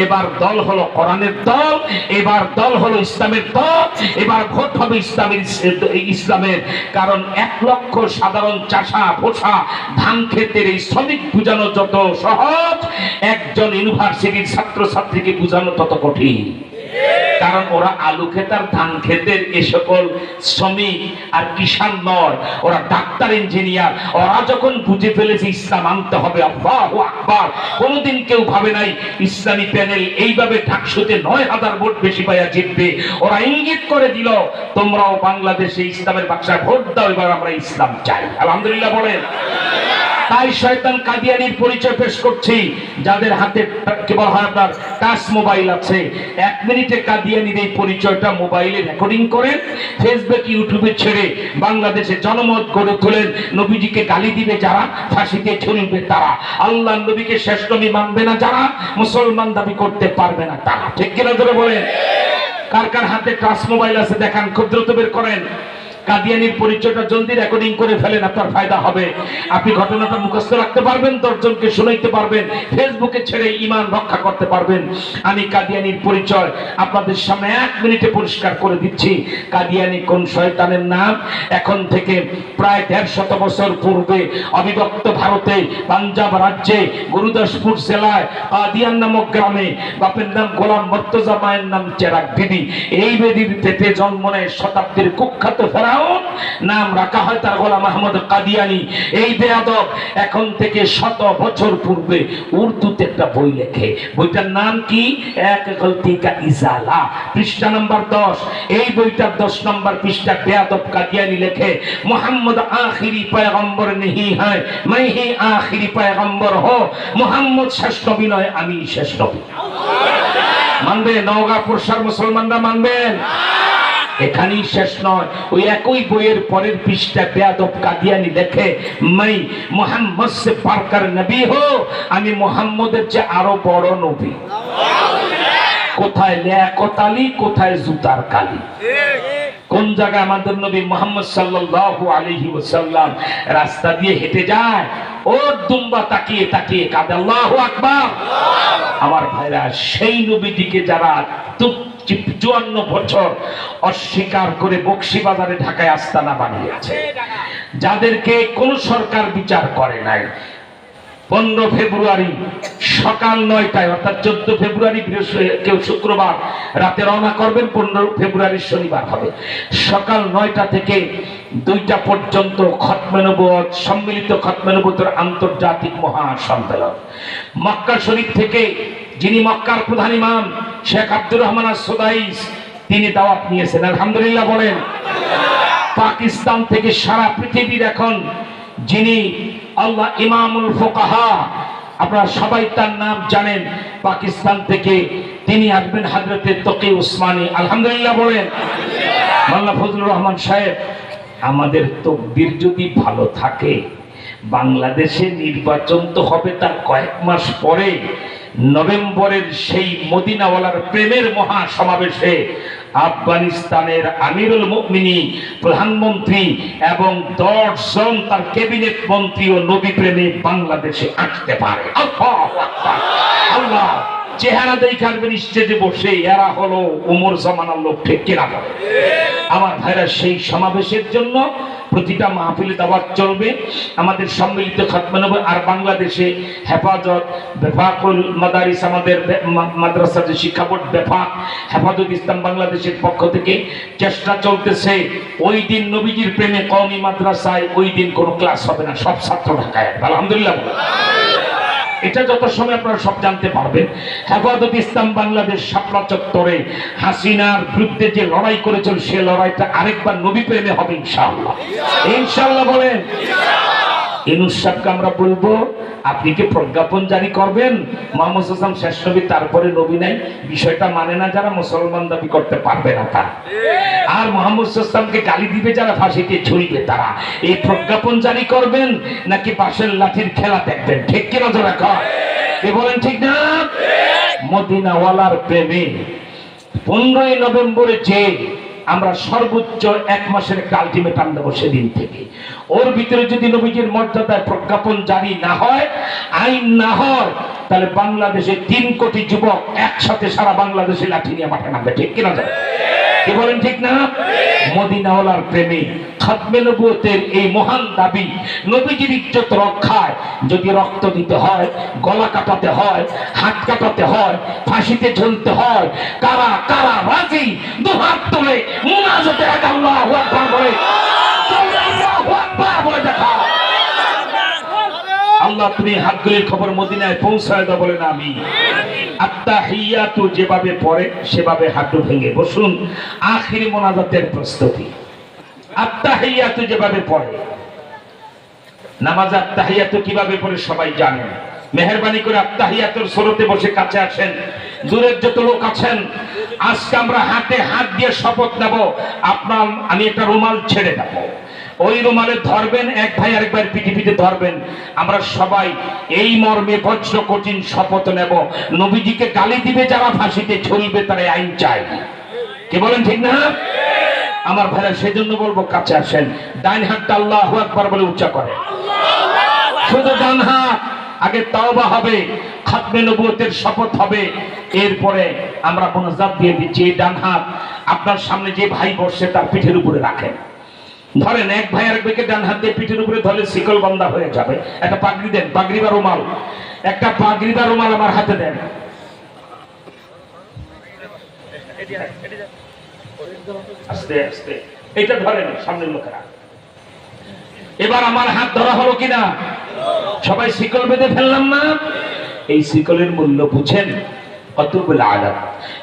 এবার দল হলো কোরআনের দল, এবার দল হলো ইসলামের দল, এবার ভোট হবে ইসলামের। কারণ 1 লক্ষ সাধারণ চাষা ভোষা ধান ক্ষেতের এই শ্রমিক বুঝানো যত সহজ, একজন ইউনিভার্সিটির ছাত্র ছাত্রীকে বুঝানো তত কঠিন। কারণ ওরা আলু ক্ষেতার ধান ক্ষেতের এ সকল শ্রমিক আর কিষান নয়, ওরা ডাক্তার ইঞ্জিনিয়ার। ওরা যখন বুঝে ফেলেছে ইসলাম আনতে হবে, আল্লাহু আকবার, কোনদিন কেউ ভাবে নাই ইসলামী প্যানেল এইভাবে ঢাকসুতে 9000 ভোট বেশি পাইয়া জিতবে। ওরা ইঙ্গিত করে দিল, তোমরাও বাংলাদেশে ইসলামের বাক্সায় ভোট দাও, এবার আমরা ইসলাম চাই। আলহামদুলিল্লাহ বলেন। তাই শয়তান কাদিয়ানীর পরিচয় পেশ করছি, যাদের হাতে কি বলা হয় আপনার টাচ মোবাইল আছে, 1 মিনিটে কাদিয়ানীর এই পরিচয়টা মোবাইলে রেকর্ডিং করেন, ফেসবুক ইউটিউবে ছেড়ে বাংলাদেশে জনমত গড়ে তোলেন। নবীজিকে গালি দিবে যারা, ফাঁসিতে ঝুলবে তারা, আল্লাহ নবীকে শেষ নবী মানবে না যারা, মুসলমান দাবি করতে পারবে না তারা, ঠিক কিনা ধরে বলেন? কার কার হাতে টাচ মোবাইল আছে দেখান, খুব দ্রুত বের করেন। কাদিয়ানির পরিচয়টা জলদি রেকর্ডিং করে ফেলেন, আপনার ফায়দা হবে। আপনি ঘটনাটা মুখস্থ রাখতে পারবেন, 10 জনকে শুনাইতে পারবেন, ফেসবুকে ছেড়ে ঈমান রক্ষা করতে পারবেন। আমি কাদিয়ানির পরিচয় আপনাদের সামনে 1 মিনিটে পরিষ্কার করে দিচ্ছি। কাদিয়ানি কোন শয়তানের নাম? এখন থেকে প্রায় 150 বছর পূর্বে অবিভক্ত ভারতে পাঞ্জাব রাজ্যে গুরুদাসপুর জেলায় কাদিয়ান নামক গ্রামে বাপের নাম গোলাম মর্তজা, মায়ের নাম চেরাগ বিবি, এই বেদির পেটে জন্ম নেয় শতাব্দীর কুখ্যাত ফেরাউন, নাম রাখা হয় তার গোলাম আহমদ কাদিয়ানি। এই বেয়াদব এখন থেকে 100 বছর পূর্বে উর্দুতে একটা বই লেখে, বইটার নাম কি? এক গলতি কা ইজালা, পৃষ্ঠা নাম্বার 10। এই বইটার 10 নম্বর পৃষ্ঠা বেয়াদব কাদিয়ানি লেখে, মোহাম্মদ আখিরি পয়গম্বর নেহি হয়, मैं ही आखिरी पैगंबर हो, মোহাম্মদ শেষ নবী নয়, আমি শেষ নবী। মানবে? নওগাঁপুরসার মুসলমানরা মানবেন? এখানেই শেষ নয়, ওই একই বইয়ের পরের পৃষ্ঠা বেয়াদব কাদিয়ানি লেখে, मैं মোহাম্মদ से बढ़कर नबी हो, আমি মোহাম্মদের চেয়ে আরো বড় নবী। কোথায় লিয়াকত আলী, কোথায় জুতার কালি? কোন জায়গায় আমাদের নবী মুহাম্মদ সাল্লাল্লাহু আলাইহি ওয়াসাল্লাম রাস্তা দিয়ে হেঁটে যায়, ওর দুম্বা তাকিয়ে তাকিয়ে কাঁদে, আল্লাহু আকবার। আমার ভাইরা, সেই নবীটিকে যারা 54 বছর অস্বীকার করে বকশিবাজারে ঢাকায় আস্তানা বানিয়েছে, যাদেরকে কোন সরকার বিচার করে নাই, 15 ফেব্রুয়ারি সকাল 9টায়, অর্থাৎ 14 ফেব্রুয়ারি কেউ শুক্রবার রাতে রওনা করবেন, 15 ফেব্রুয়ারি শনিবার হবে, সকাল 9টা থেকে 2টা পর্যন্ত খতমে নবুয়ত, সম্মিলিত খতমে নবুয়তের আন্তর্জাতিক মহাসম্মেলন। মক্কা শরীফ থেকে যিনি মক্কার প্রধান ইমাম শেখ আব্দুর রহমান আস-সুদাইস, তিনি দাওয়াত নিয়েছেন, আলহামদুলিল্লাহ বলেন। পাকিস্তান থেকে সারা পৃথিবীর এখন যিনি আল্লাহ ইমামুল ফুকাহা, আপনারা সবাই তার নাম জানেন, পাকিস্তান থেকে তিনি আসবেন হযরতে তকি উসমানী, আলহামদুলিল্লাহ বলেন। মাওলানা ফজলুর রহমান সাহেব, আমাদের তকদির যদি ভালো থাকে, বাংলাদেশে নির্বাচন তো হবে তার কয়েক মাস পরে, নভেম্বরের সেই মদিনাওয়ালার প্রেমের মহা সমাবেশে আফগানিস্তানের আমিরুল মুমিনিন প্রধানমন্ত্রী এবং 10 জন তার ক্যাবিনেট মন্ত্রী ও নবী প্রেমী বাংলাদেশে আসতে পারে। আল্লাহু আকবার। আল্লাহ চেহারা দেখাবেন স্টেজে বসে, এরা হলো উমর জামানার লোক, ঠিক কিনা বলে? আমার ভাইরা, সেই সমাবেশের জন্য প্রতিটা মাহফিলে দাওয়াত চলবে। আমাদের সম্মিলিত খতমে নবুয়ত আর বাংলাদেশে হেফাজত, বেফাকুল মাদারিস, আমাদের মাদ্রাসা যে শিক্ষা বোর্ড বেফাক, হেফাজত ইসলাম বাংলাদেশের পক্ষ থেকে চেষ্টা চলতেছে, ওই দিন নবীজির প্রেমে কওমি মাদ্রাসায় ওই দিন কোনো ক্লাস হবে না, সব ছাত্র ঢাকায়, আলহামদুলিল্লাহ। এটা যত সময় আপনারা সব জানতে পারবেন। হেফাজত ইসলাম বাংলাদেশ শাপলা চত্বরে হাসিনার বিরুদ্ধে যে লড়াই করেছিল, সে লড়াইটা আরেকবার নবী প্রেমে হবে ইনশাআল্লাহ। ইনশাআল্লাহ বলেন। ইউনূস সাহেবকে আমরা বলবো, আপনি কি প্রজ্ঞাপন জারি করবেন মুহাম্মদ সাল্লাল্লাহু আলাইহি ওয়াসাল্লাম শেষ নবী, তারপরে নবী নাই? বিষয়টা মানে না যারা মুসলমান দাবি করতে পারবে না তারা, আর মুহাম্মদ সাল্লাল্লাহু আলাইহি ওয়াসাল্লামকে গালি দিবে যারা, ফাঁসিতে ঝুলবে তারা, এই প্রজ্ঞাপন জারি করবেন নাকি বাঁশের লাঠির খেলা দেখবেন? ঠিক কিনা জোরে কর, কে বলেন ঠিক না? মদিনাওয়ালার প্রেমে 15ই নভেম্বরে যে আমরা সর্বোচ্চ 1 মাসের একটা আলটিমেটাম দেব, সেদিন থেকে ওর ভিতরে যদি নবীজির মর্যাদায় প্রজ্ঞাপন জারি না হয়, আইন না হয়, তাহলে বাংলাদেশে 3 কোটি যুবক একসাথে সারা বাংলাদেশে লাঠি নিয়ে মাঠে নামবে, ঠিক কিনা? কি বলেন ঠিক না? মদিনাওয়ালার প্রেমে খতমে নবুয়তের এই মহান দাবি, নবীজির ইজ্জত রক্ষায় যদি রক্ত দিতে হয়, গলা কাটাতে হয়, হাত কাটাতে হয়, ফাঁসিতে ঝুলতে হয়, কারা কারা রাজি? দুহাত তুলে মুনাজাতে আল্লাহু আকবার বলে, আল্লাহু আকবার বলে দেখা। আল্লাহ তুমি হাতগুলির খবর মদিনায় পৌঁছায় দাও, বলেন আমিন। আত্তাহিয়াতু যেভাবে পড়ে সেভাবে হাঁটু ভেঙে বসুন, আখিরি মোনাজাতের প্রস্তুতি। আত্তাহিয়াতু যেভাবে পড়ে, নামাজ আত্তাহিয়াতু কিভাবে পড়ে সবাই জানেন। মেহেরবানি করে আত্তাহিয়াতুর সুরতে বসে কাছে আসেন, দূরের যত লোক আছেন, আজকে আমরা হাতে হাত দিয়ে শপথ নেব, আপনার আমি একটা রুমাল ছেড়ে দেব, ওই রুমালে ধরবেন, এক ভাই আরেক ভাইয়ের পিঠে পিঠে ধরবেন, আমরা সবাই এই মর্মে বজ্র কঠিন শপথ নেব, নবীজিকে গালি দিবে যারা, ফাঁসিতে ঝুলবে তারা, আইন চাই। কে বলেন ঠিক না? আমার ভাইরা সেজন্য বলবো কাছে আসেন, ডাইন হাতটা আল্লাহু আকবার বলে উচ্চ করে, শুধু ডান হাত। আগে তাওবা হবে, খাতমে নবুয়তের শপথ হবে, এরপরে আমরা মুনাজাত দিয়ে দিচ্ছি। এই ডান হাত আপনার সামনে যে ভাই বসে তার পিঠের উপরে রাখেন। ধরেন এক ভাই আরেক ভাইকে ডান হাত দিয়ে পিঠের উপরে ধরলে শিকল বান্ধা হয়ে যাবে। একটা পাগড়ি দেন, পাগড়ি বা রুমাল, একটা পাগড়ি বা রুমাল আমার হাতে দেন। আস্তে আস্তে এটা ধরেন সামনের লোকেরা। এবার আমার হাত ধরা হলো কিনা? সবাই শিকল বেঁধে ফেললাম না? এই শিকলের মূল্য বুঝেন? অতুবুল আলাম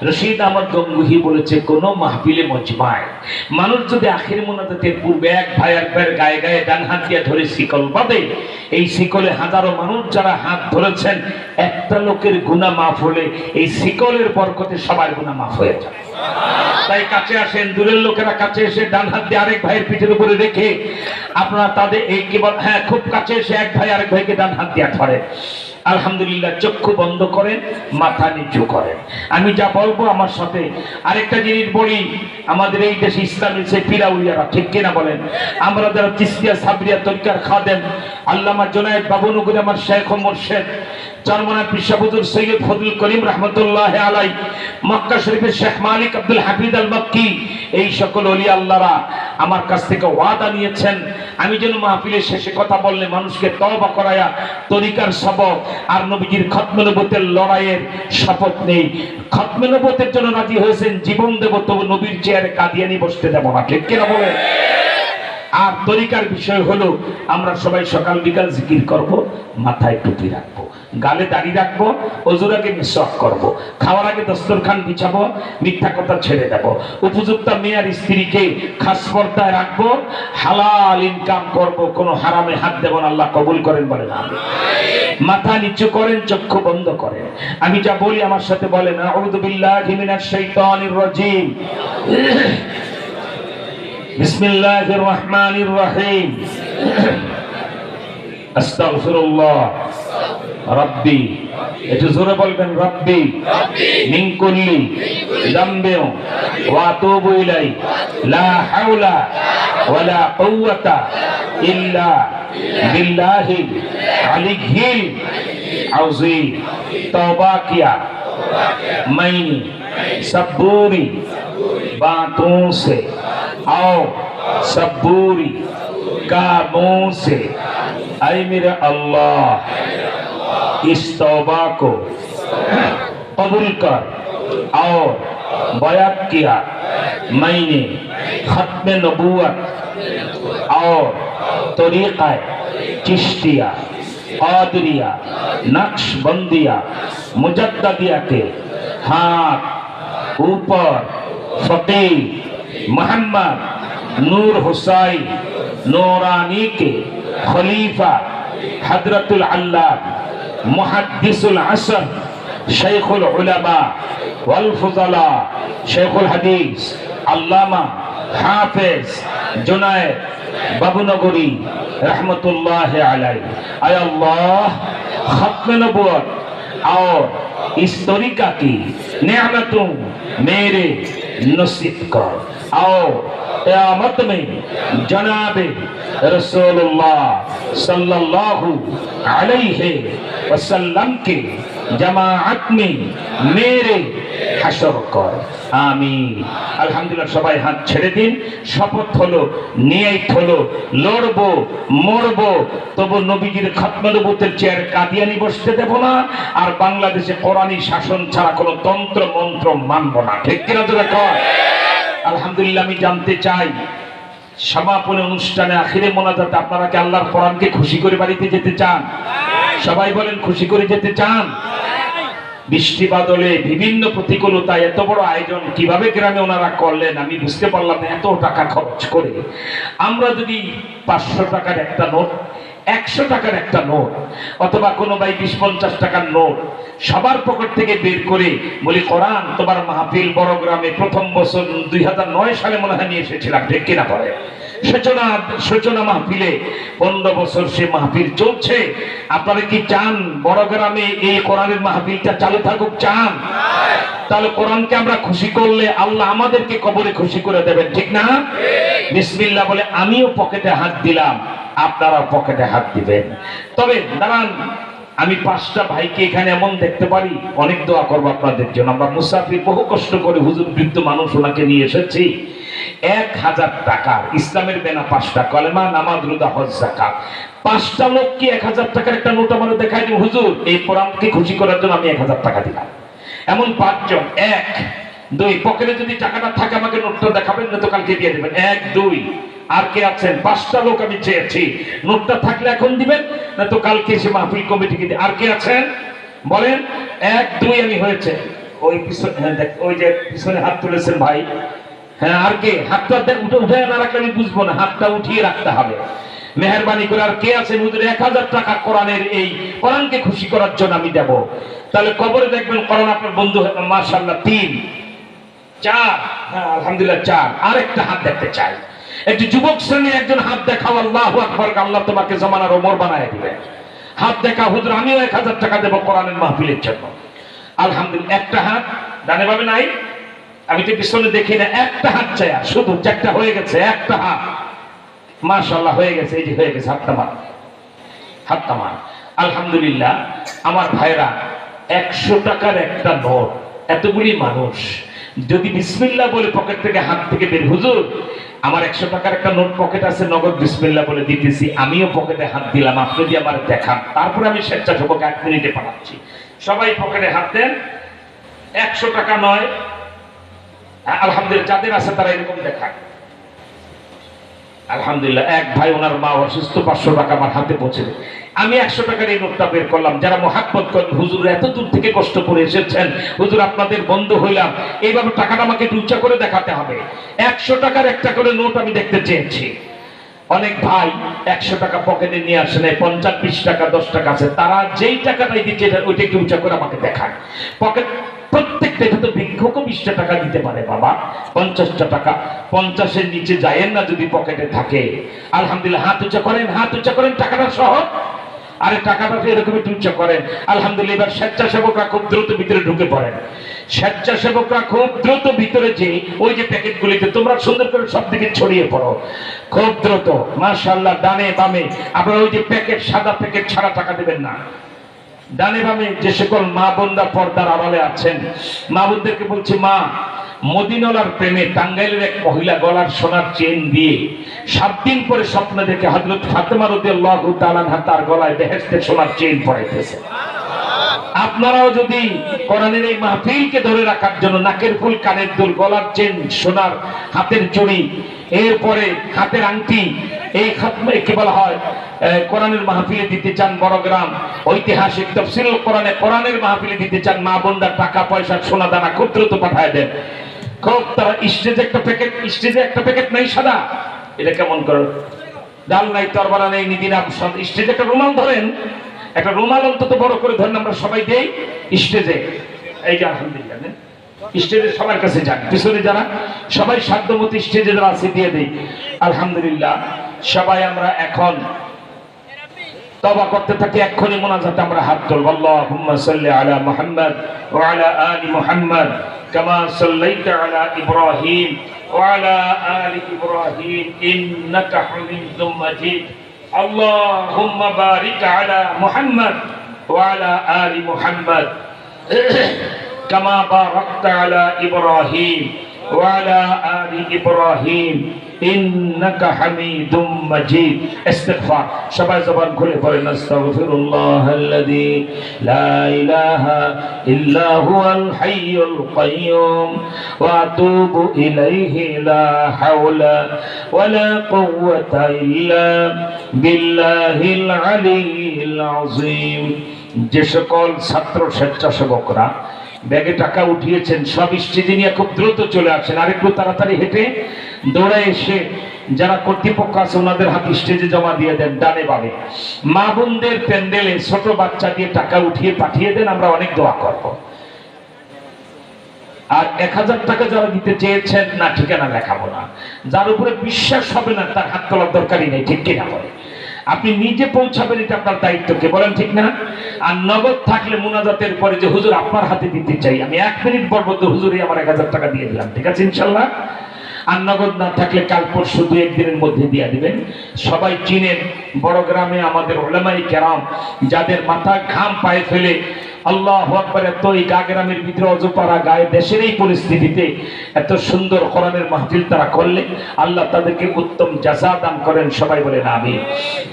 রশিদ আহমদ গঙ্গুহি বলেছে, কোন মাহফিলে মজমায় মানুষ যদি আখির মুনাজাতের পূর্বে এক ভাই এক ভাইয়ের গায়ে গায়ে ডান হাত দিয়ে ধরে শিকল বাঁধে, এই শিকলে হাজারো মানুষ যারা হাত ধরেছেন, একটা লোকের গুনাহ মাফ হলে এই শিকলের বরকতে সবার গুনাহ মাফ হয়ে যায়। তাই কাছে আসেন, দূরের লোকেরা কাছে এসে ডান হাত দিয়ে আরেক ভাইয়ের পিঠের উপরে রেখে আপনারা তাদের এই কেবল হ্যাঁ খুব কাছে এসে এক ভাই আরেক ভাইকে ডান হাত দিয়ে ধরে। আলহামদুলিল্লাহ, চক্ষু বন্ধ করেন, মাথা নিচু করেন। আমি যা বলবো আমার সাথে আরেকটা জিনিস বলি, আমাদের এই দেশে ইসলামের সে পিরাউলিয়ারা, ঠিক কিনা বলেন? আমরা যারা চিশতিয়া সাবরিয়া তরিকার খাদেম, আল্লামা জুনায়েদ বাবুনগরী আমার শেখ ও মুর্শিদ চরমনায় পিশা হুজুর সৈয়দ ফজলুল করিম রাহমাতুল্লাহ আলাই, মক্কা শরীফের শেখ মালিক আব্দুল হাফিজ আল মক্কি, এই সকল ওলি আল্লাহরা আমার কাছ থেকে ওয়াদা নিয়েছেন আমি যেন মাহফিলের শেষে কথা বললে মানুষকে তওবা করায়া তরিকার সবক আর নবীজির খতমে নবুয়তের লড়াইয়ের শপথ নেই। খতমে নবুয়তের জন্য রাজি হয়েছেন, জীবন দেব তবু নবীর চেয়ারে কাদিয়ানি বসতে দেব না, ঠিক কিনা বলেন? আর তরিকার বিষয় হলো আমরা সবাই সকাল বিকাল জিকির করব, মাথায় টুপি রাখবো, গালে দাড়ি রাখবো, ওযুর আগে মিসওয়াক করব, খাওয়ার আগে দস্তরখান বিছাবো, মিথ্যা কথা ছেড়ে দেব, উপযুক্ত মেয়ে আর স্ত্রীকে খাস পর্দায় রাখবো, হালাল ইনকাম করব, কোনো হারামে হাত দেব না। আল্লাহ কবুল করেন বলেন আমিন। মাথা নিচু করেন, চক্ষু বন্ধ করেন। আমি যা বলি আমার সাথে বলেন, আউযু বিল্লাহি মিনাশ শাইতানির রাজিম, বিসমিল্লাহির রহমানির রহিম, আস্তাগফিরুল্লাহ রাব্বি, একটু জোরে বলবেন, রাব্বি মিন কুল্লি যামবিন ওয়া আতুবু ইলাই, লা হাওলা ওয়ালা কুওয়াতা ইল্লা বিল্লাহিল আলিয়্যিল আযীম। তওবা কিয়া मैंने सब बुरी बातों से और सब बुरी कामों से, ऐ मेरे अल्लाह इस तौबा को कबूल कर। और बयात किया मैंने खत्म नबूवत और तरीक़ा चिश्तिया कादरिया नक्शबंदिया मुजद्ददिया के हाथ ऊपर फकीह मोहम्मद नूर हुसैन नूरानी के खलीफा हजरतुल अल्लाह मुहद्दिसुल असर शेखुल उलमा वल फुज़ला शेखुल हदीस अल्लामा हाफिज जुनैद बाबूनगरी रहमतुल्लाह अलैहि। ऐ अल्लाह खत्म नबूवत और इस तरीका की नेमतों मेरे नसीब कर, और क़यामत में जनाबे रसूलुल्लाह सल्लल्लाहु अलैहि वसल्लम के जमाअत में मेरे হাসর কর, আমিন। আলহামদুলিল্লাহ, সবাই হাত ছেড়ে দিন। শপথ হলো, নিয়ত হলো, লড়বো মরবো তবু নবীজির খতমে নবুয়তের চেয়ারে কাদিয়ানি বসতে দেব না, আর বাংলাদেশে কোরআনী শাসন ছাড়া কোনো তন্ত্র মন্ত্র মানব না, ঠিক কিনা তোরা কর? আলহামদুলিল্লাহ, আমি জানতে চাই সমাপনী অনুষ্ঠানে আখিরে মোনাজাতে আপনারা কি আল্লাহর কোরআনকে খুশি করে বাড়িতে যেতে চান? সবাই বলেন, খুশি করে যেতে চান? বৃষ্টি বাদলে বিভিন্ন প্রতিকূলতায় এত বড় আয়োজন কিভাবে গ্রামে ওনারা করলেন আমি বুঝতে পারলাম না। এত টাকা খরচ করে আমরা যদি 500 টাকার একটা নোট, 100 টাকার একটা নোট, অথবা কোনো ভাই 20-50 টাকার নোট সবার পকেট থেকে বের করে বলি, কোরআন তোমার মাহফিল বড় গ্রামে প্রথম বছর 2009 সালে মনে হয় নিয়ে এসেছিলাম, ঠিক কিনা বলে? সূচনা মাহফিলে 15 বছর সে মাহফিল চলছে। আপনারা কি চান বড় গ্রামে এই কোরআনের মাহফিলটা চালু থাকুক? চান? তাহলে কোরআনকে আমরা খুশি করলে আল্লাহ আমাদেরকে কবরে খুশি করে দেবেন, ঠিক না? বিসমিল্লাহ বলে আমিও পকেটে হাত দিলাম, আপনারা পকেটে হাত দিবেন। তবে দাঁড়ান, আমি 5টা ভাইকে এখানে এমন দেখতে পারি, অনেক দোয়া করবো আপনাদের জন্য। আমরা মুসাফির, বহু কষ্ট করে হুজুর বৃদ্ধ মানুষ ওনাকে নিয়ে এসেছি। 1000 টাকার ইসলামের বেনা 5টা কলেমা, নামাজ, রোজা, হজ, যাকাত, 5টা লোক কি 1000 টাকার একটা নোট আমার দেখাই দিব, হুজুর এই কোরআনকে খুশি করার জন্য আমি 1000 টাকা দিলাম। এমন 5 জন। 1 2 পকেটে যদি টাকাটা থাকে আমাকে নোটটা দেখাবেন, না তো কালকে দিয়ে দেবেন। 1 2 আর কে আছেন? 5টা লোক আমি চেয়েছি, নোটটা থাকলে এখন দিবেন, না তো কালকে এসে মাহফিল কমিটিকে দিয়ে। আর কে আছেন বলেন? 1 2 আমি হয়েছে। ওই পিছনে, হ্যাঁ দেখ, ওই যে পিছনে হাত তুলেছেন ভাই। হ্যাঁ, আর কে? হাতটা উঠে না রাখলে আমি বুঝবো না, হাতটা উঠিয়ে রাখতে হবে মেহরবানি করে। আর কে আছেন? হুজুর 1000 টাকা কোরআনের, এই কোরআনকে খুশি করার জন্য আমি দেব। তাহলে কবরে দেখবেন কোরআন আপনার বন্ধু। মাশাআল্লাহ 3 4, হ্যাঁ আলহামদুলিল্লাহ 4। আরেকটা হাত দেখতে চাই, একটি যুবক শ্রেণীর একজন হাত দেখাও। আল্লাহু আকবার। আল্লাহ তোমাকে জামানার ওমর বানায় দিবে। হাত দেখা, হুজুর আমিও 1000 টাকা দেব কোরআনের মাহফিলের জন্য। আলহামদুলিল্লাহ। একটা হাত ডানে বামে নাই, আমি তো পিছনে দেখি না। একটা হাত চাই, শুধু 4টা হয়ে গেছে। একটা হাত, মাশাআল্লাহ হয়ে গেছে, এই যে হয়ে গেছে। হাতটা মার, হাতটা মার। আলহামদুলিল্লাহ। আমার ভাইরা, 100 টাকার একটা নোট, এতগুলি মানুষ যদি বিসমিল্লাহ বলে পকেট থেকে হাত থেকে বের, হুজুর আমার 100 টাকার একটা নোট পকেট আছে, নগদ বিসমিল্লাহ বলে দিতেছি, আমিও পকেটে হাত দিলাম, আপনি দিয়ে আমার দেখান, তারপরে আমি স্বেচ্ছাসেবক 1 মিনিটে পাঠাচ্ছি। সবাই পকেটে হাত দেন। 100 টাকা নয়, আলহামদুলিল্লাহ যাদের আছে তারা এরকম দেখান। আলহামদুলিল্লাহ। এক ভাই, ওনার মা অসুস্থ, 500 টাকা আমার হাতে পৌঁছে দেয়। আমি 100 টাকার এই নোটটা বের করলাম। যারা মহাব্বত করেন, হুজুর এত দূর থেকে কষ্ট করে এসেছেন, হুজুর আপনাদের বন্ধু হইলাম, এইভাবে টাকাটা আমাকে উঁচা করে দেখাতে হবে। 100 টাকার একটা করে নোট আমি দেখতে চেয়েছি। অনেক ভাই 100 টাকা পকেটে নিয়ে আসে নাই, 50 20 টাকা 10 টাকা আছে, তারা যেই টাকাটাই দিচ্ছে ওইটা একটু উঁচা করে আমাকে দেখায়। পকেট প্রত্যেকটা, এটা তো ভিক্ষুকও 20টা টাকা দিতে পারে বাবা, 50টা টাকা। 50-এর নিচে যায়েন না যদি পকেটে থাকে। আলহামদুলিল্লাহ। হাত উঁচা করেন, হাত উঁচা করেন, টাকাটা সহ। আরে টাকাটা এরকম একটু উঁচা করেন। আলহামদুলিল্লাহ। এবার স্বেচ্ছাসেবকরা খুব দ্রুত ভিতরে ঢুকে পড়েন। স্বেচ্ছাসেবকরা খুব দ্রুত ভিতরে যে ওই যে প্যাকেটগুলিতে তোমরা সুন্দর করে সব দিকে ছড়িয়ে পড়ো, খুব দ্রুত। মাশাআল্লাহ। ডানে বামে আপনারা ওই যে প্যাকেট, সাদা প্যাকেট ছাড়া টাকা দেবেন না। ডানে বামে যে সকল মা বোনরা পর্দার আড়ালে আছেন, মা বোনদেরকে বলছি, মা, মদিনার প্রেমে টাঙ্গাইলের এক মহিলা গলার সোনার চেন দিয়ে 7 দিন পরে স্বপ্ন দেখে হযরত ফাতেমা রাদিয়াল্লাহু তাআলা আনহা তার গলায় বেহেশতের সোনার চেন পরাইতেছে। আপনারাও যদি কোরআনের এই মাহফিলকে ধরে রাখার জন্য নাকের ফুল, কানের দুল, গলার চেন, সোনার হাতের চুড়ি, এরপরে হাতের আংটি, এই খাতমে কি বলা হয়, কোরআনের মাহফিলে দিতে চান, বড়গ্রাম ঐতিহাসিক তাফসীরুল কোরআনে কোরআনের মাহফিলে দিতে চান, মা বোনরা টাকা পয়সা সোনা দানা খুব দ্রুত পাঠায় দেন। খুব তারা স্টেজে একটা প্যাকেট নাই সাদা, এটা কেমন করে? ডাল নাই, তরবারা নেই, নিদিরাম। স্টেজে একটা রুমাল ধরেন, একটা রুমাল অন্তত বড় করে ধরেন, আমরা সবাই দেই স্টেজে। এই যে আলহামদুলিল্লাহ, স্টেজে সবার কাছে যান, পিছনে যারা সবাই সাধ্যমতো স্টেজে যারা আছে দিয়ে দেই। আলহামদুলিল্লাহ। সবাই আমরা এখন তওবা করতে থাকি। এক্ষুনি মোনাজাতে আমরা হাত তুলব। আল্লাহুম্মা সাল্লি আলা মুহাম্মাদ ওয়া আলা আলি মুহাম্মাদ কামা সাল্লাইতা আলা ইব্রাহিম ওয়া আলা আলি ইব্রাহিম ইন্নাকা হামিদুম মাজিদ। আল্লাহুম্মা বারিক আলা মুহাম্মাদ ওয়া আলা আলি মুহাম্মাদ কামা বারাকতা আলা ইব্রাহিম ওয়া আলা আলি ইব্রাহিম ইন্নাকা হামিদুম মাজিদ। ইস্তিগফার সবাই জবান খুলে পড়েন। আস্তাগফিরুল্লাহাল্লাযী লা ইলাহা ইল্লা হুয়াল হাইয়ুল কাইয়্যুম ওয়া আতুবু ইলাইহি লা হাওলা ওয়ালা কুওয়াতা ইল্লা বিল্লাহিল আলিয়্যিল আযীম। যে সকল ছাত্র স্বেচ্ছাসেবকরা ব্যাগে টাকা উঠিয়েছেন, সব স্টেজে নিয়ে খুব দ্রুত চলে আসেন। আর একটু তাড়াতাড়ি হেঁটে দৌড়ে এসে যারা কর্তৃপক্ষ আছে ওনাদের হাতে স্টেজে জমা দিয়ে দেন। ডানে বামে মা বোনদের প্যান্ডেলে ছোট বাচ্চা দিয়ে টাকা উঠিয়ে পাঠিয়ে দেন, আমরা অনেক দোয়া করব। আর 1000 টাকা যারা দিতে চেয়েছেন, না ঠিকানা দেখাবো না, যার উপরে বিশ্বাস হবে না তার হাত তোলার দরকারই নেই, ঠিক কিনা বলে? আপনি নিজে পৌঁছাবেন, এটা আপনার দায়িত্ব, কে বলেন ঠিক না? আর নগদ থাকলে মুনাজাতের পরে যে হুজুর আপনার হাতে দিতে চাই, আমি 1 মিনিট পর বলতে হুজুরই আমার 1000 টাকা দিয়ে দিলাম, ঠিক আছে ইনশাল্লাহ। আর নগদ না থাকলে কাল পরশু 2-1 দিনের মধ্যে দিয়ে দিবেন। সবাই চিনেন বড় গ্রামে আমাদের উলামায়ে কেরাম, যাদের মাথা ঘাম পায়ে ফেলে আল্লাহু আকবার, এত এই গ্রামের ভিতরে অজপাড়া গায়ে দেশের এই পরিস্থিতিতে এত সুন্দর কোরআনের মাহফিল তারা করলে আল্লাহ তাদেরকে উত্তম জাযা দান করেন। সবাই বলেন আমিন।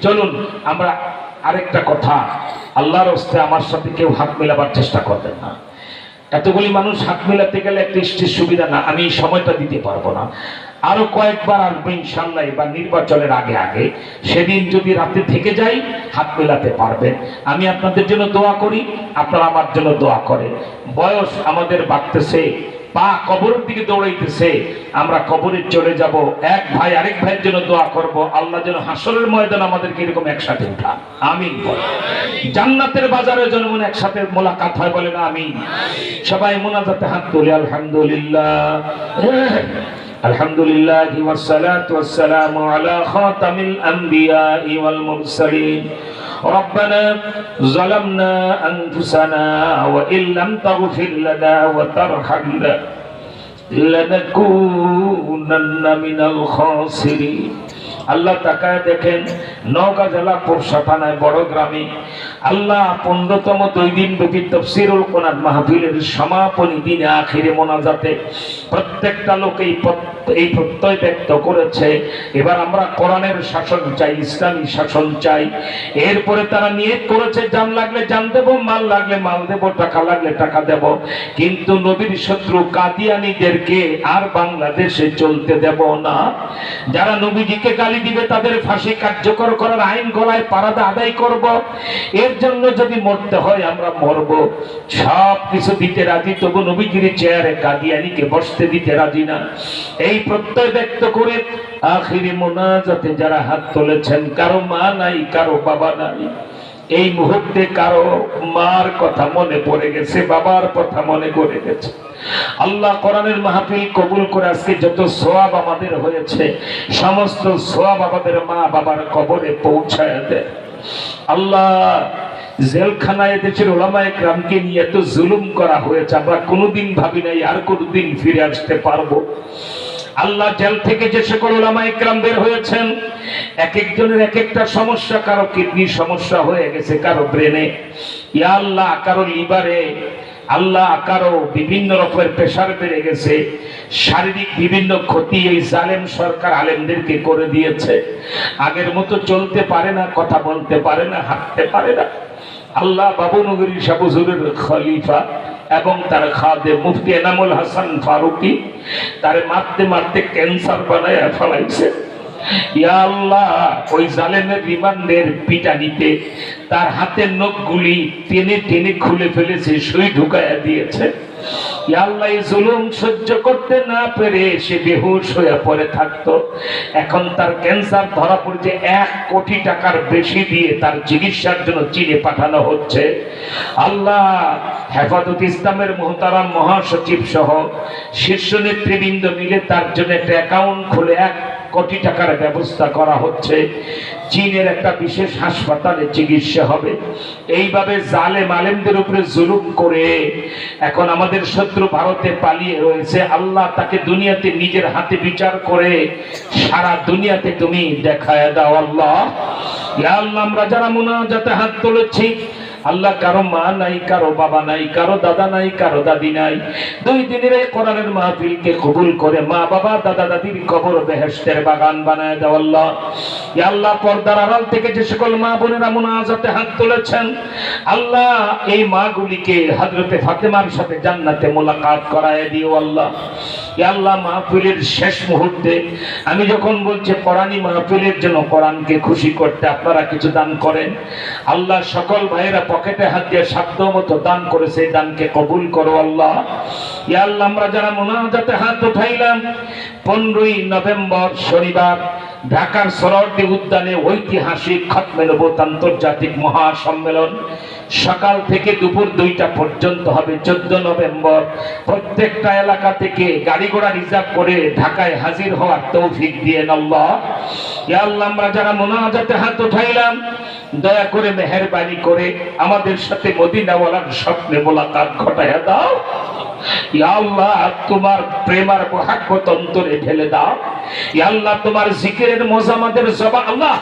চলুন আমরা আরেকটা কথা, আল্লাহর রাস্তায় আমার সাথে কেউ হাত মেলাবার চেষ্টা করবেন না। এতগুলি মানুষ হাত মেলাতে গেলে একটা স্টেজ সুবিধা না, আমি সময়টা দিতে পারবো না। আরো কয়েকবার আসবো ইনশাল্লাহ, বা নির্বাচনের আগে আগে, সেদিন যদি রাতে থেকে যাই হাত মেলাতে পারবেন। আমি আপনাদের জন্য দোয়া করি, আপনারা আমার জন্য দোয়া করেন। বয়স আমাদের বাড়তেছে, পা কবরের দিকে দৌড়াইতেছে, আমরা কবরে চলে যাব। এক ভাই আরেক ভাইয়ের জন্য দোয়া করব, আল্লাহ যেন হাসরের ময়দান আমাদেরকে এরকম একসাথে উঠান, আমিন বলেন। জান্নাতের বাজারে যেন মনে একসাথে মোলাকাত হয়, বলেন আমিন। সবাই মুনাজাতে হাত তুলে আলহামদুলিল্লাহ, আলহামদুলিল্লাহ ওয়াসসালাতু ওয়াসসালামু আলা খাতামিল আম্বিয়া ওয়াল মুরসালিন। ربنا ظلمنا أنفسنا وإن لم تغفر لنا وترحمنا لنكونن من الخاسرين। আল্লাহ তাকায় দেখেন নওগাঁ জেলা পোরশা থানায় বড় গ্রামে আল্লাহ 15তম 2 দিন ব্যাপী তাফসীরুল কোরআন মাহফিলের সমাপনী দিনে আখিরে মোনাজাতে প্রত্যেকটা লোক এই প্রত্যয় ব্যক্ত করেছে, এবার আমরা কোরআনের শাসন চাই, ইসলামী শাসন চাই। এরপরে তারা নিয়ত করেছে জান লাগলে জান দেব, মাল লাগলে মাল দেব, টাকা লাগলে টাকা দেব, কিন্তু নবীর শত্রু কাদিয়ানীদেরকে আর বাংলাদেশে চলতে দেব না। যারা নবীজিকে গালি দিবে তাদের ফাঁসি কার্যকর করার আইন গলায় পারাদা আদায় করব। এর জন্য যদি মরতে হয় আমরা মরব, সব কিছু দিতে রাজি, তবু নবীজির চেয়ারে কাদিয়ানীকে বসতে দিতে রাজি না। এই প্রত্যয় ব্যক্ত করে আখিরি মোনাজাতে যারা হাত তুলেছেন, কারো মা নাই, কারো বাবা নাই, এই মুহূর্তে কারো মার কথা মনে পড়ে গেছে, বাবার কথা মনে পড়ে গেছে, আল্লাহ কোরআনের মাহফিল কবুল করে আজকে যত সওয়াব আমাদের হয়েছে সমস্ত সওয়াব আমাদের মা বাবার কবরে পৌঁছায় দেয়। আল্লাহ জেলখানায় দেশের উলামায়ে কেরামকে নিয়ে এত জুলুম করা হয়েছে, আমরা কোনোদিন ভাবি নাই আর কোনোদিন ফিরে আসতে পারবো। আল্লাহ জেল থেকে যে সকল উলামায়ে কেরাম বের হয়েছেন, এক একজনের এক একটা সমস্যা, কারো কিডনির সমস্যা হয়ে গেছে, কারো ব্রেনে, ইয়া আল্লাহ কারো লিভারে, আল্লাহ কারো বিভিন্ন রকমের প্রেসার বেড়ে গেছে, শারীরিক বিভিন্ন ক্ষতি এই জালেম সরকার আলেমদেরকে করে দিয়েছে। আগের মতো চলতে পারে না, কথা বলতে পারে না, হাঁটতে পারে না। আল্লাহ বাবুনগরী শাহ হুজুরের খলিফা এবং তার খাদেম মুফতি এনামুল হাসান ফারুকি তারে মারতে মারতে ক্যান্সার বানায় ফেলাইছে। ইয়া আল্লাহ ওই জালেমের রিমান্ডের পিটানিতে তার হাতের নখগুলি টেনে টেনে খুলে ফেলেছে, সুই ঢুকাইয়া দিয়েছে। ইয়া আল্লাহ এই জুলুম সহ্য করতে না পেরে সে বেহুশ হয়ে পড়ে থাকতো। এখন তার ক্যান্সার ধরা পড়েছে, 1 কোটি টাকার বেশি দিয়ে তার চিকিৎসার জন্য চীনে পাঠানো হচ্ছে। আল্লাহ হেফাজত ইসলামের মুহতারাম মহাসচিব সহ শীর্ষ নেতৃবৃন্দ মিলে তার জন্য একটা অ্যাকাউন্ট খুলে 1 কোটি টাকার ব্যবস্থা করা হচ্ছে। চীনের একটা বিশেষ হাসপাতালে চিকিৎসা হবে। এইভাবে জালেম আলেমদের উপরে জুলুম করে এখন আমাদের শত্রু ভারতে পালিয়ে রয়েছে। আল্লাহ তাকে দুনিয়াতে নিজের হাতে বিচার করে সারা দুনিয়াতে তুমি দেখায় দাও আল্লাহ। ইয়া আল্লাহ আমরা যারা মুনাজাতে হাত তুলেছি, আল্লাহ কারো মা নাই, কারো বাবা নাই, কারো দাদা নাই, কারো দাদি নাই, 2 দিনের এই কোরআনের মাহফিলকে কবুল করে মা বাবা দাদা দাদির কবর বেহেশতের বাগান বানায় দাও আল্লাহ। ইয়া আল্লাহ পর্দার আড়াল থেকে যে সকল মা বোনেরা মুনাজাতে হাত তুলেছেন, আল্লাহ এই মাগুলিকে হযরতে ফাতেমার সাথে জান্নাতে মোলাকাত করায় দিও আল্লাহ। ইয়া আল্লাহ মাহফিলের শেষ মুহূর্তে আমি যখন বলছি কোরআনী মাহফিলের জন্য কোরআনকে খুশি করতে আপনারা কিছু দান করেন, আল্লাহ সকল ভাইয়েরা পকেটে হাত দিয়ে সাধ্য মতো দান করেছে, এই দানকে কবুল করো আল্লাহ। ইয়া আল্লাহ আমরা যারা মুনাজাতে হাত উঠাইলাম, 15ই নভেম্বর শনিবার ঢাকার সরোয়ার্দী উদ্যানে ঐতিহাসিক খতমে নবুয়ত আন্তর্জাতিক মহাসম্মেলন সকাল থেকে দুপুর 2টা পর্যন্ত হবে। 14 নভেম্বর প্রত্যেকটা এলাকা থেকে গাড়ি ঘোড়া রিজার্ভ করে ঢাকায় হাজির হওয়ার তৌফিক দিয়েন আল্লাহ। ইয়া আল্লাহ আমরা যারা মুনাজাতে হাত উঠাইলাম দয়া করে মেহেরবানি করে আমাদের সাথে মদিনাওয়ালার স্বপ্নে মোলাকাত ঘটায়া দাও। ইয়া আল্লাহ তোমার প্রেম আর মহব্বত অন্তরে ঢেলে দাও। ইয়া আল্লাহ তোমার জিকিরের মজা আমাদের জবান, আল্লাহ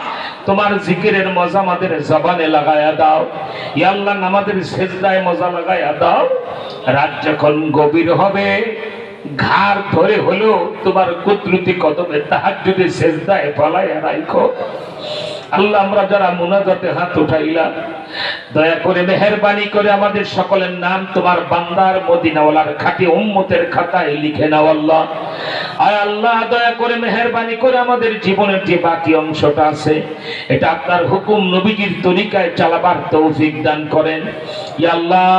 তোমার জিকিরের মজা আমাদের জবানে লাগায়া দাও। ইয়া আল্লাহ নামাজের সেজদায় মজা লাগায়া দাও। রাত যখন গভীর হবে ঘাড় ধরে হলো তোমার কুদরতি কদমে তাহাজ্জুদে সেজদায় ফলাইয়া রাখো। আল্লাহ আমরা যারা মুনাজাতে হাত উঠাইলাম দয়া করে মেহেরবানি করে আমাদের সকলের নাম তোমার বান্দার মদিনাওয়ালার খাঁটি উম্মতের খাতায় লিখে নাও আল্লাহ। আয় আল্লাহ দয়া করে মেহেরবানি করে আমাদের জীবনের যে বাকি অংশটা আছে এটা আপনার হুকুম নবীজির তরিকায় চালাবার তৌফিক দান করেন। ইয়া আল্লাহ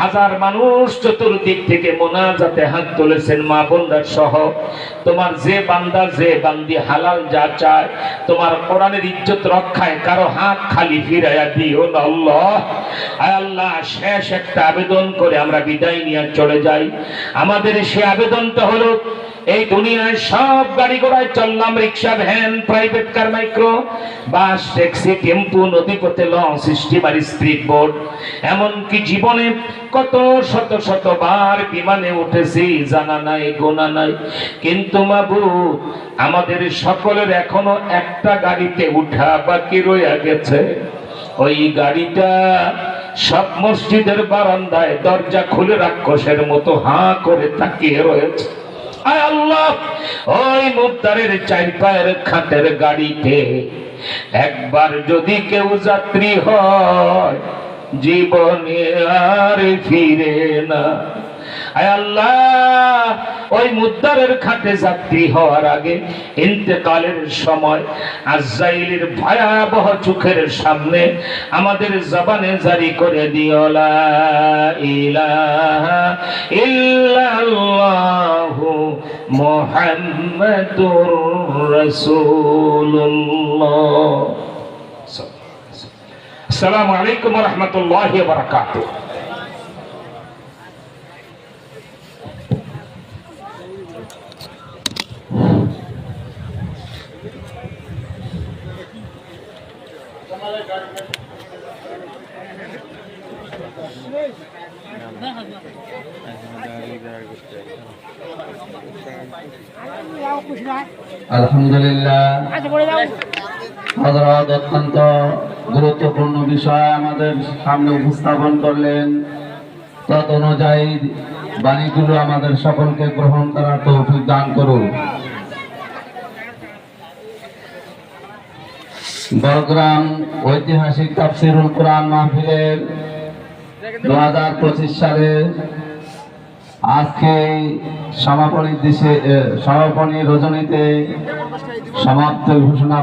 হাজার মানুষ চতুর্দিক থেকে মুনাজাতে হাত তুলেছেন মা বোনরা সহ, তোমার যে বান্দা যে বান্দি হালাল যা চায় তোমার কোরআনের ইজ্জত রক্ষায় কারো হাত খালি ফিরাইয়া দিও না আল্লাহ। আয় আল্লাহ শেষ একটা আবেদন করে আমরা বিদায় নিয়ে চলে যাই। আমাদের সে আবেদনটা হলো এই দুনিয়ায় সব গাড়ি ঘোড়ায় চললাম, rickshaw, van, private car, micro bus, taxi, tempo, নদীপথে লঞ্চ, স্টিমার, স্পিড বোট, এমনকি জীবনে কত শত শতবার বিমানে উঠেছি জানা নাই গোনা নাই, কিন্তু মাবুদ আমাদের সকলের এখনো একটা গাড়িতে উঠা বাকি রয়ে গেছে। ওই গাড়িটা সব মসজিদের বারান্দায় দরজা খুলে রাক্ষসের মতো হাঁ করে তাকিয়ে রয়েছে। আয় আল্লাহ ওই মুদ্দারের চার পায়ের খাটের গাড়িতে একবার যদি কেউ যাত্রী হয় জীবনে আর ফিরে না। আয় আল্লাহ ওই মুদ্দারের খাটে যাত্রী হওয়ার আগে ইন্তেকালের সময় আজরাইলের ভয়াবহ চোখের সামনে আমাদের জবানে জারি করে দিও লা ইলাহা ইল্লাল্লাহু মুহাম্মাদুর রাসূলুল্লাহ। আসসালামু আলাইকুম ওয়া রাহমাতুল্লাহি ওয়া বারাকাতুহু। আলহামদুলিল্লাহ হযরত অত্যন্ত গুরুত্বপূর্ণ বিষয় আমাদের সামনে উপস্থাপন করলেন। তদ অনুযায়ী বাণীগুলো আমাদের সকলকে গ্রহণ করার তৌফিক দান করুন। বড়গ্রাম ঐতিহাসিক তাফসীরুল কোরআন মাহফিলের 2025 সালে আজকে সমাপনী রজনীতে সমাপ্ত ঘোষণা